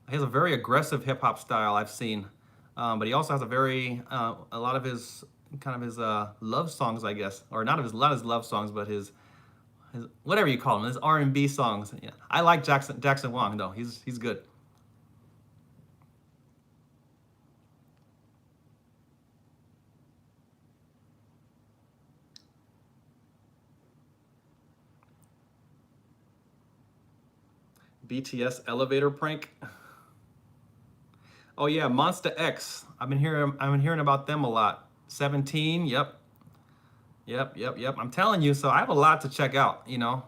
He has a very aggressive hip hop style I've seen, but he also has a lot of his love songs, I guess, or not of his a lot of his love songs, but his whatever you call them, his R&B songs. Yeah, I like Jackson Wang though. He's good. BTS elevator prank. Oh yeah, Monster X. I've been hearing about them a lot. 17. Yep. Yep. I'm telling you, so I have a lot to check out, you know.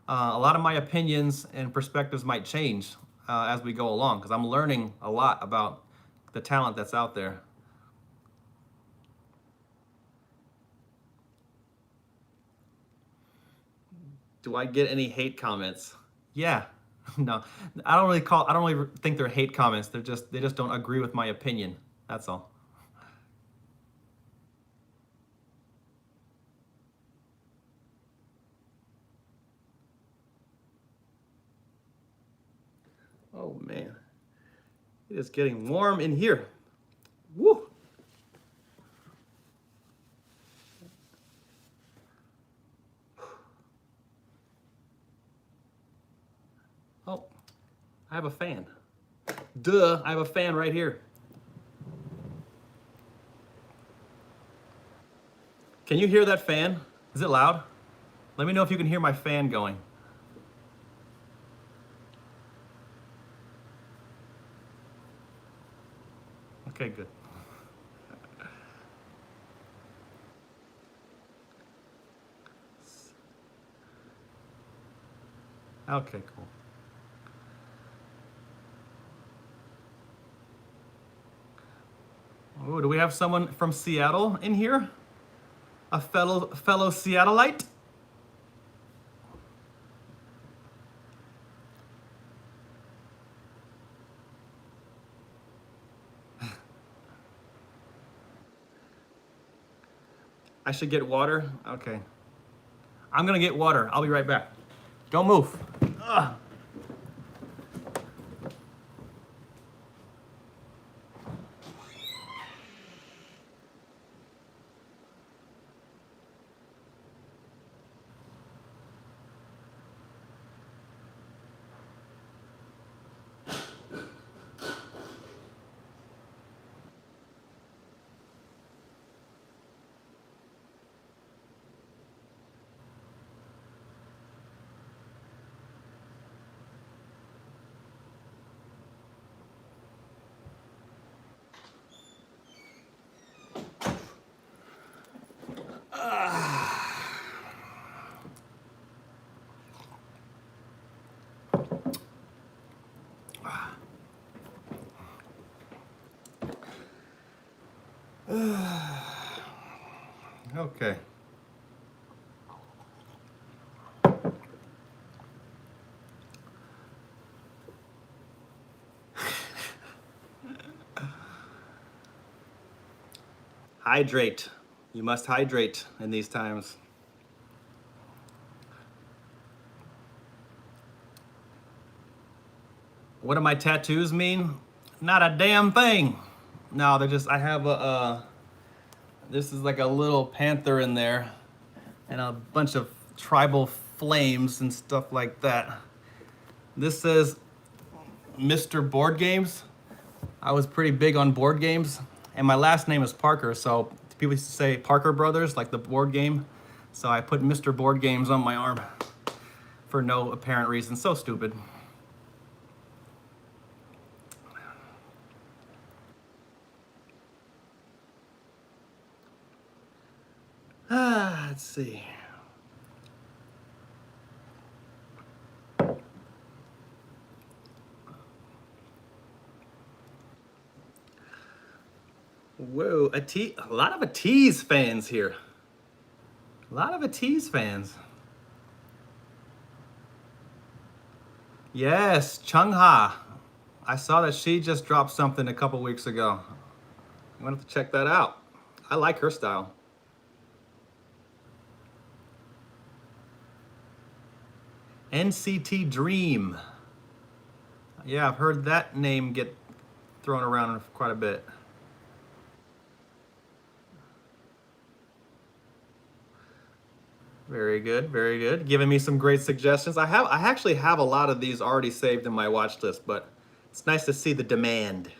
A lot of my opinions and perspectives might change as we go along because I'm learning a lot about the talent that's out there. Do I get any hate comments? Yeah. No. I don't really think they're hate comments. They just don't agree with my opinion. That's all. Oh man. It is getting warm in here. Woo! Oh, I have a fan. Duh, I have a fan right here. Can you hear that fan? Is it loud? Let me know if you can hear my fan going. Okay, good. Okay, cool. Oh, do we have someone from Seattle in here? A fellow Seattleite? I should get water? Okay. I'm gonna get water. I'll be right back. Don't move. Ugh. Okay. Hydrate. You must hydrate in these times. What do my tattoos mean? Not a damn thing. No, they're just, I have this is like a little panther in there and a bunch of tribal flames and stuff like that. This says Mr. Board Games. I was pretty big on board games, and my last name is Parker, so people used to say Parker Brothers, like the board game. So I put Mr. Board Games on my arm for no apparent reason. So stupid. Let's see. Whoa, a lot of Ateez fans here. A lot of Ateez fans. Yes, Chung Ha. I saw that she just dropped something a couple weeks ago. I'm gonna have to check that out. I like her style. NCT Dream. Yeah, I've heard that name get thrown around quite a bit. Very good, very good. Giving me some great suggestions. I actually have a lot of these already saved in my watch list, but it's nice to see the demand.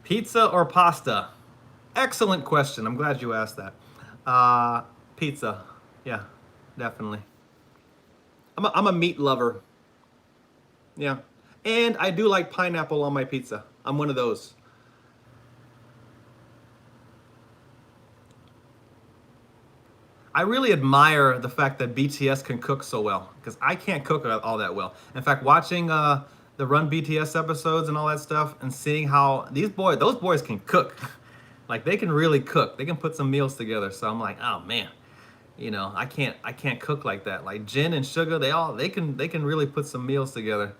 Pizza or pasta? Excellent question. I'm glad you asked that. Pizza. Yeah, definitely. I'm a meat lover. Yeah. And I do like pineapple on my pizza. I'm one of those. I really admire the fact that BTS can cook so well, because I can't cook all that well. In fact, watching the Run BTS episodes and all that stuff, and seeing how those boys can cook, like they can really cook. They can put some meals together. So I'm like, oh man, I can't cook like that. Like Jin and Suga, they can really put some meals together.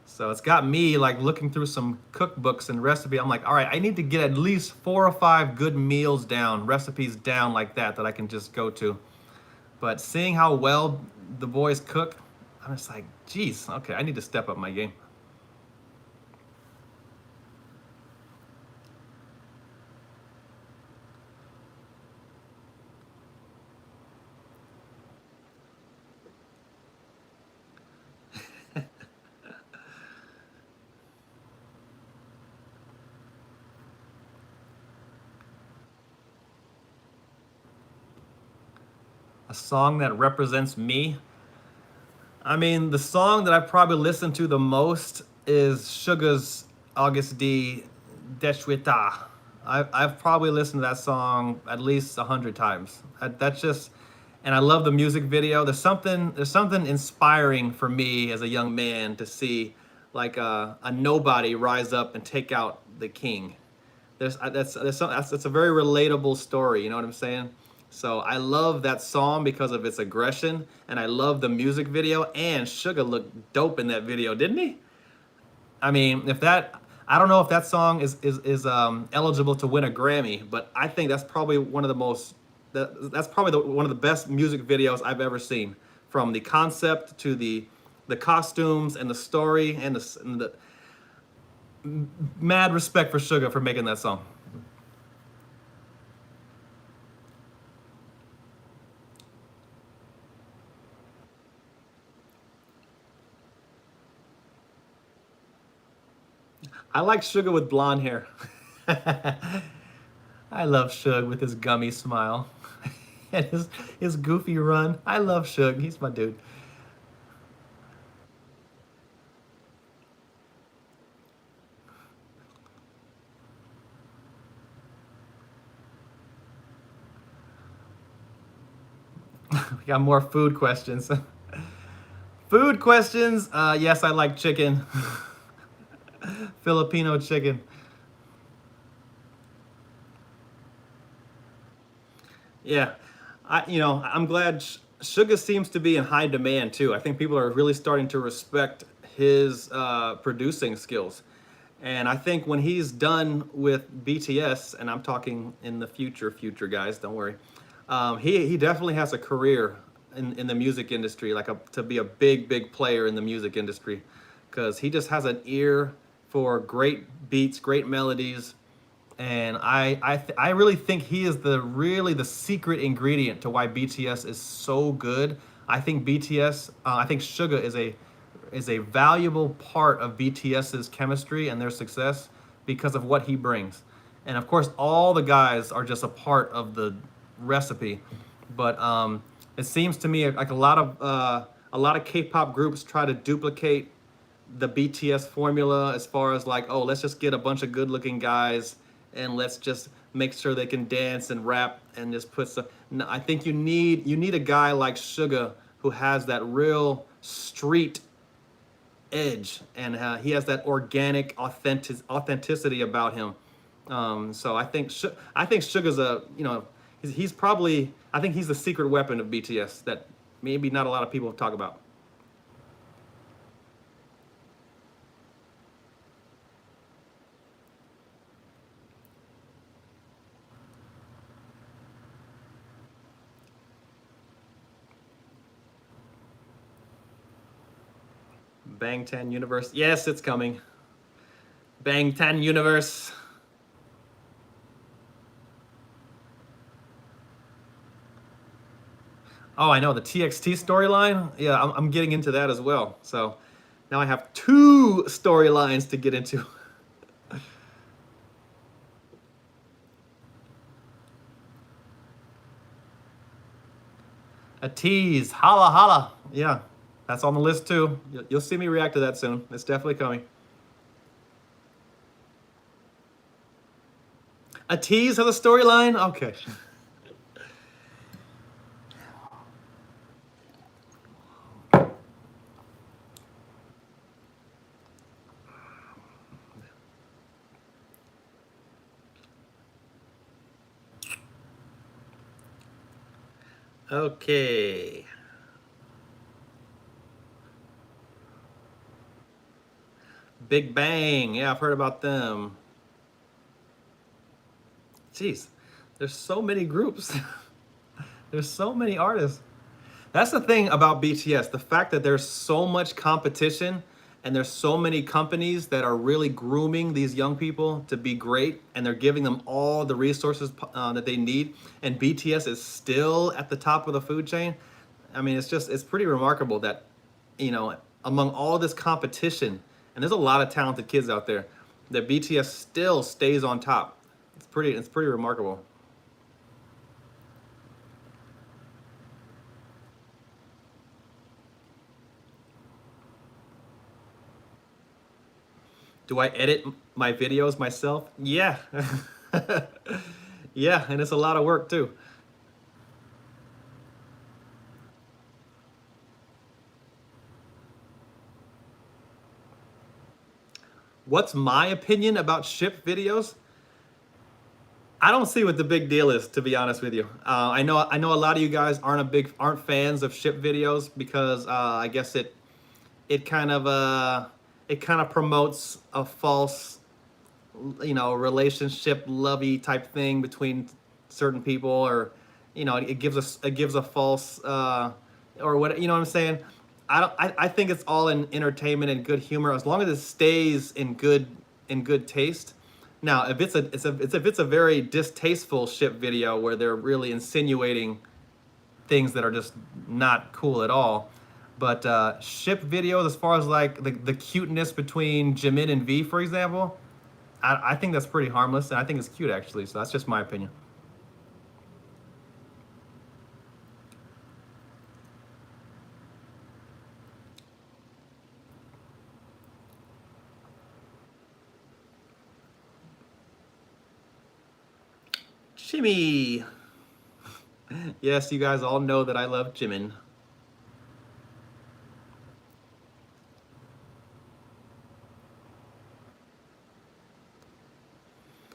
So it's got me like looking through some cookbooks and recipe. I'm like, all right, I need to get at least 4 or 5 good meals down, recipes down like that I can just go to. But seeing how well the boys cook, I'm just like, geez, okay, I need to step up my game. A song that represents me. I mean, the song that I probably listen to the most is Suga's August D Deshwita. I've probably listened to that song at least 100 times. That's just, and I love the music video. There's something inspiring for me as a young man to see like a nobody rise up and take out the king. That's a very relatable story. You know what I'm saying? So I love that song because of its aggression, and I love the music video. And Suga looked dope in that video, didn't he? I mean, I don't know if that song is eligible to win a Grammy, but I think that's probably one of the most that's probably one of the best music videos I've ever seen. From the concept to the costumes and the story and the mad respect for Suga for making that song. I like Suga with blonde hair. I love Suge with his gummy smile and his goofy run. I love Suge. He's my dude. We got more food questions. Food questions. Yes, I like chicken. Filipino chicken. Yeah, I'm glad Suga seems to be in high demand too. I think people are really starting to respect his producing skills, and I think when he's done with BTS, and I'm talking in the future guys, don't worry, he definitely has a career in the music industry, like to be a big player in the music industry, because he just has an ear for great beats, great melodies, and I really think he is the secret ingredient to why BTS is so good. I think I think Suga is a valuable part of BTS's chemistry and their success because of what he brings. And of course, all the guys are just a part of the recipe. But it seems to me like a lot of K-pop groups try to duplicate the BTS formula as far as like, oh, let's just get a bunch of good-looking guys and let's just make sure they can dance and rap and just put some. No, I think you need a guy like Suga who has that real street edge, and he has that organic authenticity about him. So I think Suga's he's probably, I think he's the secret weapon of BTS that maybe not a lot of people talk about. Bangtan Universe. Yes, it's coming. Bangtan Universe. Oh, I know the TXT storyline. Yeah, I'm getting into that as well. So now I have two storylines to get into. A tease. Holla holla. Yeah, that's on the list too. You'll see me react to that soon. It's definitely coming. A tease of the storyline? Okay. Okay. Big Bang. Yeah, I've heard about them. Jeez, there's so many groups. There's so many artists. That's the thing about BTS, the fact that there's so much competition and there's so many companies that are really grooming these young people to be great, and they're giving them all the resources that they need, and BTS is still at the top of the food chain. I mean, it's pretty remarkable that, among all this competition, and there's a lot of talented kids out there, that BTS still stays on top. It's pretty remarkable. Do I edit my videos myself? Yeah. Yeah, and it's a lot of work too. What's my opinion about ship videos? I don't see what the big deal is, to be honest with you. I know a lot of you guys aren't fans of ship videos because I guess it kind of promotes a false, relationship lovey type thing between certain people, or it gives a false or what, you know what I'm saying. I think it's all in entertainment and good humor as long as it stays in good taste. Now if it's a very distasteful ship video where they're really insinuating things that are just not cool at all. But ship videos, as far as like the cuteness between Jimin and V, for example, I think that's pretty harmless, and I think it's cute actually. So that's just my opinion. Jimmy. Yes, you guys all know that I love Jimin.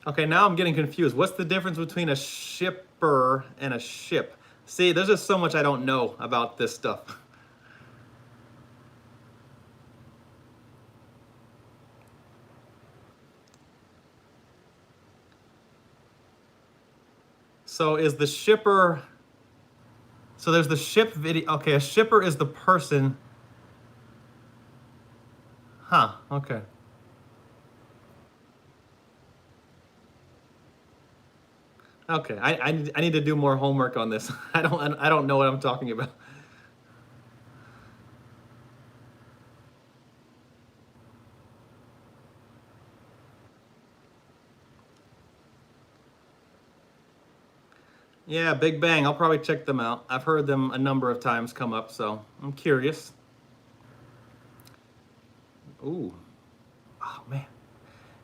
Okay, now I'm getting confused. What's the difference between a shipper and a ship? See, there's just so much I don't know about this stuff. So is the shipper, so there's the ship video. Okay, a shipper is the person. Huh, okay. Okay, I need to do more homework on this. I don't know what I'm talking about. Yeah, Big Bang. I'll probably check them out. I've heard them a number of times come up, so I'm curious. Ooh, oh man.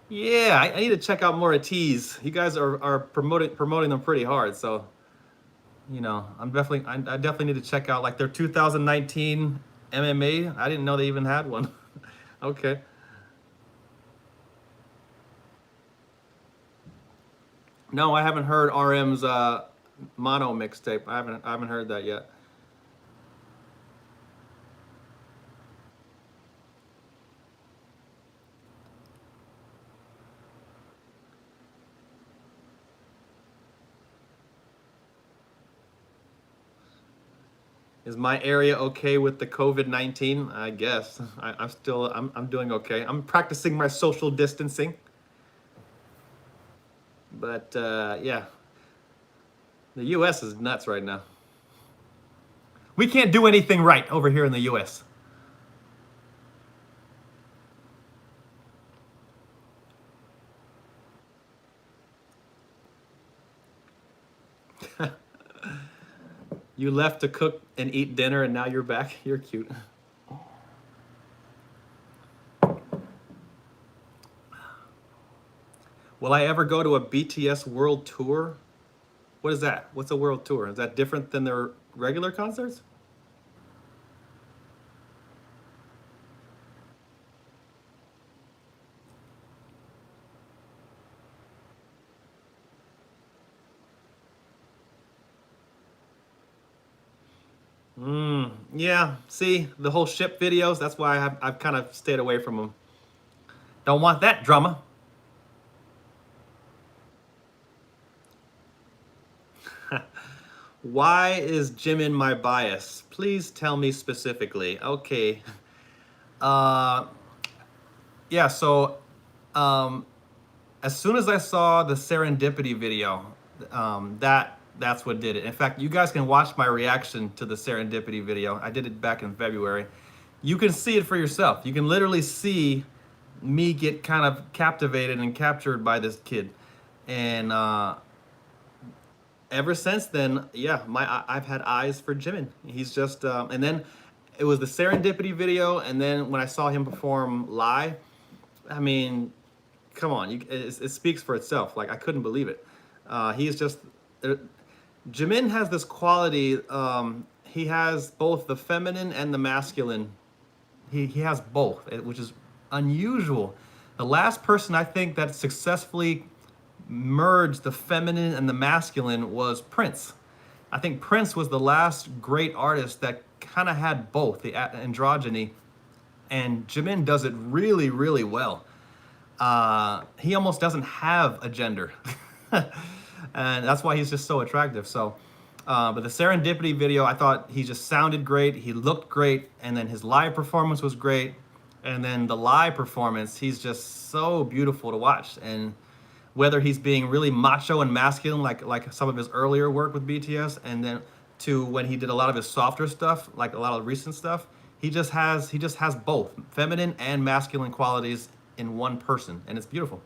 Yeah, I need to check out more of T's. You guys are promoting them pretty hard, so I definitely need to check out like their 2019 MMA. I didn't know they even had one. Okay. No, I haven't heard RM's mono mixtape. I haven't heard that yet. Is my area okay with the COVID-19? I guess. I'm doing okay. I'm practicing my social distancing. But yeah, the US is nuts right now. We can't do anything right over here in the US. You left to cook and eat dinner and now you're back. You're cute. Will I ever go to a BTS world tour? What is that? What's a world tour? Is that different than their regular concerts? Yeah, see, the whole ship videos, that's why I've kind of stayed away from them. Don't want that drama. Why is Jimin my bias? Please tell me specifically. Okay. Uh, yeah, so um, as soon as I saw the Serendipity video, that's what did it. In fact, you guys can watch my reaction to the Serendipity video. I did it back in February. You can see it for yourself. You can literally see me get kind of captivated and captured by this kid, and ever since then, yeah, I've had eyes for Jimin. He's just and then it was the Serendipity video, and then when I saw him perform live, I mean, come on, it speaks for itself. Like I couldn't believe it. He's just Jimin has this quality. He has both the feminine and the masculine. He has both, which is unusual. The last person I think that successfully merged the feminine and the masculine was Prince. I think Prince was the last great artist that kind of had both the androgyny, and Jimin does it really, really well. He almost doesn't have a gender, and that's why he's just so attractive. So, but the Serendipity video, I thought he just sounded great, he looked great, and then his live performance was great. And then the live performance, he's just so beautiful to watch. And whether he's being really macho and masculine, like some of his earlier work with BTS, and then to when he did a lot of his softer stuff, like a lot of recent stuff, he just has both feminine and masculine qualities in one person, and it's beautiful.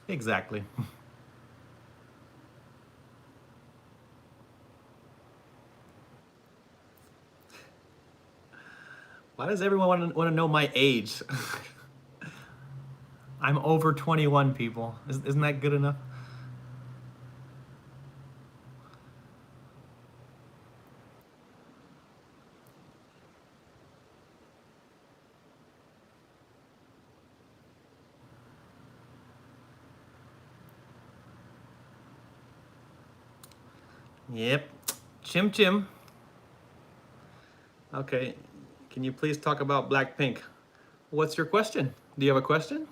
Exactly. Why does everyone want to know my age? I'm over 21, people. Isn't that good enough? Yep. Chim chim. Okay. Can you please talk about Blackpink? What's your question? Do you have a question?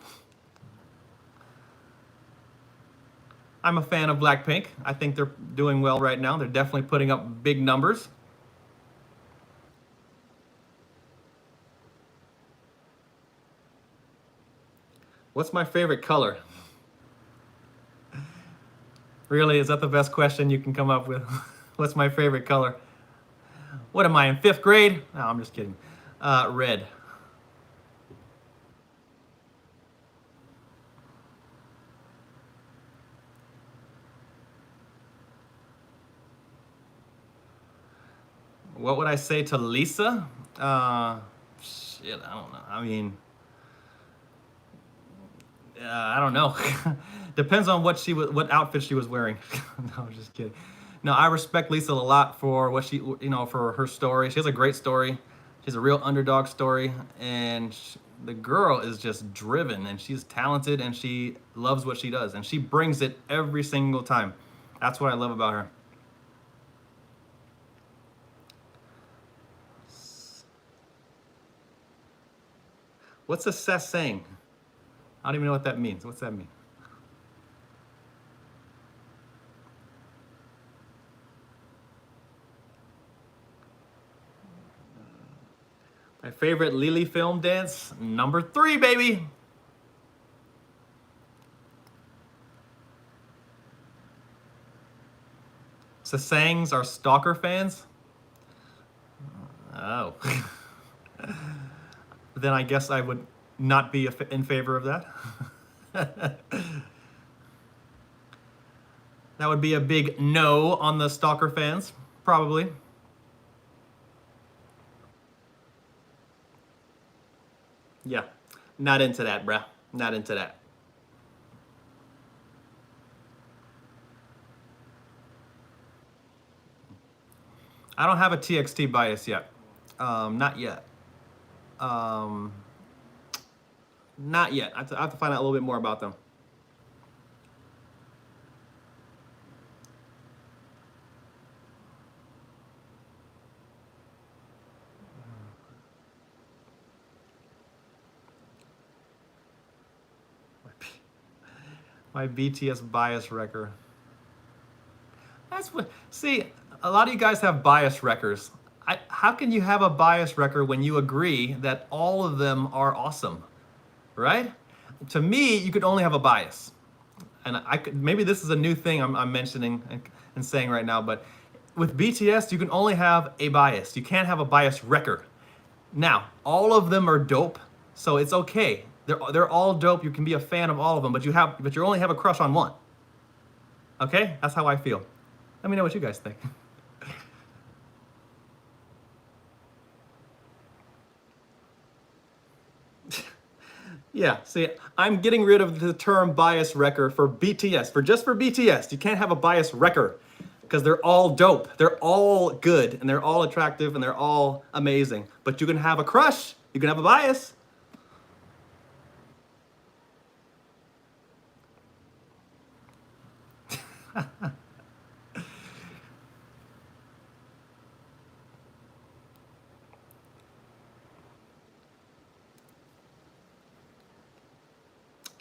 I'm a fan of Blackpink. I think they're doing well right now. They're definitely putting up big numbers. What's my favorite color? Really, is that the best question you can come up with? What's my favorite color? What am I in 5th grade? No, I'm just kidding. Red. What would I say to Lisa? Shit, I don't know. I mean, I don't know. Depends on what outfit she was wearing. No, I'm just kidding. No, I respect Lisa a lot for what she, for her story. She has a great story. She has a real underdog story, and the girl is just driven, and she's talented, and she loves what she does, and she brings it every single time. That's what I love about her. What's a cess saying? I don't even know what that means. What's that mean? My favorite Lily film dance, number 3, baby. Sasangs are stalker fans? Oh. Then I guess I would not be in favor of that. That would be a big no on the stalker fans, probably. Yeah, not into that, bruh. Not into that. I don't have a TXT bias yet. Not yet. Um, Not yet. I have to find out a little bit more about them. My BTS bias wrecker. That's what. See, a lot of you guys have bias wreckers. How can you have a bias wrecker when you agree that all of them are awesome, right? To me, you could only have a bias, and I could maybe this is a new thing I'm mentioning and saying right now, but with BTS, you can only have a bias. You can't have a bias wrecker. Now, all of them are dope, so it's okay. They're all dope. You can be a fan of all of them, but you only have a crush on one. Okay? That's how I feel. Let me know what you guys think. Yeah, see, I'm getting rid of the term bias wrecker for BTS. For BTS, you can't have a bias wrecker because they're all dope. They're all good and they're all attractive and they're all amazing. But you can have a crush. You can have a bias.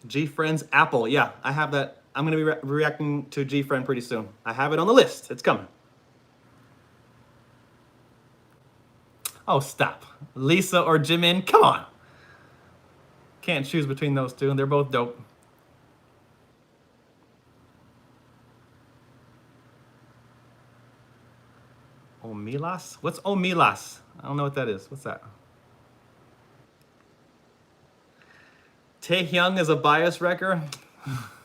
G Friends Apple. Yeah, I have that. I'm going to be reacting to G Friend pretty soon. I have it on the list. It's coming. Oh, stop. Lisa or Jimin? Come on. Can't choose between those two, and they're both dope. Omilas? What's Omilas? I don't know what that is. What's that? Taehyung is a bias wrecker?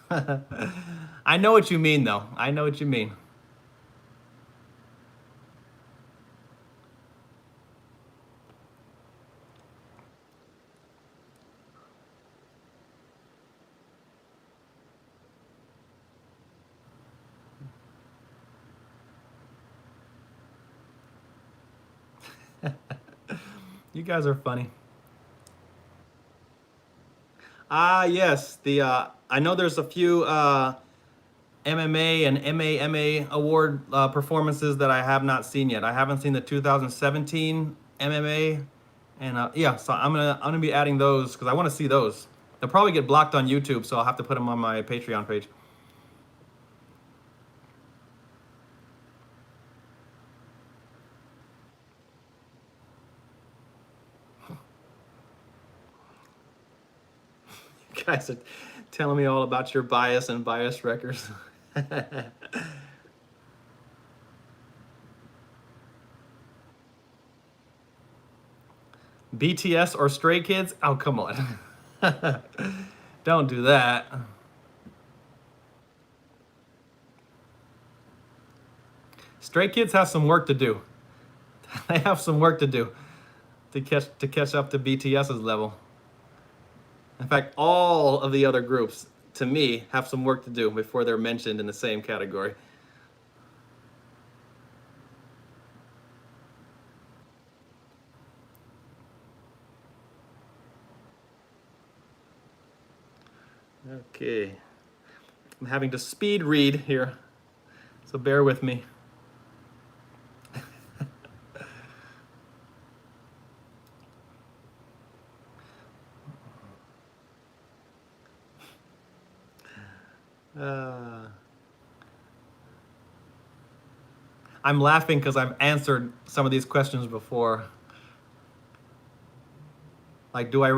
I know what you mean, though. I know what you mean. You guys are funny. Ah, yes. I know there's a few MMA and MAMA award performances that I have not seen yet. I haven't seen the 2017 MMA, and yeah, so I'm gonna be adding those because I want to see those. They'll probably get blocked on YouTube, so I'll have to put them on my Patreon page. You guys are telling me all about your bias and bias records. BTS or Stray Kids? Oh, come on. Don't do that. Stray Kids have some work to do. They have some work to do to catch up to BTS's level. In fact, all of the other groups, to me, have some work to do before they're mentioned in the same category. Okay. I'm having to speed read here, so bear with me. I'm laughing because I've answered some of these questions before. Like, do I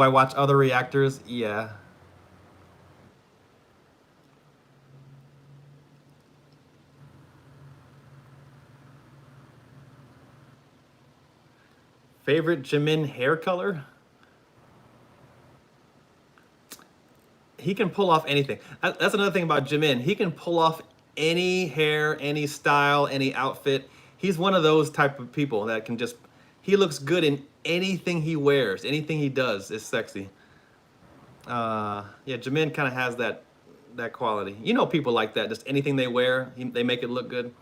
watch other reactors? Yeah. Favorite Jimin hair color? He can pull off anything. That's another thing about Jimin. He can pull off any hair, any style, any outfit. He's one of those type of people that can just, he looks good in anything he wears. Anything he does is sexy. Yeah, Jimin kind of has that quality. You know, people like that. Just anything they wear, they make it look good.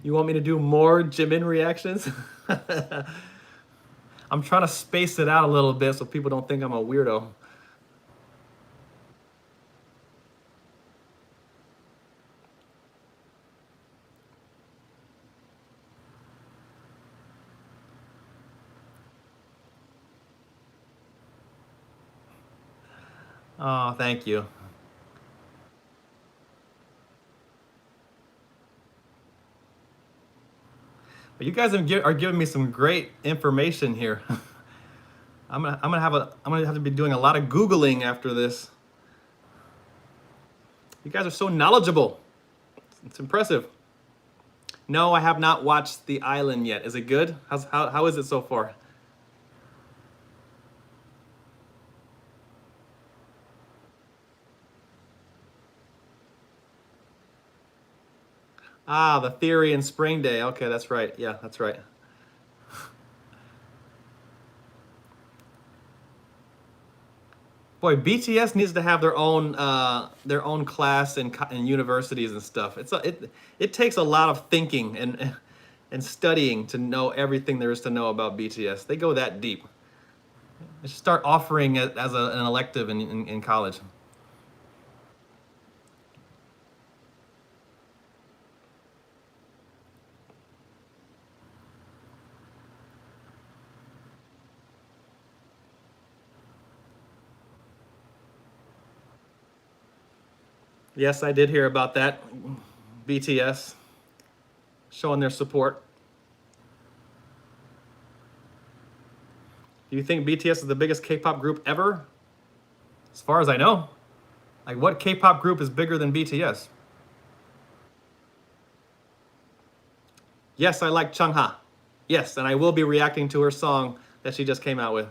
You want me to do more Jimin reactions? I'm trying to space it out a little bit so people don't think I'm a weirdo. Oh, thank you. But you guys are giving me some great information here. I'm gonna have to be doing a lot of Googling after this. You guys are so knowledgeable. It's impressive. No, I have not watched The Island yet. Is it good? How is it so far? Ah, The Theory and Spring Day. Okay, that's right. Yeah, that's right. Boy, BTS needs to have their own class in universities and stuff. It takes a lot of thinking and studying to know everything there is to know about BTS. They go that deep. They should start offering it as an elective in college. Yes, I did hear about that. BTS showing their support. Do you think BTS is the biggest K-pop group ever? As far as I know. Like, what K-pop group is bigger than BTS? Yes, I like Chungha. Yes, and I will be reacting to her song that she just came out with.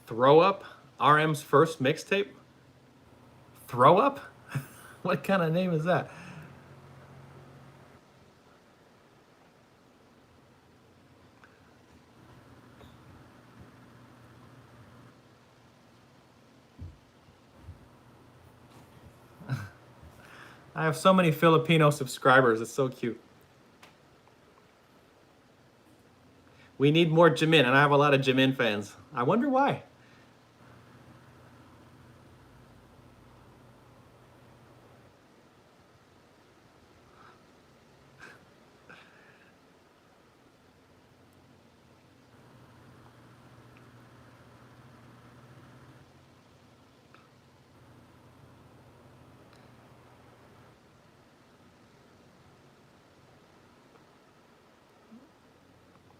Throw Up? RM's first mixtape? Throw Up? What kind of name is that? I have so many Filipino subscribers. It's so cute. We need more Jimin, and I have a lot of Jimin fans. I wonder why.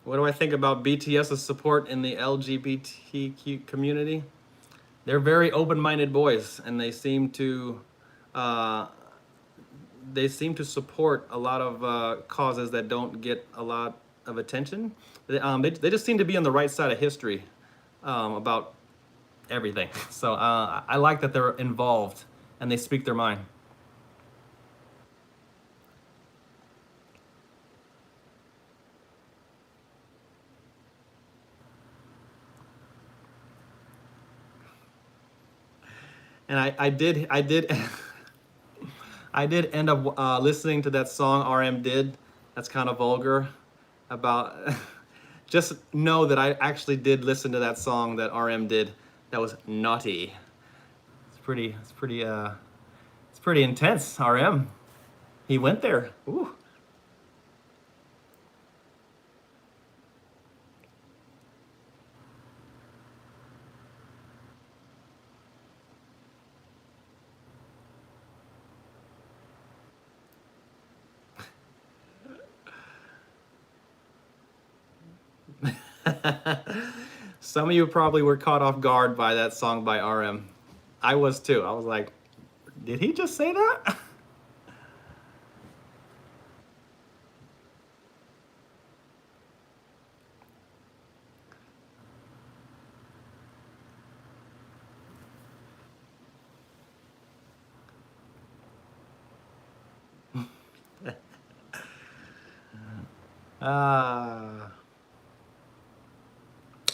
What do I think about BTS's support in the LGBTQ community? They're very open-minded boys, and uh, they seem to support a lot of causes that don't get a lot of attention. They just seem to be on the right side of history about everything. So I like that they're involved and they speak their mind. And I did I did end up listening to that song RM did. That's kind of vulgar. About just know that I actually did listen to that song that RM did. That was naughty. It's pretty intense. RM. He went there. Ooh. Some of you probably were caught off guard by that song by RM. I was too. I was like, did he just say that? Ah.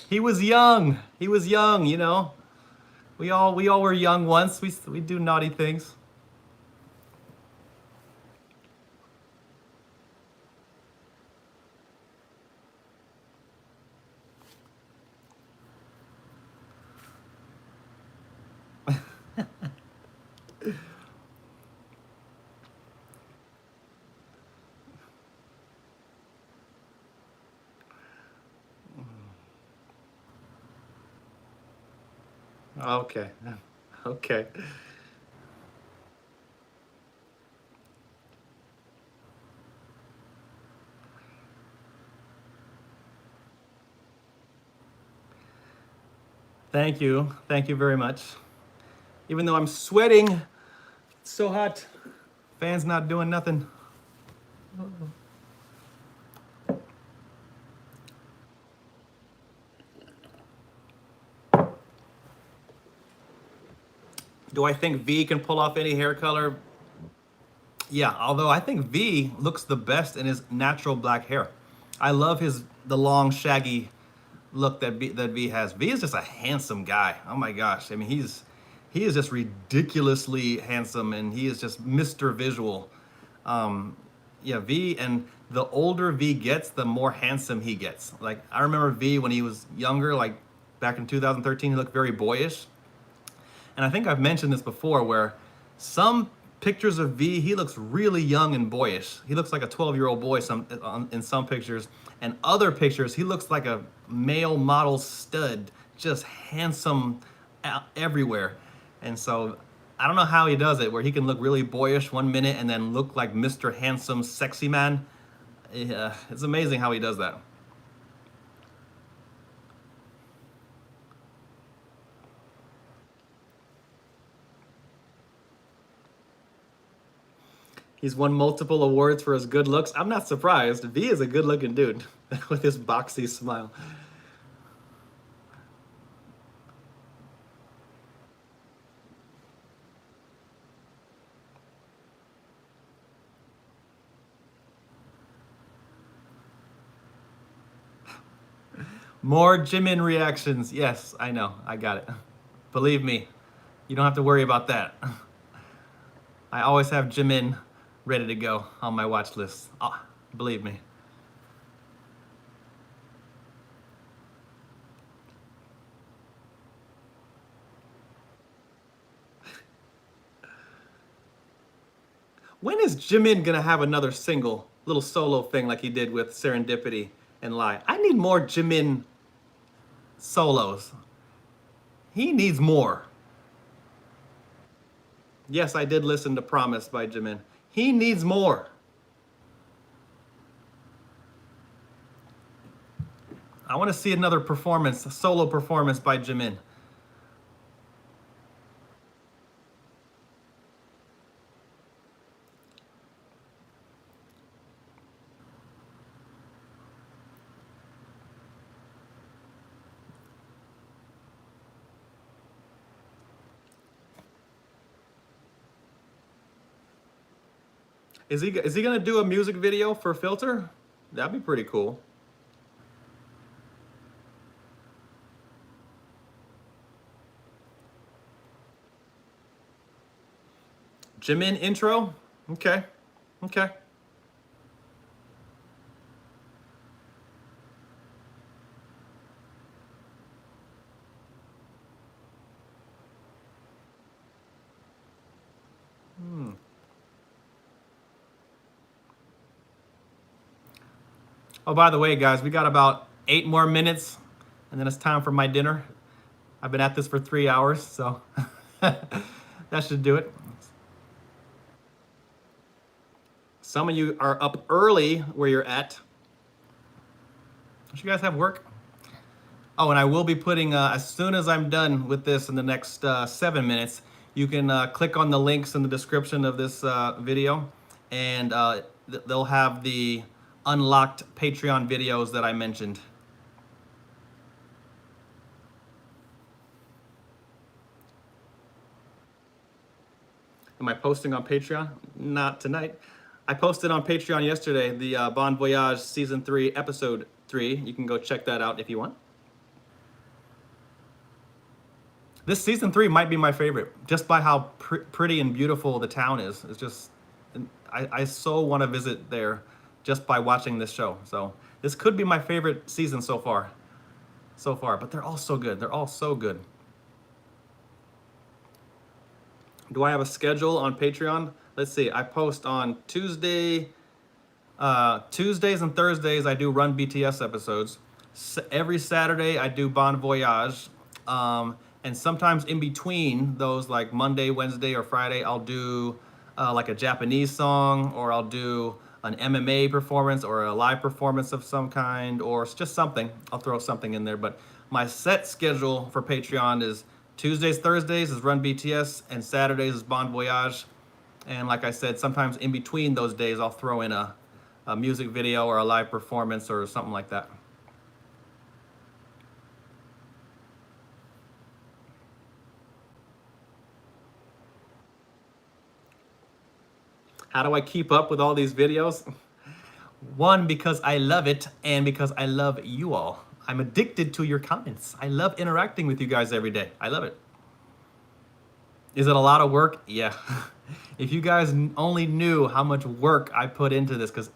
He was young. He was young, you know. We all were young once. We do naughty things. Okay. Okay. Thank you. Thank you very much. Even though I'm sweating, it's so hot. Fans not doing nothing. Do I think V can pull off any hair color? Yeah, although I think V looks the best in his natural black hair. I love the long shaggy look that V has. V is just a handsome guy. Oh my gosh. I mean, he is just ridiculously handsome and he is just Mr. Visual. Yeah, V, and the older V gets, the more handsome he gets. Like I remember V when he was younger, like back in 2013, he looked very boyish. And I think I've mentioned this before where some pictures of V, he looks really young and boyish. He looks like a 12-year-old boy in some pictures. And other pictures, he looks like a male model stud, just handsome everywhere. And so I don't know how he does it, where he can look really boyish one minute and then look like Mr. Handsome Sexy Man. Yeah, it's amazing how he does that. He's won multiple awards for his good looks. I'm not surprised. V is a good looking dude with his boxy smile. More Jimin reactions. Yes, I know. I got it. Believe me, you don't have to worry about that. I always have Jimin ready to go on my watch list. Oh, believe me. When is Jimin gonna have another single, little solo thing like he did with Serendipity and Lie? I need more Jimin solos. He needs more. Yes, I did listen to Promise by Jimin. He needs more. I want to see another performance, a solo performance by Jimin. Is he gonna do a music video for Filter? That'd be pretty cool. Jimin intro? Okay. Okay. Oh, by the way, guys, we got about 8 more minutes, and then it's time for my dinner. I've been at this for 3 hours, so that should do it. Some of you are up early where you're at. Don't you guys have work? Oh, and I will be putting, as soon as I'm done with this in the next 7 minutes, you can click on the links in the description of this video, and they'll have the unlocked Patreon videos that I mentioned. Am I posting on Patreon? Not tonight. I posted on Patreon yesterday the Bon Voyage Season 3, Episode 3. You can go check that out if you want. This Season 3 might be my favorite, just by how pretty and beautiful the town is. It's just, I so want to visit there just by watching this show. So this could be my favorite season so far. But they're all so good. They're all so good. Do I have a schedule on Patreon? Let's see. I post on Tuesdays and Thursdays. I do Run BTS episodes. Every Saturday I do Bon Voyage, and sometimes in between those, like Monday, Wednesday, or Friday, I'll do like a Japanese song, or I'll do an MMA performance, or a live performance of some kind, or just something. I'll throw something in there. But my set schedule for Patreon is Tuesdays, Thursdays is Run BTS, and Saturdays is Bon Voyage. And like I said, sometimes in between those days, I'll throw in a music video or a live performance or something like that. How do I keep up with all these videos? One, because I love it, and because I love you all. I'm addicted to your comments. I love interacting with you guys every day. I love it. Is it a lot of work? Yeah. If you guys only knew how much work I put into this, because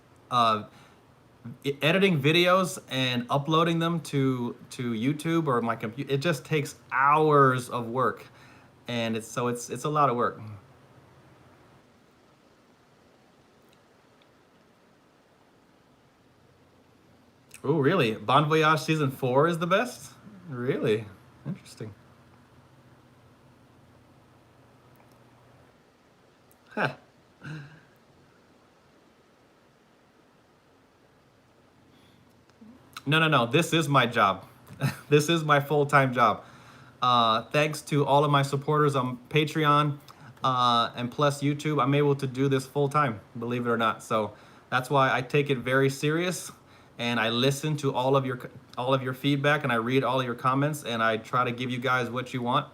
editing videos and uploading them to YouTube or my computer, it just takes hours of work, and it's a lot of work. Oh, really? Bon Voyage Season 4 is the best? Really? Interesting. Huh. No. This is my job. This is my full-time job. Thanks to all of my supporters on Patreon and plus YouTube, I'm able to do this full-time, believe it or not. So that's why I take it very serious, and I listen to all of your feedback, and I read all of your comments, and I try to give you guys what you want.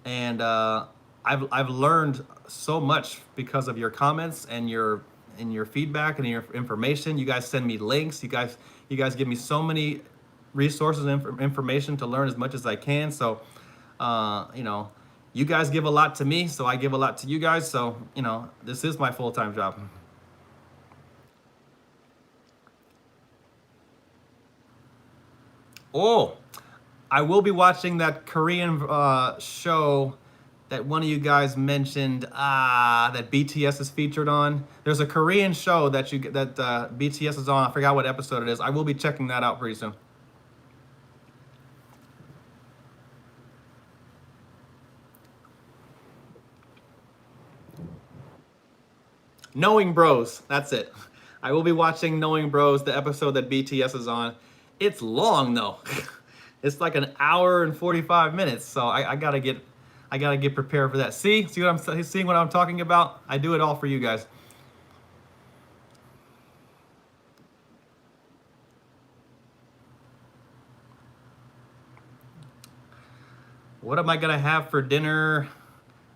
And I've learned so much because of your comments and your feedback and your information. You guys send me links. You guys give me so many resources and information to learn as much as I can. So, you know, You guys give a lot to me, so I give a lot to you guys. So, you know, this is my full-time job. Oh, I will be watching that Korean show that one of you guys mentioned that BTS is featured on. There's a Korean show that BTS is on. I forgot what episode it is. I will be checking that out pretty soon. Knowing Bros, that's it. I will be watching Knowing Bros, the episode that BTS is on. It's long though. It's like an hour and 45 minutes, so I gotta get prepared for that. See what I'm seeing what I'm talking about? I do it all for you guys. What am I gonna have for dinner?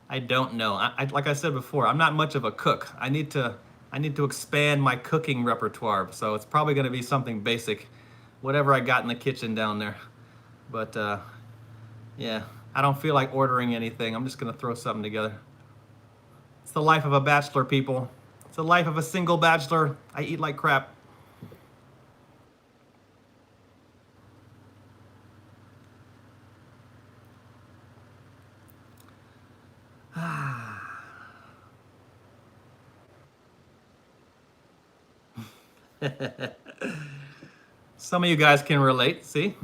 I don't know. Like I said before, I'm not much of a cook. I need to expand my cooking repertoire. So it's probably gonna be something basic, whatever I got in the kitchen down there. But yeah, I don't feel like ordering anything. I'm just gonna throw something together. It's the life of a bachelor, people. It's the life of a single bachelor. I eat like crap. Some of you guys can relate, see?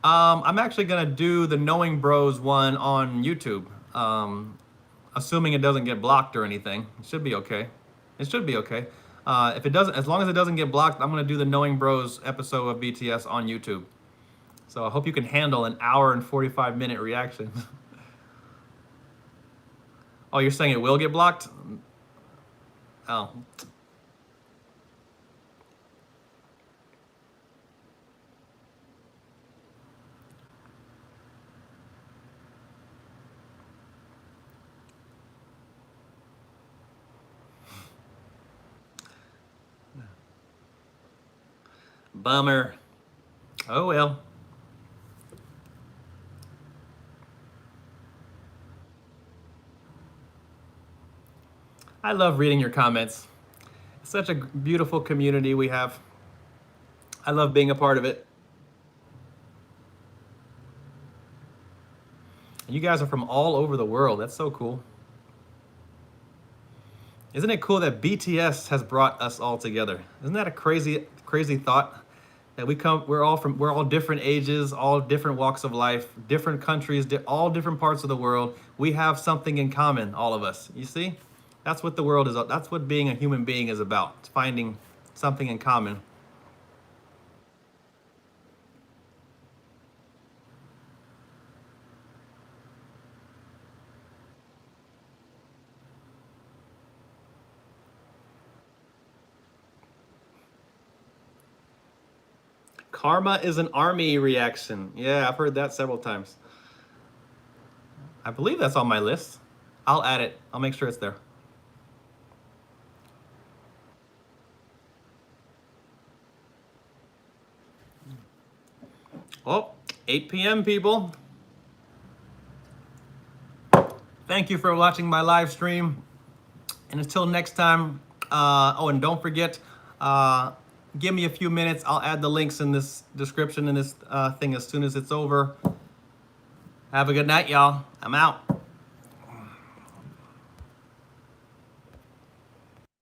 I'm actually gonna do the Knowing Bros one on YouTube. Assuming it doesn't get blocked or anything. It should be okay. It should be okay. If it doesn't, as long as it doesn't get blocked, I'm gonna do the Knowing Bros episode of BTS on YouTube. So I hope you can handle an hour and 45-minute reaction. Oh, you're saying it will get blocked? Oh. Bummer. Oh well. I love reading your comments. It's such a beautiful community we have. I love being a part of it. And you guys are from all over the world. That's so cool. Isn't it cool that BTS has brought us all together? Isn't that a crazy thought? That we're all different ages, all different walks of life, different countries, all different parts of the world. We have something in common, all of us. You see? That's what the world is. That's what being a human being is about. It's finding something in common. Karma is an army reaction. Yeah, I've heard that several times. I believe that's on my list. I'll add it. I'll make sure it's there. Oh, 8 p.m. people. Thank you for watching my live stream. And until next time, oh, and don't forget, give me a few minutes. I'll add the links in this description in this thing as soon as it's over. Have a good night, y'all. I'm out.